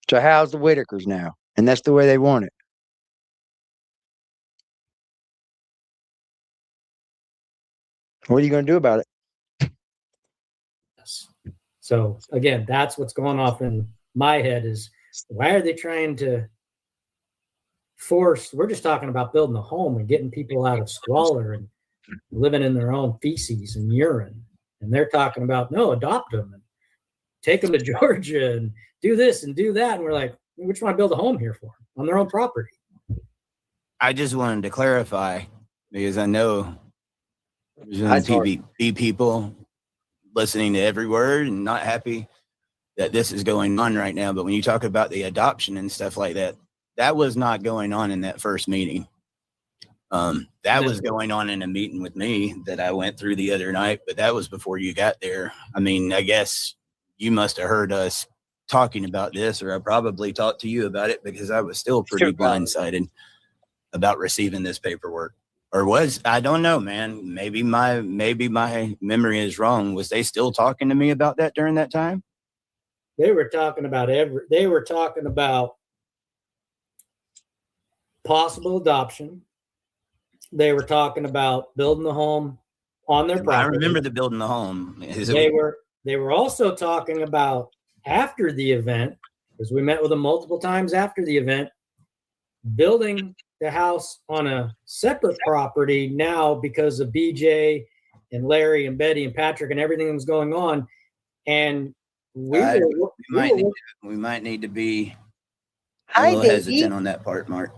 to house the Whittakers now, and that's the way they want it? What are you going to do about it? Yes. So again, that's what's going off in my head is why are they trying to force? We're just talking about building a home and getting people out of squalor and living in their own feces and urine. And they're talking about, no, adopt them and take them to Georgia and do this and do that. And we're like, we just want to build a home here for them on their own property. I just wanted to clarify because I know there's TV people listening to every word and not happy that this is going on right now. But when you talk about the adoption and stuff like that, that was not going on in that first meeting. That was going on in a meeting with me that I went through the other night, but that was before you got there. I mean, I guess you must have heard us talking about this, or I probably talked to you about it because I was still pretty blindsided about receiving this paperwork. Or was, I don't know, man. Maybe my memory is wrong. Was they still talking to me about that during that time? They were talking about possible adoption. They were talking about building the home on their property. I remember the building the home. They were also talking about after the event, because we met with them multiple times after the event, building the house on a separate property now because of BJ and Larry and Betty and Patrick and everything that was going on. And we might need to be a little hesitant on that part, Mark.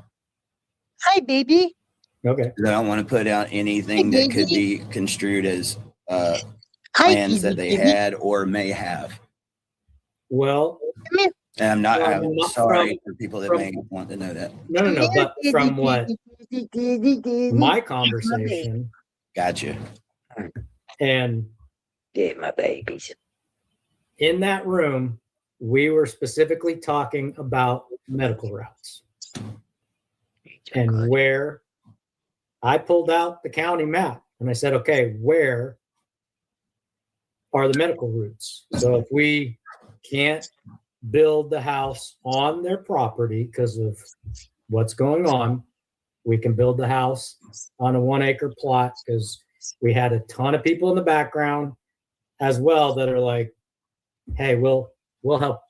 Hi, baby. Okay. I don't want to put out anything that could be construed as plans that they had or may have. Well, and I'm sorry for people that may want to know that. No. But from what my conversation, gotcha. And my babies in that room, we were specifically talking about medical routes and where I pulled out the county map and I said, okay, where are the medical routes? So if we can't build the house on their property because of what's going on, we can build the house on a 1 acre plot, because we had a ton of people in the background as well that are like, hey, we'll help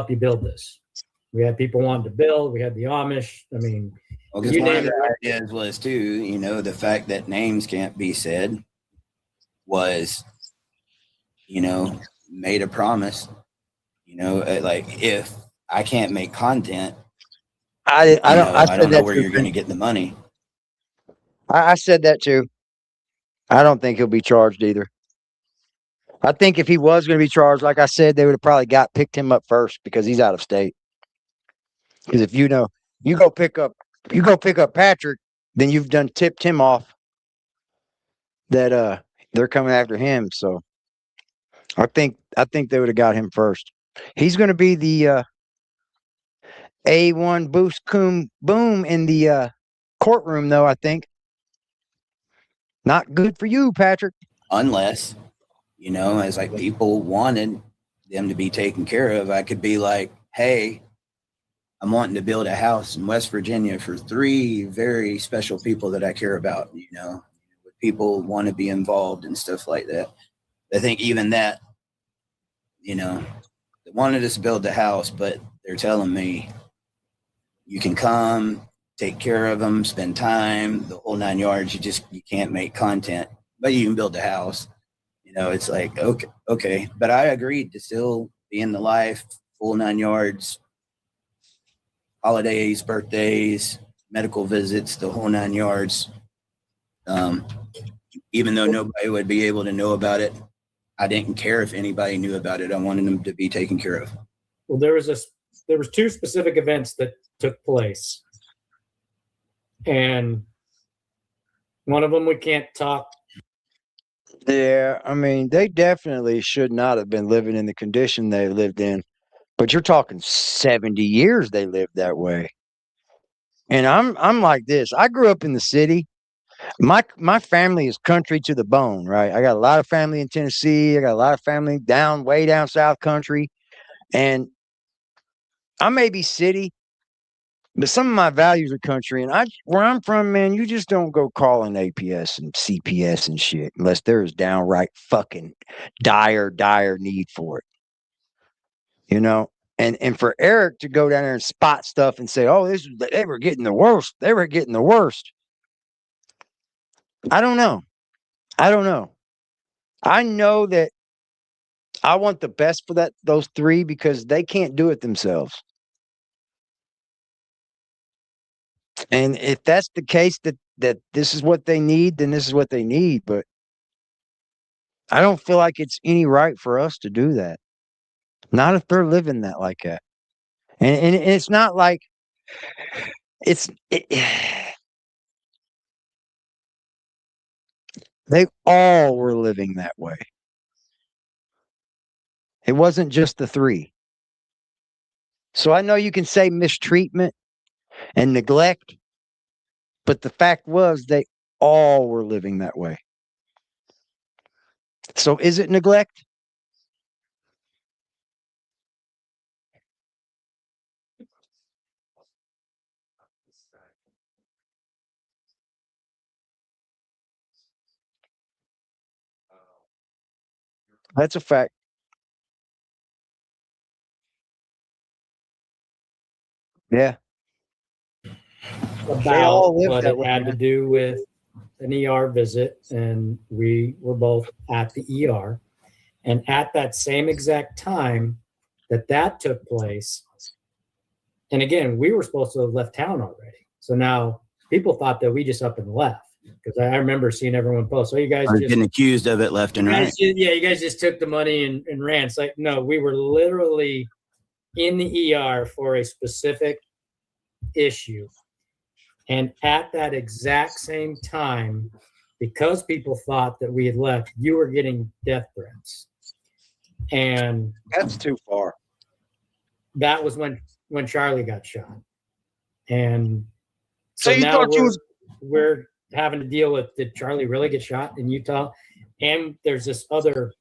you build this. We had people wanting to build. We had the Amish. I mean, well, because one of the ideas was too, you know, the fact that names can't be said was, you know, made a promise. You know, like if I can't make content, I don't know where you're going to get the money. I said that too. I don't think he'll be charged either. I think if he was going to be charged, like I said, they would have probably picked him up first because he's out of state. Because if you go pick up Patrick, then you've done tipped him off that they're coming after him. So I think they would have got him first. He's going to be the A1 boost boom in the courtroom, though. I think not good for you, Patrick. Unless, you know, as like people wanted them to be taken care of, I could be like, hey, I'm wanting to build a house in West Virginia for 3 very special people that I care about, you know, people want to be involved and stuff like that. I think even that, you know, they wanted us to build the house, but they're telling me you can come, take care of them, spend time, the whole 9 yards. You can't make content, but you can build the house. You know, it's like, okay. But I agreed to still be in the life, full 9 yards, holidays, birthdays, medical visits, the whole 9 yards. Even though nobody would be able to know about it, I didn't care if anybody knew about it. I wanted them to be taken care of. Well, there was 2 specific events that took place, and one of them we can't talk. Yeah, I mean, they definitely should not have been living in the condition they lived in. But you're talking 70 years they lived that way. And I'm like this. I grew up in the city. My family is country to the bone, right? I got a lot of family in Tennessee. I got a lot of family way down south country. And I may be city, but some of my values are country. And where I'm from, man, you just don't go calling APS and CPS and shit unless there is downright fucking dire need for it. You know? And for Eric to go down there and spot stuff and say, oh, they were getting the worst. They were getting the worst. I don't know. I know that I want the best for those 3 because they can't do it themselves. And if that's the case that this is what they need, then this is what they need. But I don't feel like it's any right for us to do that. Not if they're living that like that. And it's not like they all were living that way. It wasn't just the 3. So I know you can say mistreatment and neglect, but the fact was they all were living that way. So is it neglect? That's a fact. Yeah. About what it had to do with an ER visit, and we were both at the ER. And at that same exact time that took place, and again, we were supposed to have left town already. So now people thought that we just up and left, because I remember seeing everyone post, so you guys just getting accused of it left and right. You guys just took the money and ran. It's like, no, we were literally in the ER for a specific issue. And at that exact same time, because people thought that we had left, you were getting death threats. And that's too far. That was when Charlie got shot. And so you now thought we're having to deal with, did Charlie really get shot in Utah? And there's this other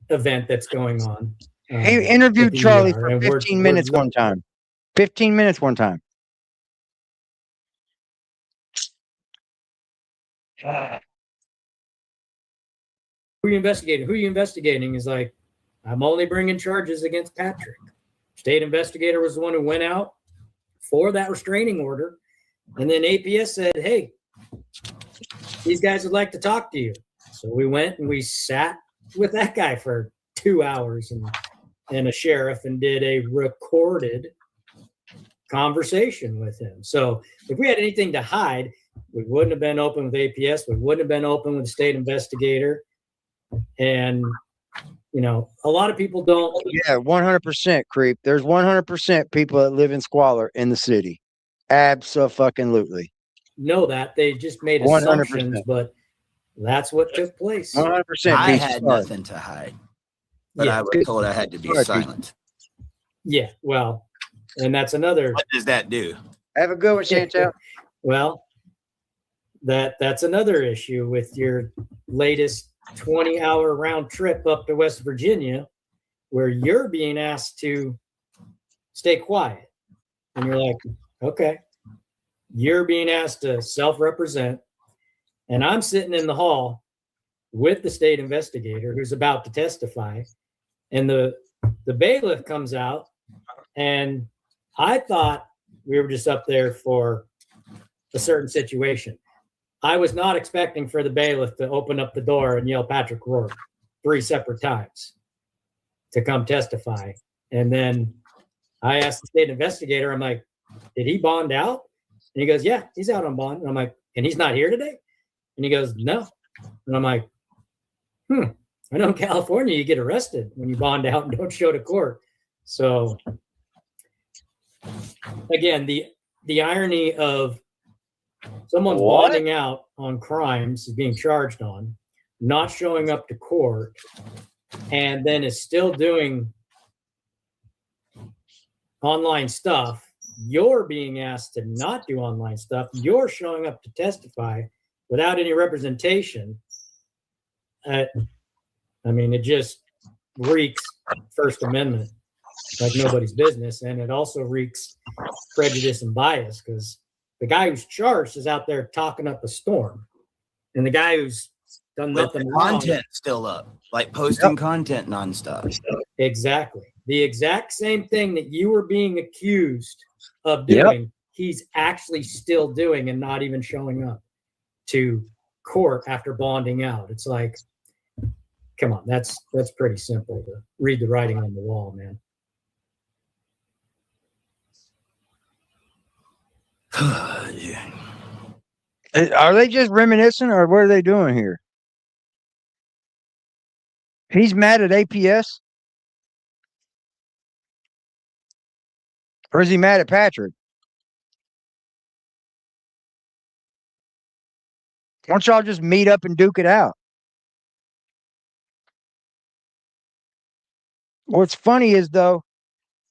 event that's going on. He interviewed Charlie for 15 minutes one time. 15 minutes one time. Who are you investigating? Who are you investigating? He's like, I'm only bringing charges against Patrick. State investigator was the one who went out for that restraining order. And then APS said, hey, these guys would like to talk to you. So we went and we sat with that guy for 2 hours and a sheriff and did a recorded conversation with him. So if we had anything to hide, we wouldn't have been open with APS. We wouldn't have been open with the state investigator. And, you know, a lot of people don't. Yeah, 100% creep. There's 100% people that live in squalor in the city. Abso-fucking-lutely. Know that. They just made 100%. assumptions, but that's what took place. 100%. I had nothing to hide, but Yeah. I was told I had to be silent. Yeah, well, and that's another. What does that do? Have a good one, Chantel. Well, that's another issue with your latest 20-hour round trip up to West Virginia, where you're being asked to stay quiet. And you're like, okay, you're being asked to self-represent. And I'm sitting in the hall with the state investigator who's about to testify. And the bailiff comes out, and I thought we were just up there for a certain situation. I was not expecting for the bailiff to open up the door and yell Patrick Roark 3 separate times to come testify. And then I asked the state investigator, I'm like, did he bond out? And he goes, yeah, he's out on bond. And I'm like, and he's not here today? And he goes, no. And I'm like, I know in California you get arrested when you bond out and don't show to court. So again, the irony of someone's bonding out on crimes is being charged on, not showing up to court, and then is still doing online stuff. You're being asked to not do online stuff. You're showing up to testify without any representation. I mean, it just reeks First Amendment like nobody's business. And it also reeks prejudice and bias, because the guy who's charged is out there talking up a storm. And the guy who's done nothing wrong. Content still up, like posting content nonstop. Exactly. The exact same thing that you were being accused of doing, he's actually still doing and not even showing up to court after bonding out. It's like, come on, that's pretty simple to read the writing on the wall, man. Yeah. Are they just reminiscing, or what are they doing here? He's mad at APS? Or is he mad at Patrick? Why don't y'all just meet up and duke it out? What's funny is, though,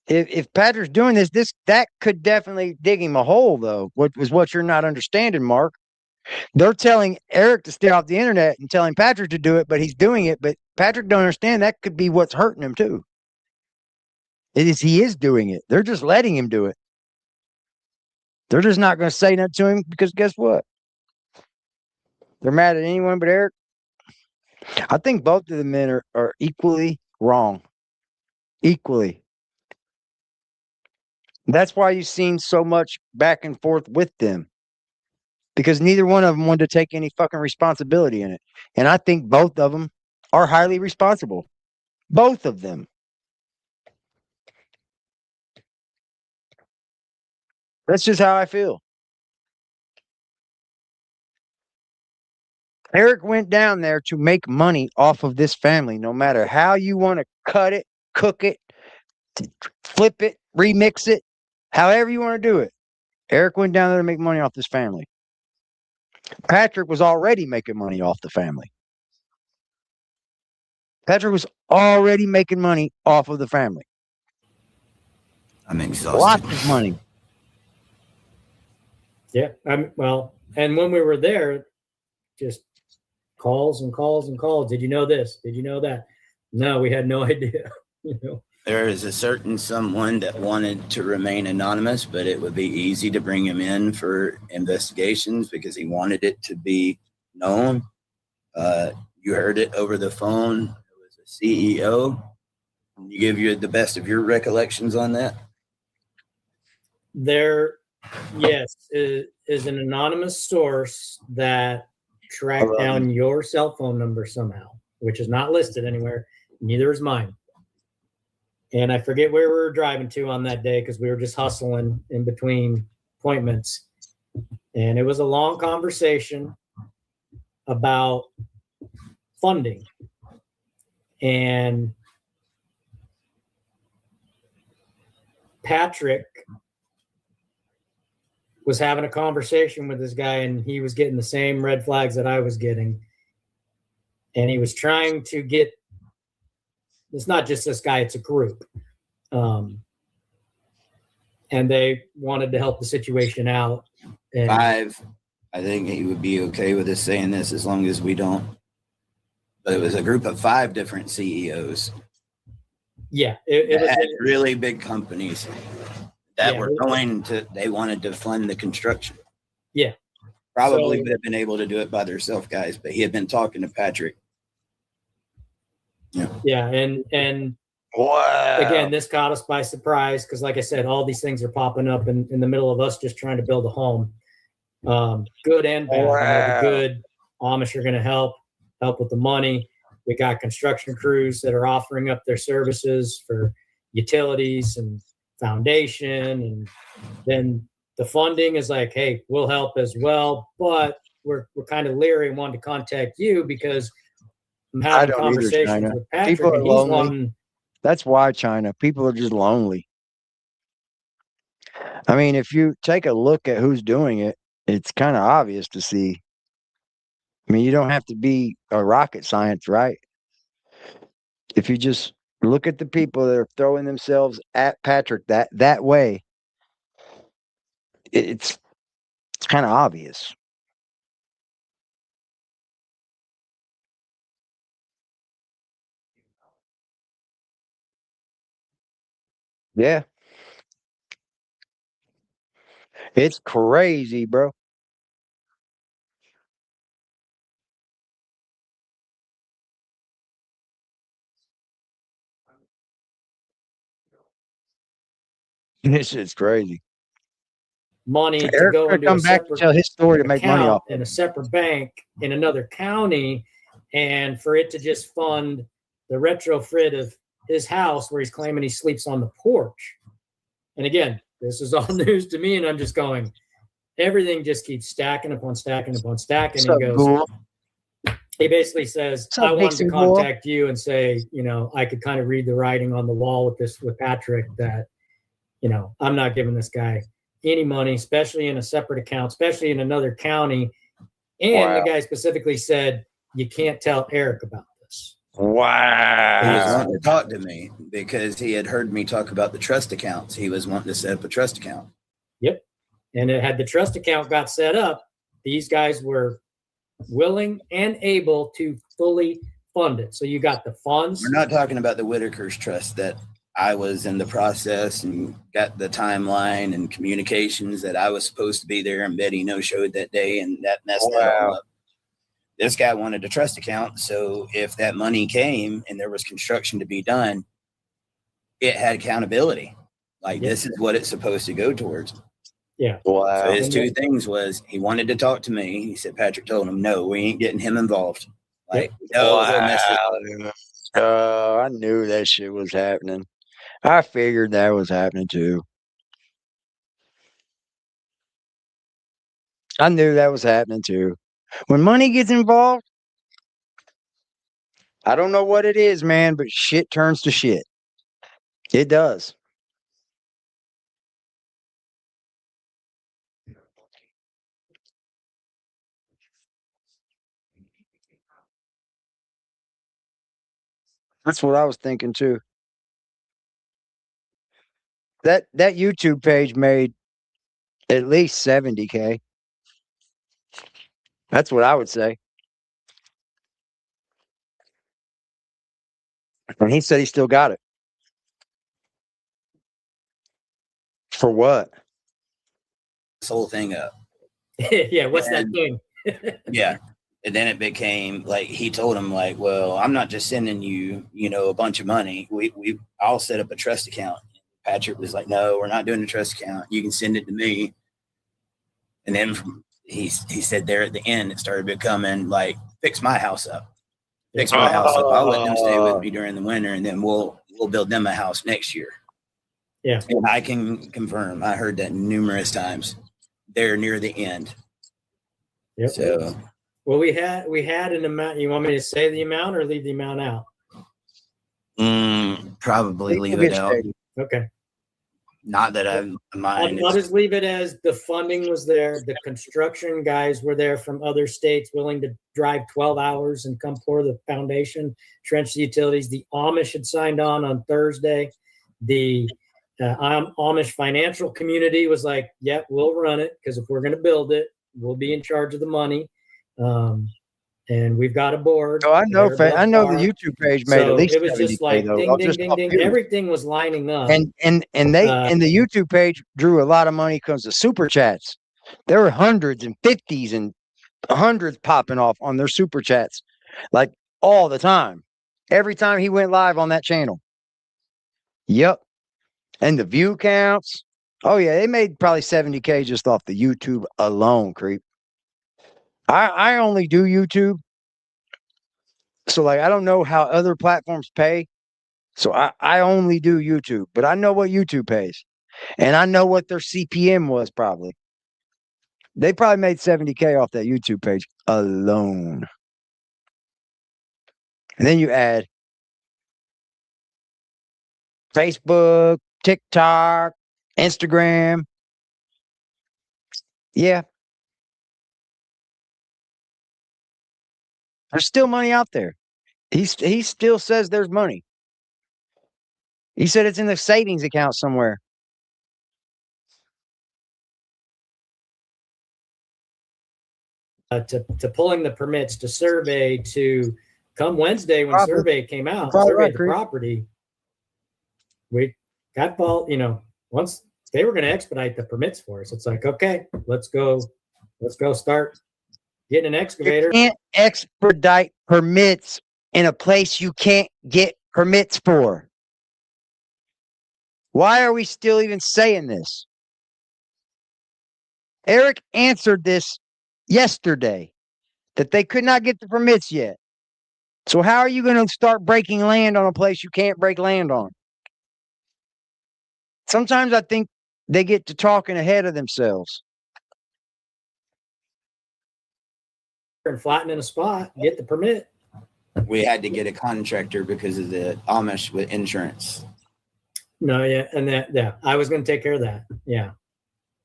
if Patrick's doing this, that could definitely dig him a hole, though. What you're not understanding, Mark. They're telling Eric to stay off the internet and telling Patrick to do it, but he's doing it. But Patrick don't understand that could be what's hurting him too. He is doing it. They're just letting him do it. They're just not going to say nothing to him, because guess what? They're mad at anyone but Eric. I think both of the men are equally wrong. Equally. That's why you've seen so much back and forth with them, because neither one of them wanted to take any fucking responsibility in it. And I think both of them are highly responsible. Both of them. That's just how I feel. Eric went down there to make money off of this family, no matter how you want to cut it, cook it, flip it, remix it, however you want to do it. Eric went down there to make money off this family. Patrick was already making money off the family. Patrick was already making money off of the family. I'm exhausted. Lots of money. Yeah. Well, and when we were there, just calls and calls and calls. Did you know this? Did you know that? No, we had no idea. You know. There is a certain someone that wanted to remain anonymous, but it would be easy to bring him in for investigations because he wanted it to be known. You heard it over the phone. It was a CEO. Can you give you the best of your recollections on that? There, yes, is an anonymous source that tracked down your cell phone number somehow, which is not listed anywhere. Neither is mine. And I forget where we were driving to on that day because we were just hustling in between appointments. And it was a long conversation about funding. And Patrick was having a conversation with this guy, and he was getting the same red flags that I was getting. And he was trying to get, it's not just this guy, it's a group. And they wanted to help the situation out. And 5, I think he would be okay with us saying this as long as we don't. But it was a group of 5 different CEOs. Yeah. It was really big companies that were going to, they wanted to fund the construction. Yeah. Probably would have been able to do it by themselves, guys, but he had been talking to Patrick. Yeah. Yeah. And wow. Again, this caught us by surprise because, like I said, all these things are popping up in the middle of us just trying to build a home. Good and bad. Wow. You know, the good Amish are going to help with the money. We got construction crews that are offering up their services for utilities and foundation. And then the funding is like, hey, we'll help as well. But we're kind of leery and wanted to contact you because I'm having conversations with Patrick. People are and he's lonely. wanting, That's why, China. People are just lonely. I mean, if you take a look at who's doing it, it's kind of obvious to see. I mean, you don't have to be a rocket science, right? If you just look at the people that are throwing themselves at Patrick that way, it's kind of obvious. Yeah. It's crazy, bro. This shit's crazy. money to Eric's go gonna into come a back and separate tell his story to make money account off. in a separate bank in another county, and for it to just fund the retrofit of his house where he's claiming he sleeps on the porch. And again, this is all news to me, and I'm just going, everything just keeps stacking upon stacking upon stacking. What's He up, goes, Ghoul? he basically says, What's up, I wanted to Dixie Ghoul? contact you and say, you know, I could kind of read the writing on the wall with Patrick that, you know, I'm not giving this guy any money, especially in a separate account, especially in another county. And the guy specifically said, you can't tell Eric about this. He was Wow. wanting to talk to me because he had heard me talk about the trust accounts. He was wanting to set up a trust account. Yep. And it had the trust account got set up, these guys were willing and able to fully fund it. So you got the funds. We're not talking about the Whittakers trust that I was in the process and got the timeline and communications that I was supposed to be there, and Betty no-showed that day, and that messed that all up. This guy wanted a trust account, so if that money came and there was construction to be done, it had accountability. Like, this is what it's supposed to go towards. Yeah. Wow. So his 2 things was he wanted to talk to me. He said Patrick told him, no, we ain't getting him involved. Like, no, he'll mess it up. I knew that shit was happening. I figured that was happening too. I knew that was happening too. When money gets involved, I don't know what it is, man, but shit turns to shit. It does. That's what I was thinking too. That YouTube page made at least 70K. That's what I would say. And he said he still got it. For what? This whole thing up. Yeah, what's that thing? Yeah. And then it became like he told him, like, well, I'm not just sending you, a bunch of money. I'll set up a trust account. Patrick was like, no, we're not doing a trust account. You can send it to me. And then he said there at the end, it started becoming like, fix my house up. Fix my house up. I'll let them stay with me during the winter, and then we'll build them a house next year. Yeah. And I can confirm, I heard that numerous times. They're near the end. Yep. So, well, we had an amount. You want me to say the amount or leave the amount out? Probably leave it out. Okay. Not that I mind. I'll just leave it as the funding was there. The construction guys were there from other states, willing to drive 12 hours and come pour the foundation, trench the utilities. The Amish had signed on Thursday. The Amish financial community was like, "Yep, we'll run it because if we're going to build it, we'll be in charge of the money." And we've got a board. Oh, I know the YouTube page made at least. It was just like ding, ding, ding, ding. Everything was lining up. And the YouTube page drew a lot of money because of super chats. There were hundreds and 50s and hundreds popping off on their super chats, like all the time. Every time he went live on that channel. Yep. And the view counts. Oh yeah, they made probably 70K just off the YouTube alone, creep. I only do YouTube. So like I don't know how other platforms pay. So I only do YouTube, but I know what YouTube pays. And I know what their CPM was probably. They probably made 70K off that YouTube page alone. And then you add Facebook, TikTok, Instagram. Yeah. There's still money out there. He still says there's money. He said it's in the savings account somewhere. To pulling the permits to survey to come Wednesday when survey came out, survey the property. We got once they were going to expedite the permits for us. It's like, okay, let's go start getting an excavator. You can't expedite permits in a place you can't get permits for. Why are we still even saying this? Eric answered this yesterday, that they could not get the permits yet. So how are you going to start breaking land on a place you can't break land on? Sometimes I think they get to talking ahead of themselves. And flattening a spot, get the permit. We had to get a contractor because of the Amish with insurance. No, yeah, and I was going to take care of that. Yeah.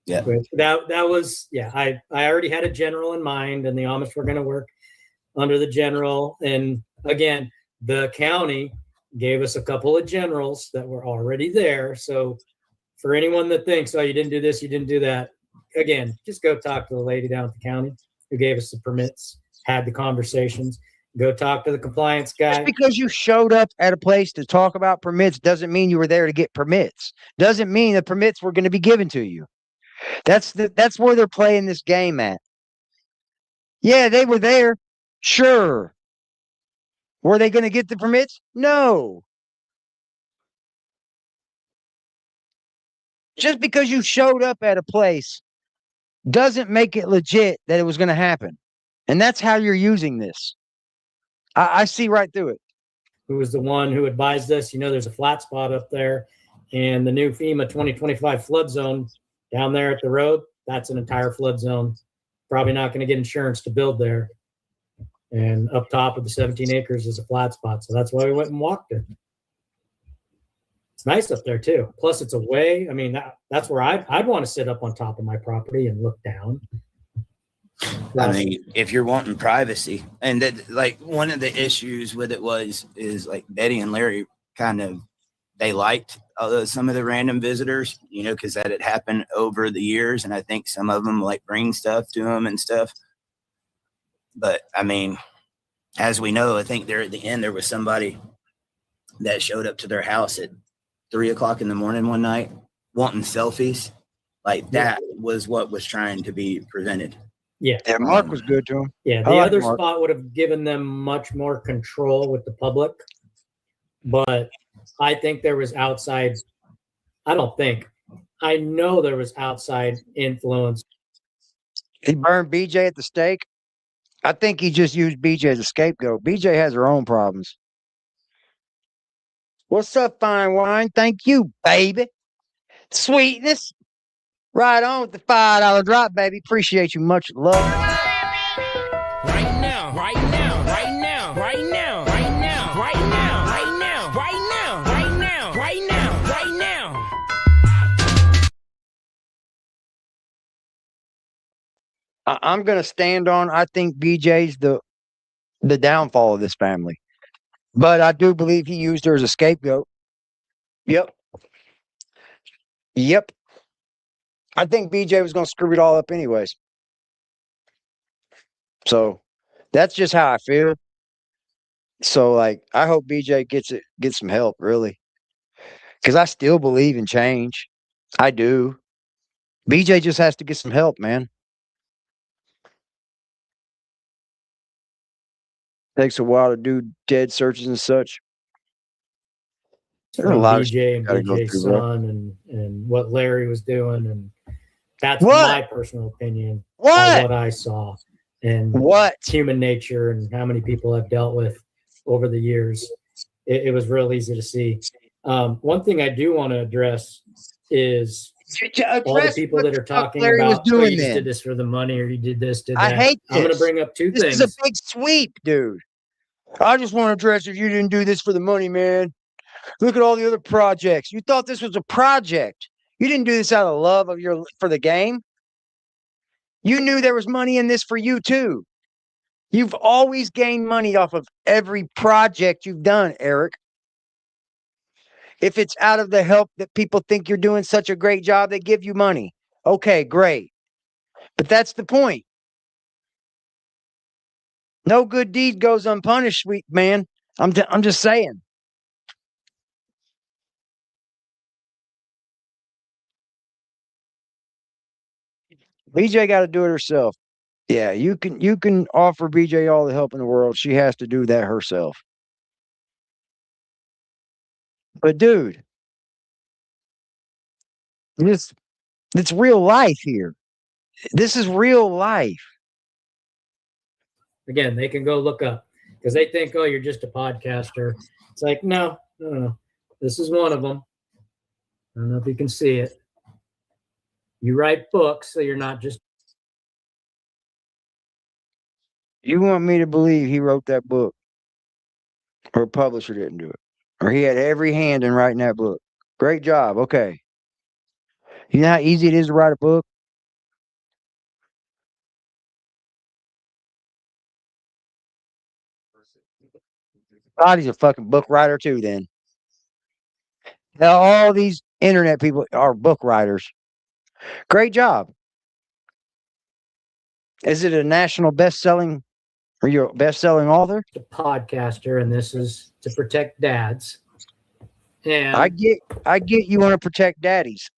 Yeah. That was, I already had a general in mind, and the Amish were going to work under the general. And again, the county gave us a couple of generals that were already there. So for anyone that thinks, oh, you didn't do this, you didn't do that, again, just go talk to the lady down at the county who gave us the permits, had the conversations. Go talk to the compliance guy. Just because you showed up at a place to talk about permits doesn't mean you were there to get permits. Doesn't mean the permits were going to be given to you. That's where they're playing this game at. Yeah, they were there. Sure. Were they going to get the permits? No. Just because you showed up at a place doesn't make it legit that it was going to happen. And that's how you're using this. I see right through it. Who was the one who advised us, there's a flat spot up there, and the new FEMA 2025 flood zone down there at the road, that's an entire flood zone. Probably not going to get insurance to build there. And up top of the 17 acres is a flat spot. So that's why we went and walked it. It's nice up there too. Plus it's away. I mean, that's where I'd want to sit up on top of my property and look down. I mean, if you're wanting privacy, and that, like, one of the issues with it is like Betty and Larry they liked some of the random visitors, because that had happened over the years. And I think some of them like bring stuff to them and stuff. But I mean, as we know, I think there at the end, there was somebody that showed up to their house at 3:00 in the morning one night wanting selfies. Like that was what was trying to be prevented. Yeah. Yeah, Mark was good to him. Yeah, I the like other Mark. spot would have given them much more control with the public, but I think there was outside. I don't think. I know there was outside influence. He burned BJ at the stake. I think he just used BJ as a scapegoat. BJ has her own problems. What's up, fine wine? Thank you, baby. Sweetness. Right on with the $5 drop, baby. Appreciate you. Much love. Right now, right now, right now, right now, right now, right now, right now, right now, right now, right now, right now. I'm going to stand on, I think BJ's the downfall of this family. But I do believe he used her as a scapegoat. Yep. Yep. I think BJ was going to screw it all up anyways. So that's just how I feel. So, like, I hope BJ gets some help, really. Because I still believe in change. I do. BJ just has to get some help, man. Takes a while to do dead searches and such. There's a From lot BJ of and BJ's son and what Larry was doing, and that's What? my personal opinion What? on what I saw and What? human nature and how many people I've dealt with over the years. It was real easy to see. One thing I do want to address is all the people that are talking Larry was about, oh, doing you just then. did this for the money, or you did this, did I that. hate I'm going to this. bring up two This things. is a big sweep, dude. I just want to address if you didn't do this for the money, man. Look at all the other projects. You thought this was a project. You didn't do this out of love for the game. You knew there was money in this for you too. You've always gained money off of every project you've done, Eric. If it's out of the help that people think you're doing such a great job, they give you money. Okay, great. But that's the point. No good deed goes unpunished, sweet man. I'm just saying. BJ got to do it herself. Yeah, you can offer BJ all the help in the world. She has to do that herself. But dude, it's real life here. This is real life. Again, they can go look up because they think, oh, you're just a podcaster. It's like, no. This is one of them. I don't know if you can see it. You write books, so you're not just. You want me to believe he wrote that book, or a publisher didn't do it, or he had every hand in writing that book. Great job. Okay. You know how easy it is to write a book? God, he's a fucking book writer too, then. Now, all these internet people are book writers. Great job. Is it a national best-selling, or you're a best-selling author? A podcaster, and this is to protect dads. And I get you want to protect daddies.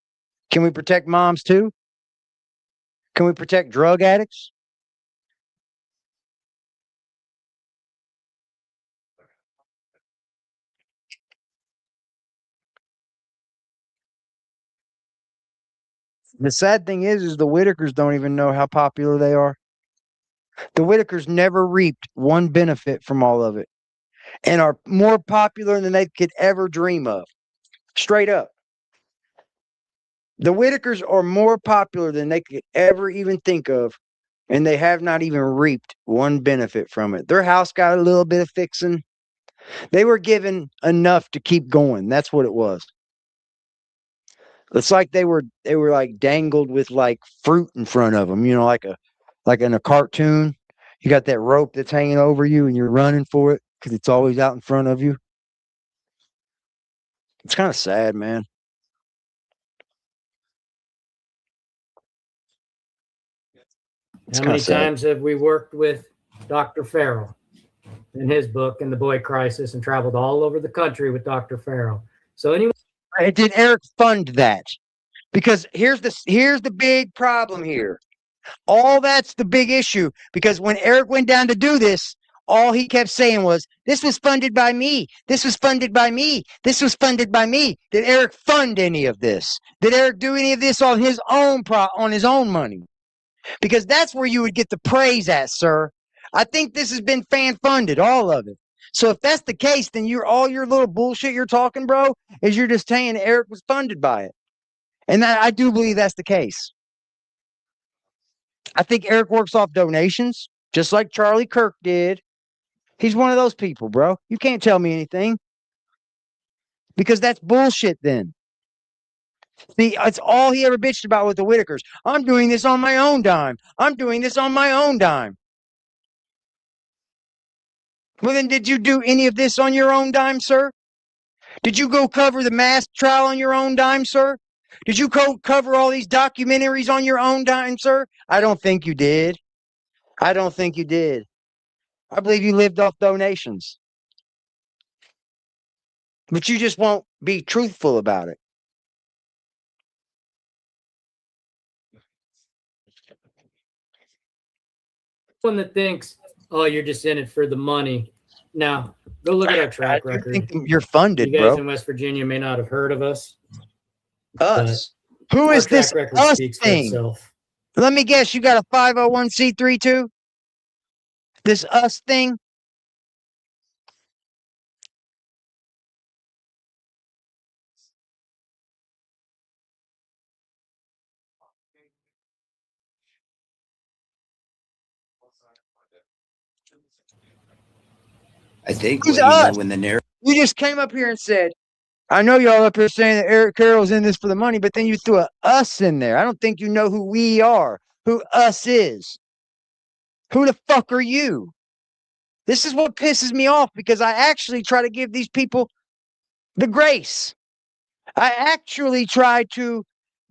Can we protect moms too? Can we protect drug addicts? The sad thing is the Whittakers don't even know how popular they are. The Whittakers never reaped one benefit from all of it and are more popular than they could ever dream of. Straight up. The Whittakers are more popular than they could ever even think of, and they have not even reaped one benefit from it. Their house got a little bit of fixing. They were given enough to keep going. That's what it was. It's like they were like dangled with like fruit in front of them, like in a cartoon. You got that rope that's hanging over you and you're running for it because it's always out in front of you. It's kind of sad, man. how many times have we worked with Dr. Farrell in his book, In the Boy Crisis, and traveled all over the country with Dr. Farrell? So anyway. Did Eric fund that? Because here's the big problem here. All that's the big issue, because when Eric went down to do this, all he kept saying was, this was funded by me. This was funded by me. This was funded by me. Did Eric fund any of this? Did Eric do any of this on his own on his own money? Because that's where you would get the praise at, sir. I think this has been fan funded, all of it. So if that's the case, then all your little bullshit you're talking, bro, is you're just saying Eric was funded by it. And I do believe that's the case. I think Eric works off donations, just like Charlie Kirk did. He's one of those people, bro. You can't tell me anything, because that's bullshit then. See, it's all he ever bitched about with the Whittakers. I'm doing this on my own dime. I'm doing this on my own dime. Well, then did you do any of this on your own dime, sir? Did you go cover the mass trial on your own dime, sir? Did you go cover all these documentaries on your own dime, sir? I don't think you did. I don't think you did. I believe you lived off donations. But you just won't be truthful about it. One that thinks, oh, you're just in it for the money. Now, go look at our track record. I think you're funded, you guys bro. in West Virginia may not have heard of us. Us. Who is this us thing? Let me guess, you got a 501c3 too? This us thing? I think Who's what, you know, us? when the narrative. You just came up here and said, I know y'all up here saying that Eric Carroll's in this for the money, but then you threw a us in there. I don't think you know who we are, who us is. Who the fuck are you? This is what pisses me off, because I actually try to give these people the grace. I actually try to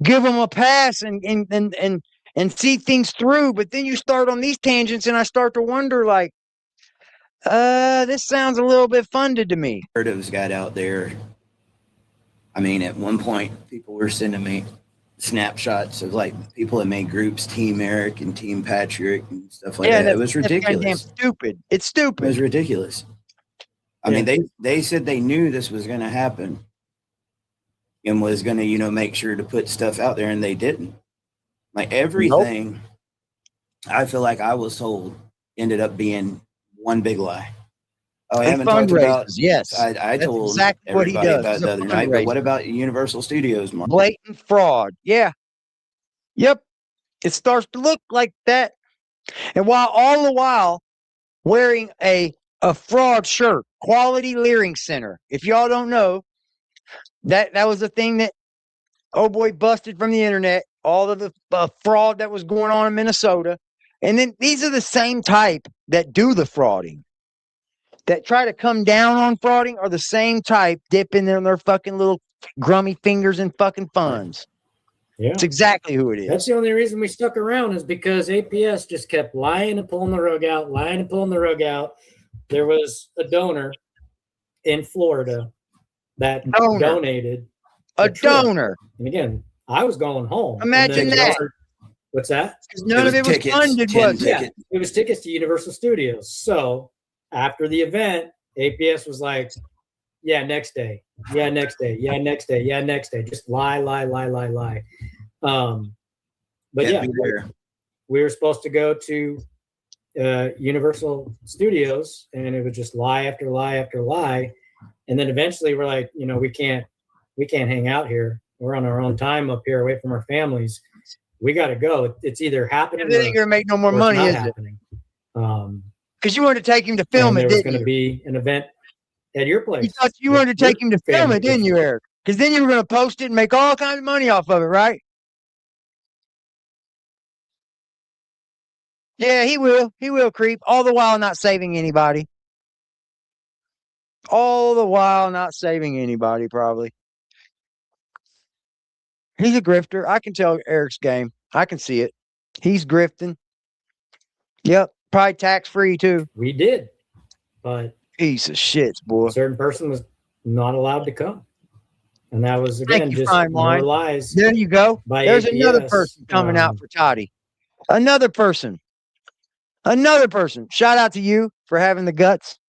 give them a pass and see things through, but then you start on these tangents and I start to wonder, like, this sounds a little bit funded to me. Narratives got out there. I mean, at one point, people were sending me snapshots of like people that made groups, Team Eric and Team Patrick and stuff like that. It was ridiculous. Damn stupid. It's stupid. It was ridiculous. I mean, they said they knew this was going to happen and was going to, you know, make sure to put stuff out there, and they didn't. Like everything, I feel like I was told ended up being one big lie. Oh, I haven't talked about. Yes, I told exactly what he does. About the other night. But what about Universal Studios, Mark? Blatant fraud. Yeah. Yep. It starts to look like that, and all the while wearing a fraud shirt, Quality Leering Center. If y'all don't know, that was the thing that oh boy busted from the internet. All of the fraud that was going on in Minnesota, and then these are the same type that do the frauding. That try to come down on frauding are the same type dipping their fucking little grummy fingers in fucking funds. Yeah. It's exactly who it is. That's the only reason we stuck around, is because APS just kept lying and pulling the rug out, lying and pulling the rug out. There was a donor in Florida that donated. A donor. And again, I was going home. Imagine that. What's that? Because none of it was funded, was it? Yeah, it was tickets to Universal Studios. So after the event, APS was like, yeah, next day. Yeah, next day. Yeah, next day. Yeah, next day. Just lie. But yeah, we were supposed to go to Universal Studios, and it was just lie after lie after lie. And then eventually we're like, you know, we can't hang out here. We're on our own time up here, away from our families. We got to go. It's either happening. They ain't gonna make no more money, is it? Because you wanted to take him to film it, didn't you? There was going to be an event at your place. You thought you wanted to take him to film it, didn't you, Eric? Because then you were going to post it and make all kinds of money off of it, right? Yeah, he will. He will creep. All the while not saving anybody. All the while not saving anybody, probably. He's a grifter. I can tell Eric's game. I can see it. He's grifting. Yep. Probably tax-free, too. We did. But piece of shit, boy. A certain person was not allowed to come. And that was, again, just more lies. There you go. There's another person coming out for TODDIE. Another person. Shout out to you for having the guts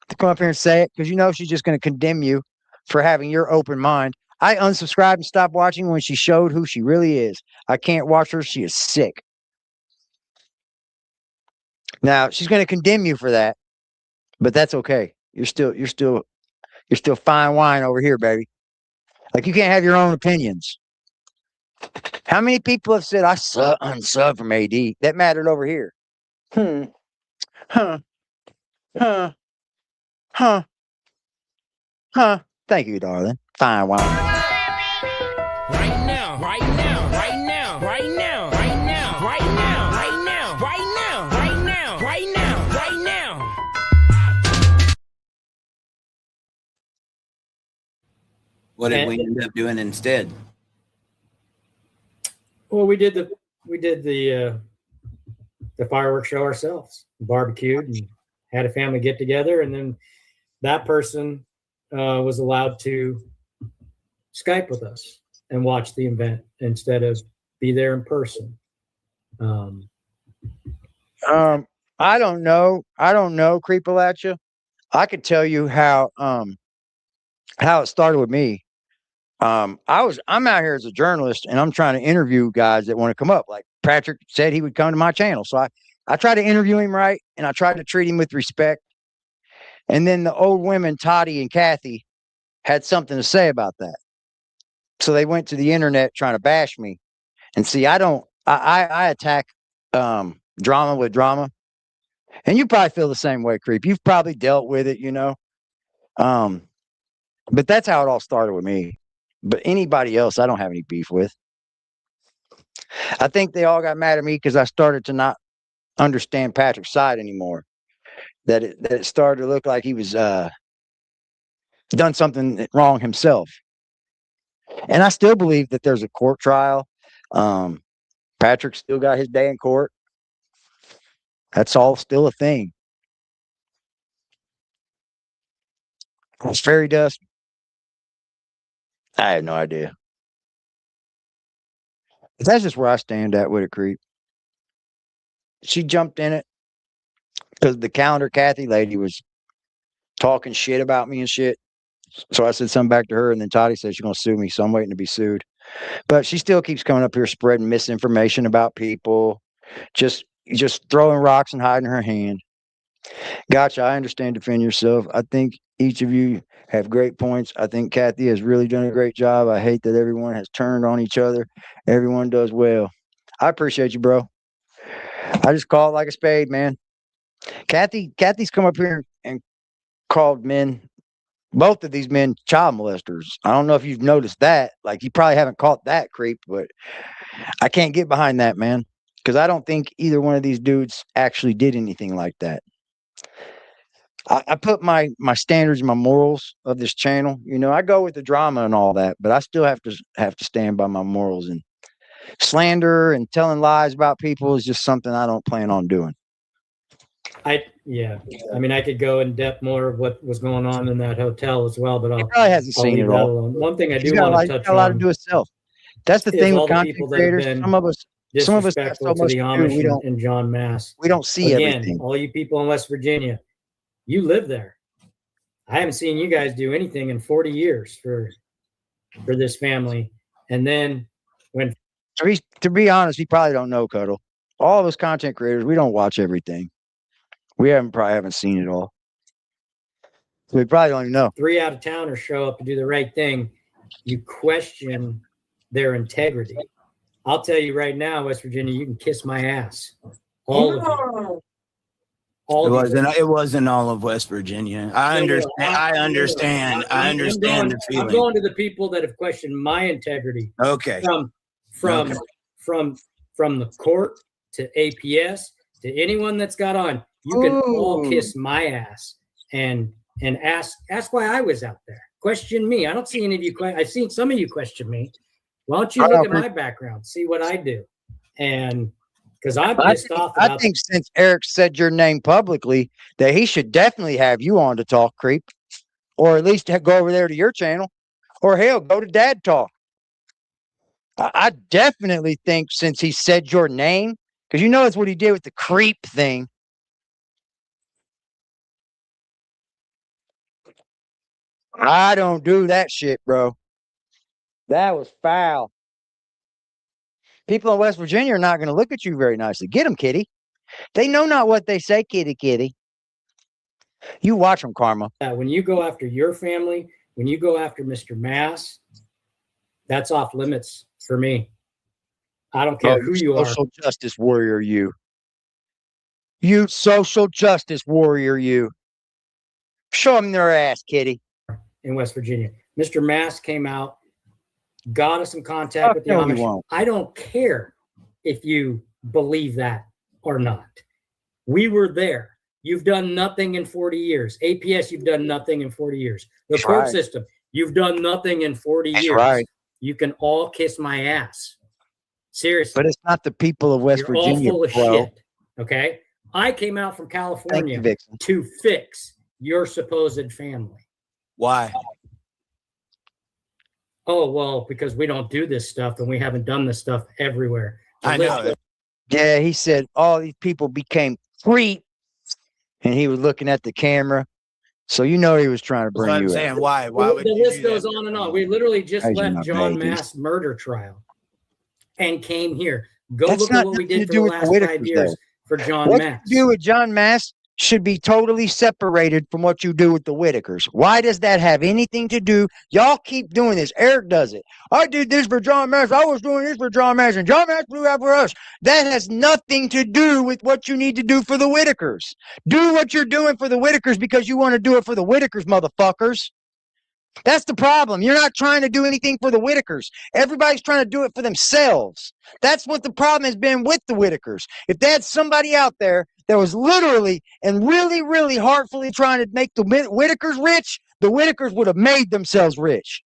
to come up here and say it, because you know she's just going to condemn you for having your open mind. I unsubscribed and stopped watching when she showed who she really is. I can't watch her. She is sick. Now she's going to condemn you for that, but that's okay. You're still fine wine over here, baby. Like, you can't have your own opinions. How many people have said I unsub from AD? That mattered over here. Huh. Huh. Thank you, darling. Fine wine. Right now, right now, right now, right now, right now, right now, right now, right now, right now, right now, right now. What did we end up doing instead? Well, we did the fireworks show ourselves, barbecued, and had a family get together, and then that person was allowed to Skype with us and watch the event instead of be there in person. I don't know, Creepalacha. I could tell you how it started with me. I'm out here as a journalist, and I'm trying to interview guys that want to come up. Like Patrick said he would come to my channel. So I tried to interview him right, and I tried to treat him with respect. And then the old women, TODDIE and Kathy, had something to say about that. So they went to the internet trying to bash me. And see, I attack drama with drama. And you probably feel the same way, Creep. You've probably dealt with it, you know. But that's how it all started with me. But anybody else, I don't have any beef with. I think they all got mad at me because I started to not understand Patrick's side anymore. That it started to look like he was done something wrong himself. And I still believe that there's a court trial. Patrick still got his day in court. That's all still a thing. Was fairy dust? I have no idea. But that's just where I stand at with it, Creep. She jumped in it because the calendar Kathy lady was talking shit about me and shit. So I said something back to her, and then TODDIE said she's going to sue me, so I'm waiting to be sued. But she still keeps coming up here spreading misinformation about people, just throwing rocks and hiding her hand. Gotcha. I understand. Defend yourself. I think each of you have great points. I think Kathy has really done a great job. I hate that everyone has turned on each other. Everyone does well. I appreciate you, bro. I just call it like a spade, man. Kathy's come up here and called both of these men child molesters. I don't know if you've noticed that. Like, you probably haven't caught that, Creep, but I can't get behind that, man, because I don't think either one of these dudes actually did anything like that. I put my standards and my morals of this channel. You know, I go with the drama and all that, but I still have to stand by my morals. And slander and telling lies about people is just something I don't plan on doing. I mean, I could go in depth more of what was going on in that hotel as well, but He probably hasn't seen it all. Alone. One thing I do want to touch on. A lot to do with self. That's the thing with content creators. Some of us got so much to the Amish and John Mass. We don't see everything. All you people in West Virginia, you live there. I haven't seen you guys do anything in 40 years for this family. And then when to be honest, we probably don't know, Cuddle. All of us content creators, we don't watch everything. We probably haven't seen it all. So we probably don't even know. 3 out-of-towners show up to do the right thing. You question their integrity. I'll tell you right now, West Virginia, you can kiss my ass. All of you. It wasn't all of West Virginia. I understand the feeling. I'm going to the people that have questioned my integrity. Okay. From the court to APS to anyone that's got on. You can all kiss my ass and ask why I was out there. Question me. I don't see any of you. I've seen some of you question me. Why don't you look at my background, see what I do? And because I'm pissed off. I think since Eric said your name publicly, that he should definitely have you on to talk, Creep, or at least go over there to your channel, or hell, go to Dad Talk. I definitely think since he said your name, because you know it's what he did with the creep thing. I don't do that shit, bro. That was foul. People in West Virginia are not going to look at you very nicely. Get them, kitty. They know not what they say, kitty, kitty. You watch them, Karma. When you go after your family, when you go after Mr. Mass, that's off limits for me. I don't care who you are. Social justice warrior, you. You social justice warrior, you. Show them their ass, kitty. In West Virginia. Mr. Mass came out, got us in contact with the Amish. I don't care if you believe that or not. We were there. You've done nothing in 40 years. APS, you've done nothing in 40 years. The court system, you've done nothing in 40 years. Right. You can all kiss my ass. Seriously. But it's not the people of West Virginia, all full of bro. shit. Okay? I came out from California to fix your supposed family. Why? Oh, well, because we don't do this stuff and we haven't done this stuff everywhere. I know. Yeah, he said all these people became creeps, and he was looking at the camera. So you know he was trying to bring you saying. up. Why would the you list do goes that? on and on. We literally just Guys, left you're John not babies. Mass murder trial and came here. Go That's look at not what we nothing did to for do the with the last 5 Whittakers, years though. for John What Mass. you do with John Mass should be totally separated from what you do with the Whittakers. Why does that have anything to do? Y'all keep doing this. Eric does it. I did this for John Mass. I was doing this for John Mass, and John Mass blew out for us. That has nothing to do with what you need to do for the Whittakers. Do what you're doing for the Whittakers because you want to do it for the Whittakers, motherfuckers. That's the problem. You're not trying to do anything for the Whittakers. Everybody's trying to do it for themselves. That's what the problem has been with the Whittakers. If they had somebody out there that was literally and really, really heartfully trying to make the Whittakers rich, the Whittakers would have made themselves rich.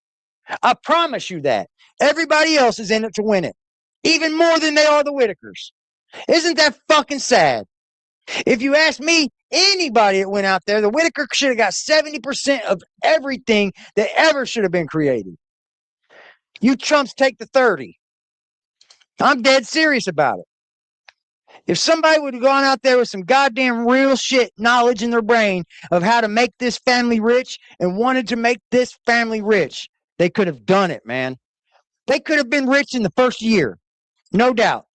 I promise you that. Everybody else is in it to win it, even more than they are the Whittakers. Isn't that fucking sad? If you ask me, anybody that went out there, the Whitaker should have got 70% of everything that ever should have been created. You chumps take the 30. I'm dead serious about it. If somebody would have gone out there with some goddamn real shit knowledge in their brain of how to make this family rich and wanted to make this family rich, they could have done it, man. They could have been rich in the first year. No doubt.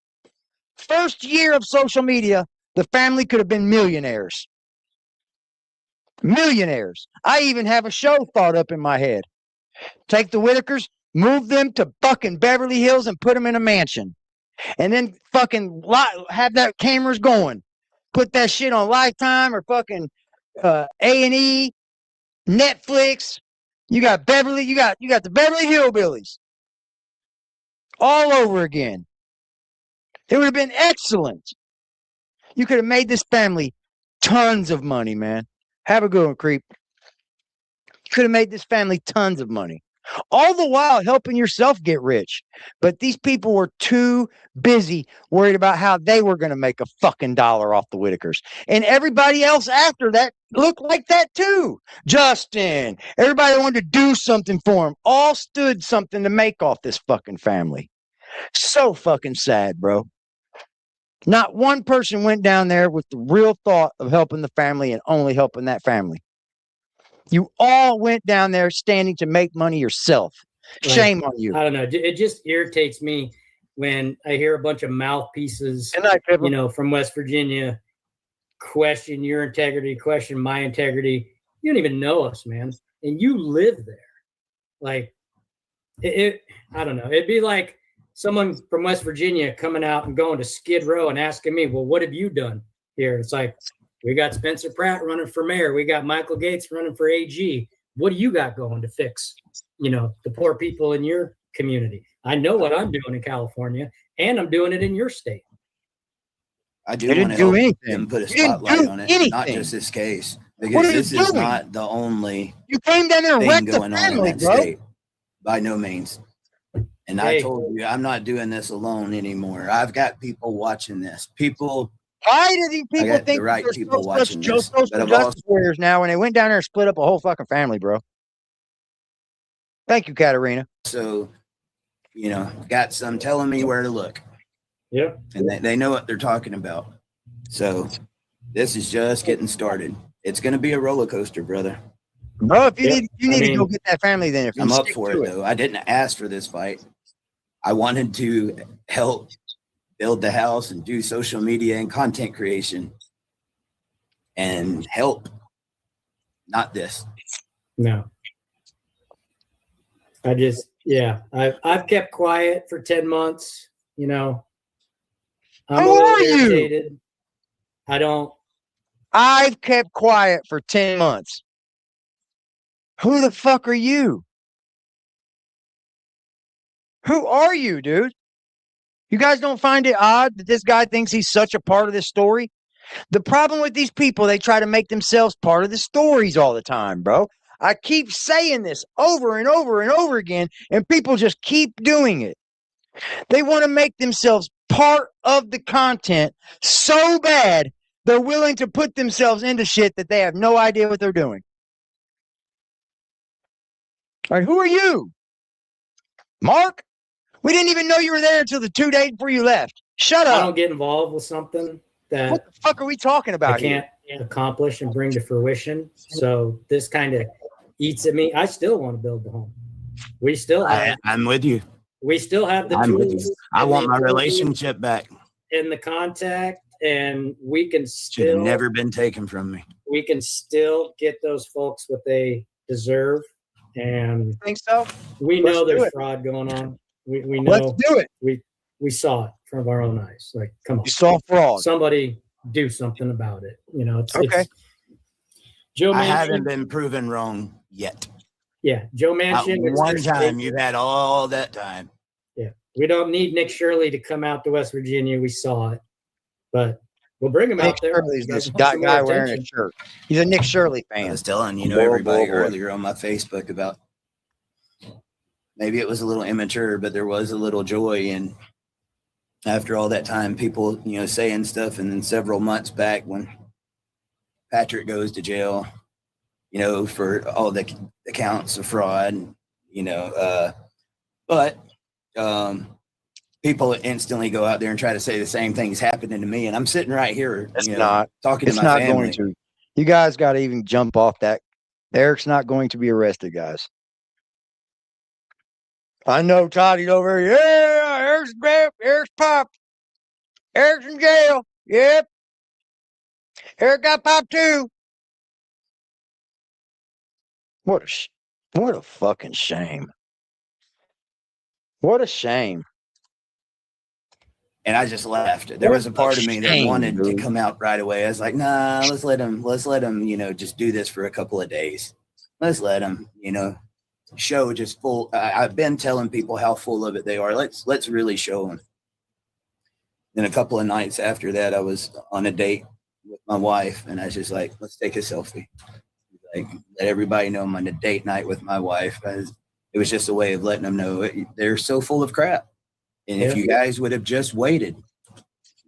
First year of social media, the family could have been millionaires. Millionaires. I even have a show thought up in my head. Take the Whittakers, move them to fucking Beverly Hills and put them in a mansion. And then fucking have that cameras going. Put that shit on Lifetime or fucking A&E, Netflix. You got Beverly, you got the Beverly Hillbillies. All over again. It would have been excellent. You could have made this family tons of money, man. Have a good one, creep. You could have made this family tons of money. All the while helping yourself get rich. But these people were too busy worried about how they were going to make a fucking dollar off the Whittakers. And everybody else after that looked like that too. Justin, everybody wanted to do something for him. All stood something to make off this fucking family. So fucking sad, bro. Not one person went down there with the real thought of helping the family and only helping that family. You all went down there standing to make money yourself. Shame on you. I don't know. It just irritates me when I hear a bunch of mouthpieces, from West Virginia question your integrity, question my integrity. You don't even know us, man. And you live there. Like, I don't know. It'd be like someone from West Virginia coming out and going to Skid Row and asking me, well, what have you done here? It's like, we got Spencer Pratt running for mayor. We got Michael Gates running for AG. What do you got going to fix, the poor people in your community? I know what I'm doing in California, and I'm doing it in your state. I do want to help and put a spotlight on it, not just this case, because this is not the only you came down there and thing wrecked going the on in family, that bro. state. By no means. And I told you, I'm not doing this alone anymore. I've got people watching this. Why do these people think the right they're people so watching such this? social justice warriors now when they went down there and split up a whole fucking family, bro? Thank you, Katarina. So got some telling me where to look. Yeah. And they know what they're talking about. So this is just getting started. It's going to be a roller coaster, brother. Bro, if you need to go get that family, then if I'm you up stick for to it, though. I didn't ask for this fight. I wanted to help build the house and do social media and content creation and help, not this. No. I've kept quiet for 10 months, I'm Who are you? irritated. I've kept quiet for 10 months. Who the fuck are you? Who are you, dude? You guys don't find it odd that this guy thinks he's such a part of this story? The problem with these people, they try to make themselves part of the stories all the time, bro. I keep saying this over and over and over again, and people just keep doing it. They want to make themselves part of the content so bad, they're willing to put themselves into shit that they have no idea what they're doing. All right, who are you? Mark? We didn't even know you were there until the 2 days before you left. Shut up. I don't get involved with something that what the fuck are we talking about I can't accomplish and bring to fruition. So this kind of eats at me. I still want to build the home. We still have. I'm with you. We still have the I'm with tools. you. I want my relationship back. And the contact, and we can Should have still never been taken from me. we can still get those folks what they deserve. And think so? We Let's know do there's it. fraud going on. We know. Let's do it. We saw it in front of our own eyes. Like, come on. You saw fraud. Somebody do something about it. It's Okay. Joe I Manchin. haven't been proven wrong yet. Yeah, Joe Not Manchin. one time. You've had all that time. Yeah, we don't need Nick Shirley to come out to West Virginia. We saw it, but we'll bring him Nick out there. Shirley's Guys this want some guy more wearing a attention. shirt. He's a Nick Shirley I fan. was telling Boy, everybody boy, boy. earlier on my Facebook about maybe it was a little immature, but there was a little joy. And after all that time, people, saying stuff, and then several months back when Patrick goes to jail, for all the counts of fraud, but people instantly go out there and try to say the same thing's happening to me. And I'm sitting right here, It's not. talking It's to my not family. going to. You guys got to even jump off that. Eric's not going to be arrested, guys. I know Toddie's over here. Yeah, Eric's grabbed. Eric's popped. Eric's in jail. Yep. Eric got popped too. What a fucking shame. What a shame. And I just laughed. There was a part of me that Shame, wanted to dude. come out right away. I was like, nah, let's let him, just do this for a couple of days. Let's let him, show just full. I've been telling people how full of it they are. Let's really show them. Then a couple of nights after that, I was on a date with my wife, and I was just like, let's take a selfie. Like, let everybody know I'm on a date night with my wife. It was just a way of letting them know they're so full of crap. And if you guys would have just waited,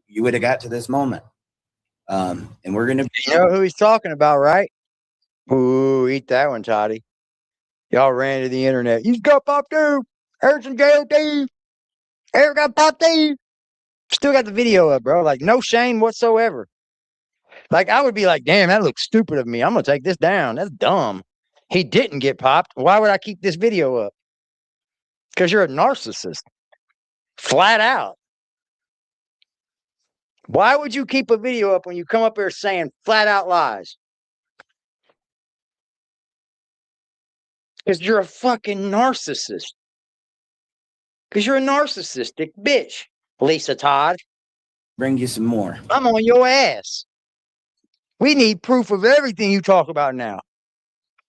you would have got to this moment. And we're going to. You know who he's talking about, right? Ooh, eat that one, Toddie. Y'all ran to the internet. You got popped too. Eric's in jail too. Eric got popped too. Still got the video up, bro. Like, no shame whatsoever. Like, I would be like, damn, that looks stupid of me. I'm going to take this down. That's dumb. He didn't get popped. Why would I keep this video up? Because you're a narcissist. Flat out. Why would you keep a video up when you come up here saying flat out lies? Because you're a fucking narcissist. Because you're a narcissistic bitch, Lisa Todd. bring you some more. I'm on your ass. We need proof of everything you talk about now.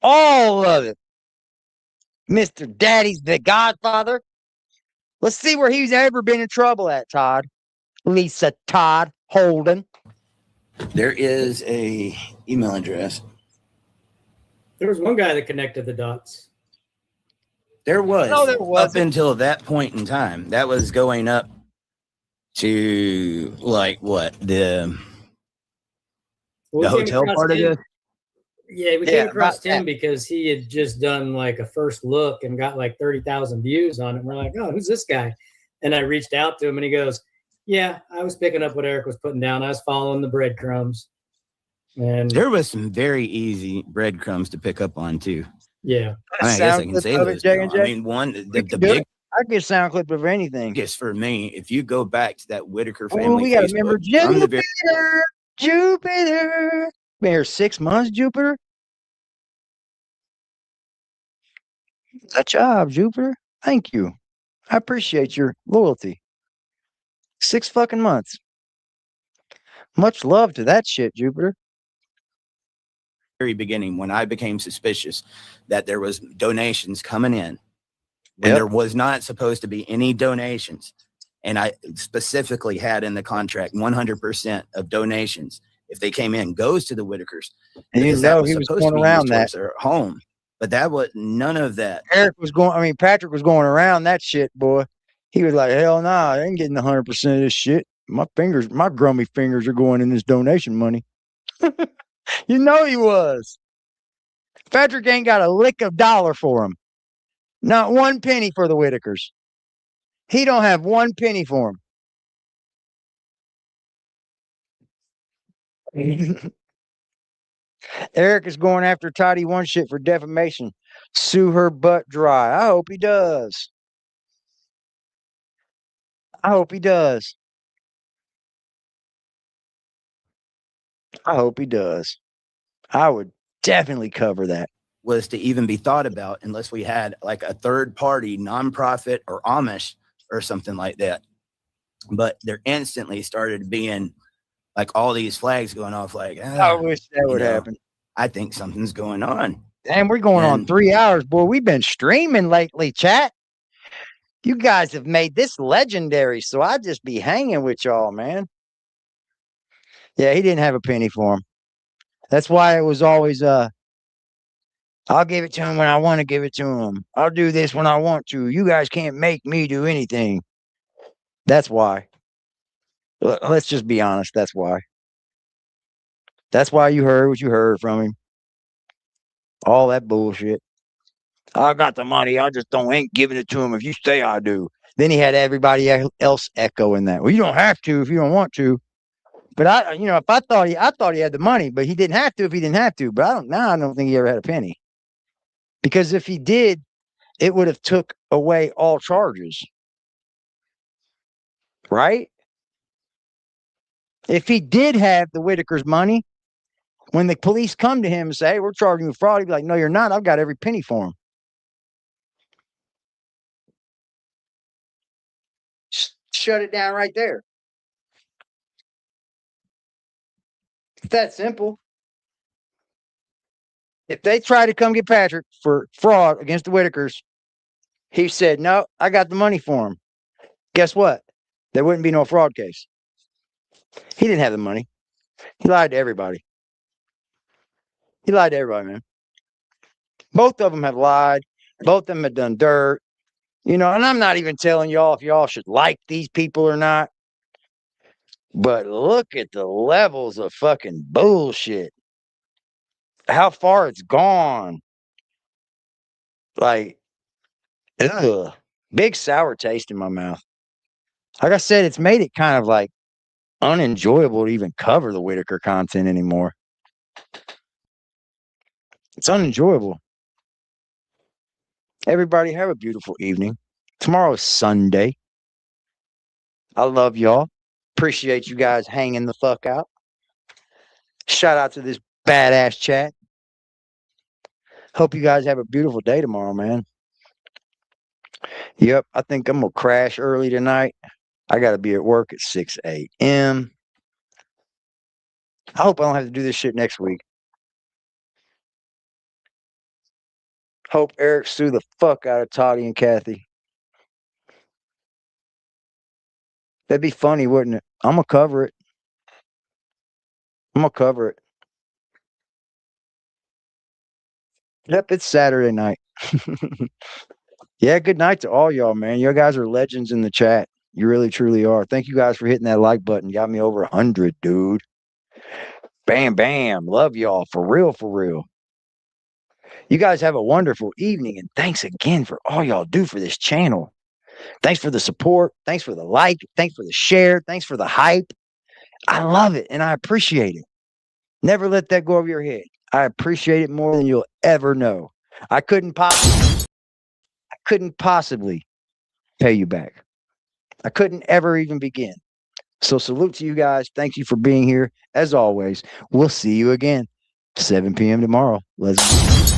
All of it. Mr. Daddy's the Godfather. Let's see where he's ever been in trouble at, Todd. Lisa Todd Holden. There is a email address. There was one guy that connected the dots. There was. No, there up wasn't. until that point in time. That was going up to like what the We came hotel across part of him. it. Yeah, we came across him because he had just done like a first look and got like 30,000 views on it. And we're like, oh, who's this guy? And I reached out to him and he goes, yeah, I was picking up what Eric was putting down. I was following the breadcrumbs. And there was some very easy breadcrumbs to pick up on too. Yeah. I guess I can say those. I mean, the big. I get sound clip of anything. Yes, for me, if you go back to that Whitaker family, we got to remember Jupiter. Jupiter. Been here 6 months, Jupiter. Good job, Jupiter. Thank you. I appreciate your loyalty. 6 fucking months. Much love to that shit, Jupiter. Very beginning, when I became suspicious that there was donations coming in, when there was not supposed to be any donations, and I specifically had in the contract 100% of donations, if they came in, goes to the Whittakers. And you know he was going around that. Their home. But that was none of that. Patrick was going around that shit, boy. He was like, hell nah, I ain't getting 100% of this shit. My grummy fingers are going in this donation money. You know he was. Patrick ain't got a lick of dollar for him. Not 1 penny for the Whittakers. He don't have 1 penny for him. Eric is going after TODDIE 1SKIP for defamation. Sue her butt dry. I hope he does. I hope he does. I hope he does. I would definitely cover that. Was to even be thought about unless we had like a third party nonprofit or Amish or something like that. But there instantly started being like all these flags going off like, I wish that would happen. I think something's going on. Damn, we're going on 3 hours, boy. We've been streaming lately, chat. You guys have made this legendary, so I'll just be hanging with y'all, man. Yeah, he didn't have a penny for him. That's why it was always, I'll give it to him when I want to give it to him. I'll do this when I want to. You guys can't make me do anything. That's why. Let's just be honest. That's why. That's why you heard what you heard from him. All that bullshit. I got the money. I just ain't giving it to him if you say I do. Then he had everybody else echoing that. Well, you don't have to if you don't want to. But I thought he had the money, but he didn't have to if he didn't have to. But I don't think he ever had a penny. Because if he did, it would have took away all charges. Right? If he did have the Whittakers' money, when the police come to him and say, hey, we're charging you fraud, he'd be like, no, you're not. I've got every penny for him. Shut it down right there. It's that simple. If they try to come get Patrick for fraud against the Whittakers, he said, no, I got the money for him. Guess what? There wouldn't be no fraud case. He didn't have the money. He lied to everybody. He lied to everybody, man. Both of them have lied. Both of them have done dirt. And I'm not even telling y'all if y'all should like these people or not. But look at the levels of fucking bullshit. How far it's gone. Like, ugh. Big sour taste in my mouth. Like I said, it's made it kind of like unenjoyable to even cover the Whitaker content anymore. It's unenjoyable. Everybody have a beautiful evening. Tomorrow is Sunday. I love y'all. Appreciate you guys hanging the fuck out. Shout out to this badass chat. Hope you guys have a beautiful day tomorrow, man. Yep, I think I'm going to crash early tonight. I got to be at work at 6 a.m. I hope I don't have to do this shit next week. Hope Eric sue the fuck out of TODDIE and Kathy. That'd be funny, wouldn't it? I'm going to cover it. I'm going to cover it. Yep, it's Saturday night. Yeah, good night to all y'all, man. You guys are legends in the chat. You really, truly are. Thank you guys for hitting that like button. Got me over 100, dude. Bam, bam. Love y'all. For real, for real. You guys have a wonderful evening, and thanks again for all y'all do for this channel. Thanks for the support. Thanks for the like. Thanks for the share. Thanks for the hype. I love it, and I appreciate it. Never let that go over your head. I appreciate it more than you'll ever know. I couldn't possibly pay you back. I couldn't ever even begin. So salute to you guys. Thank you for being here. As always, we'll see you again. 7 p.m. tomorrow. Let's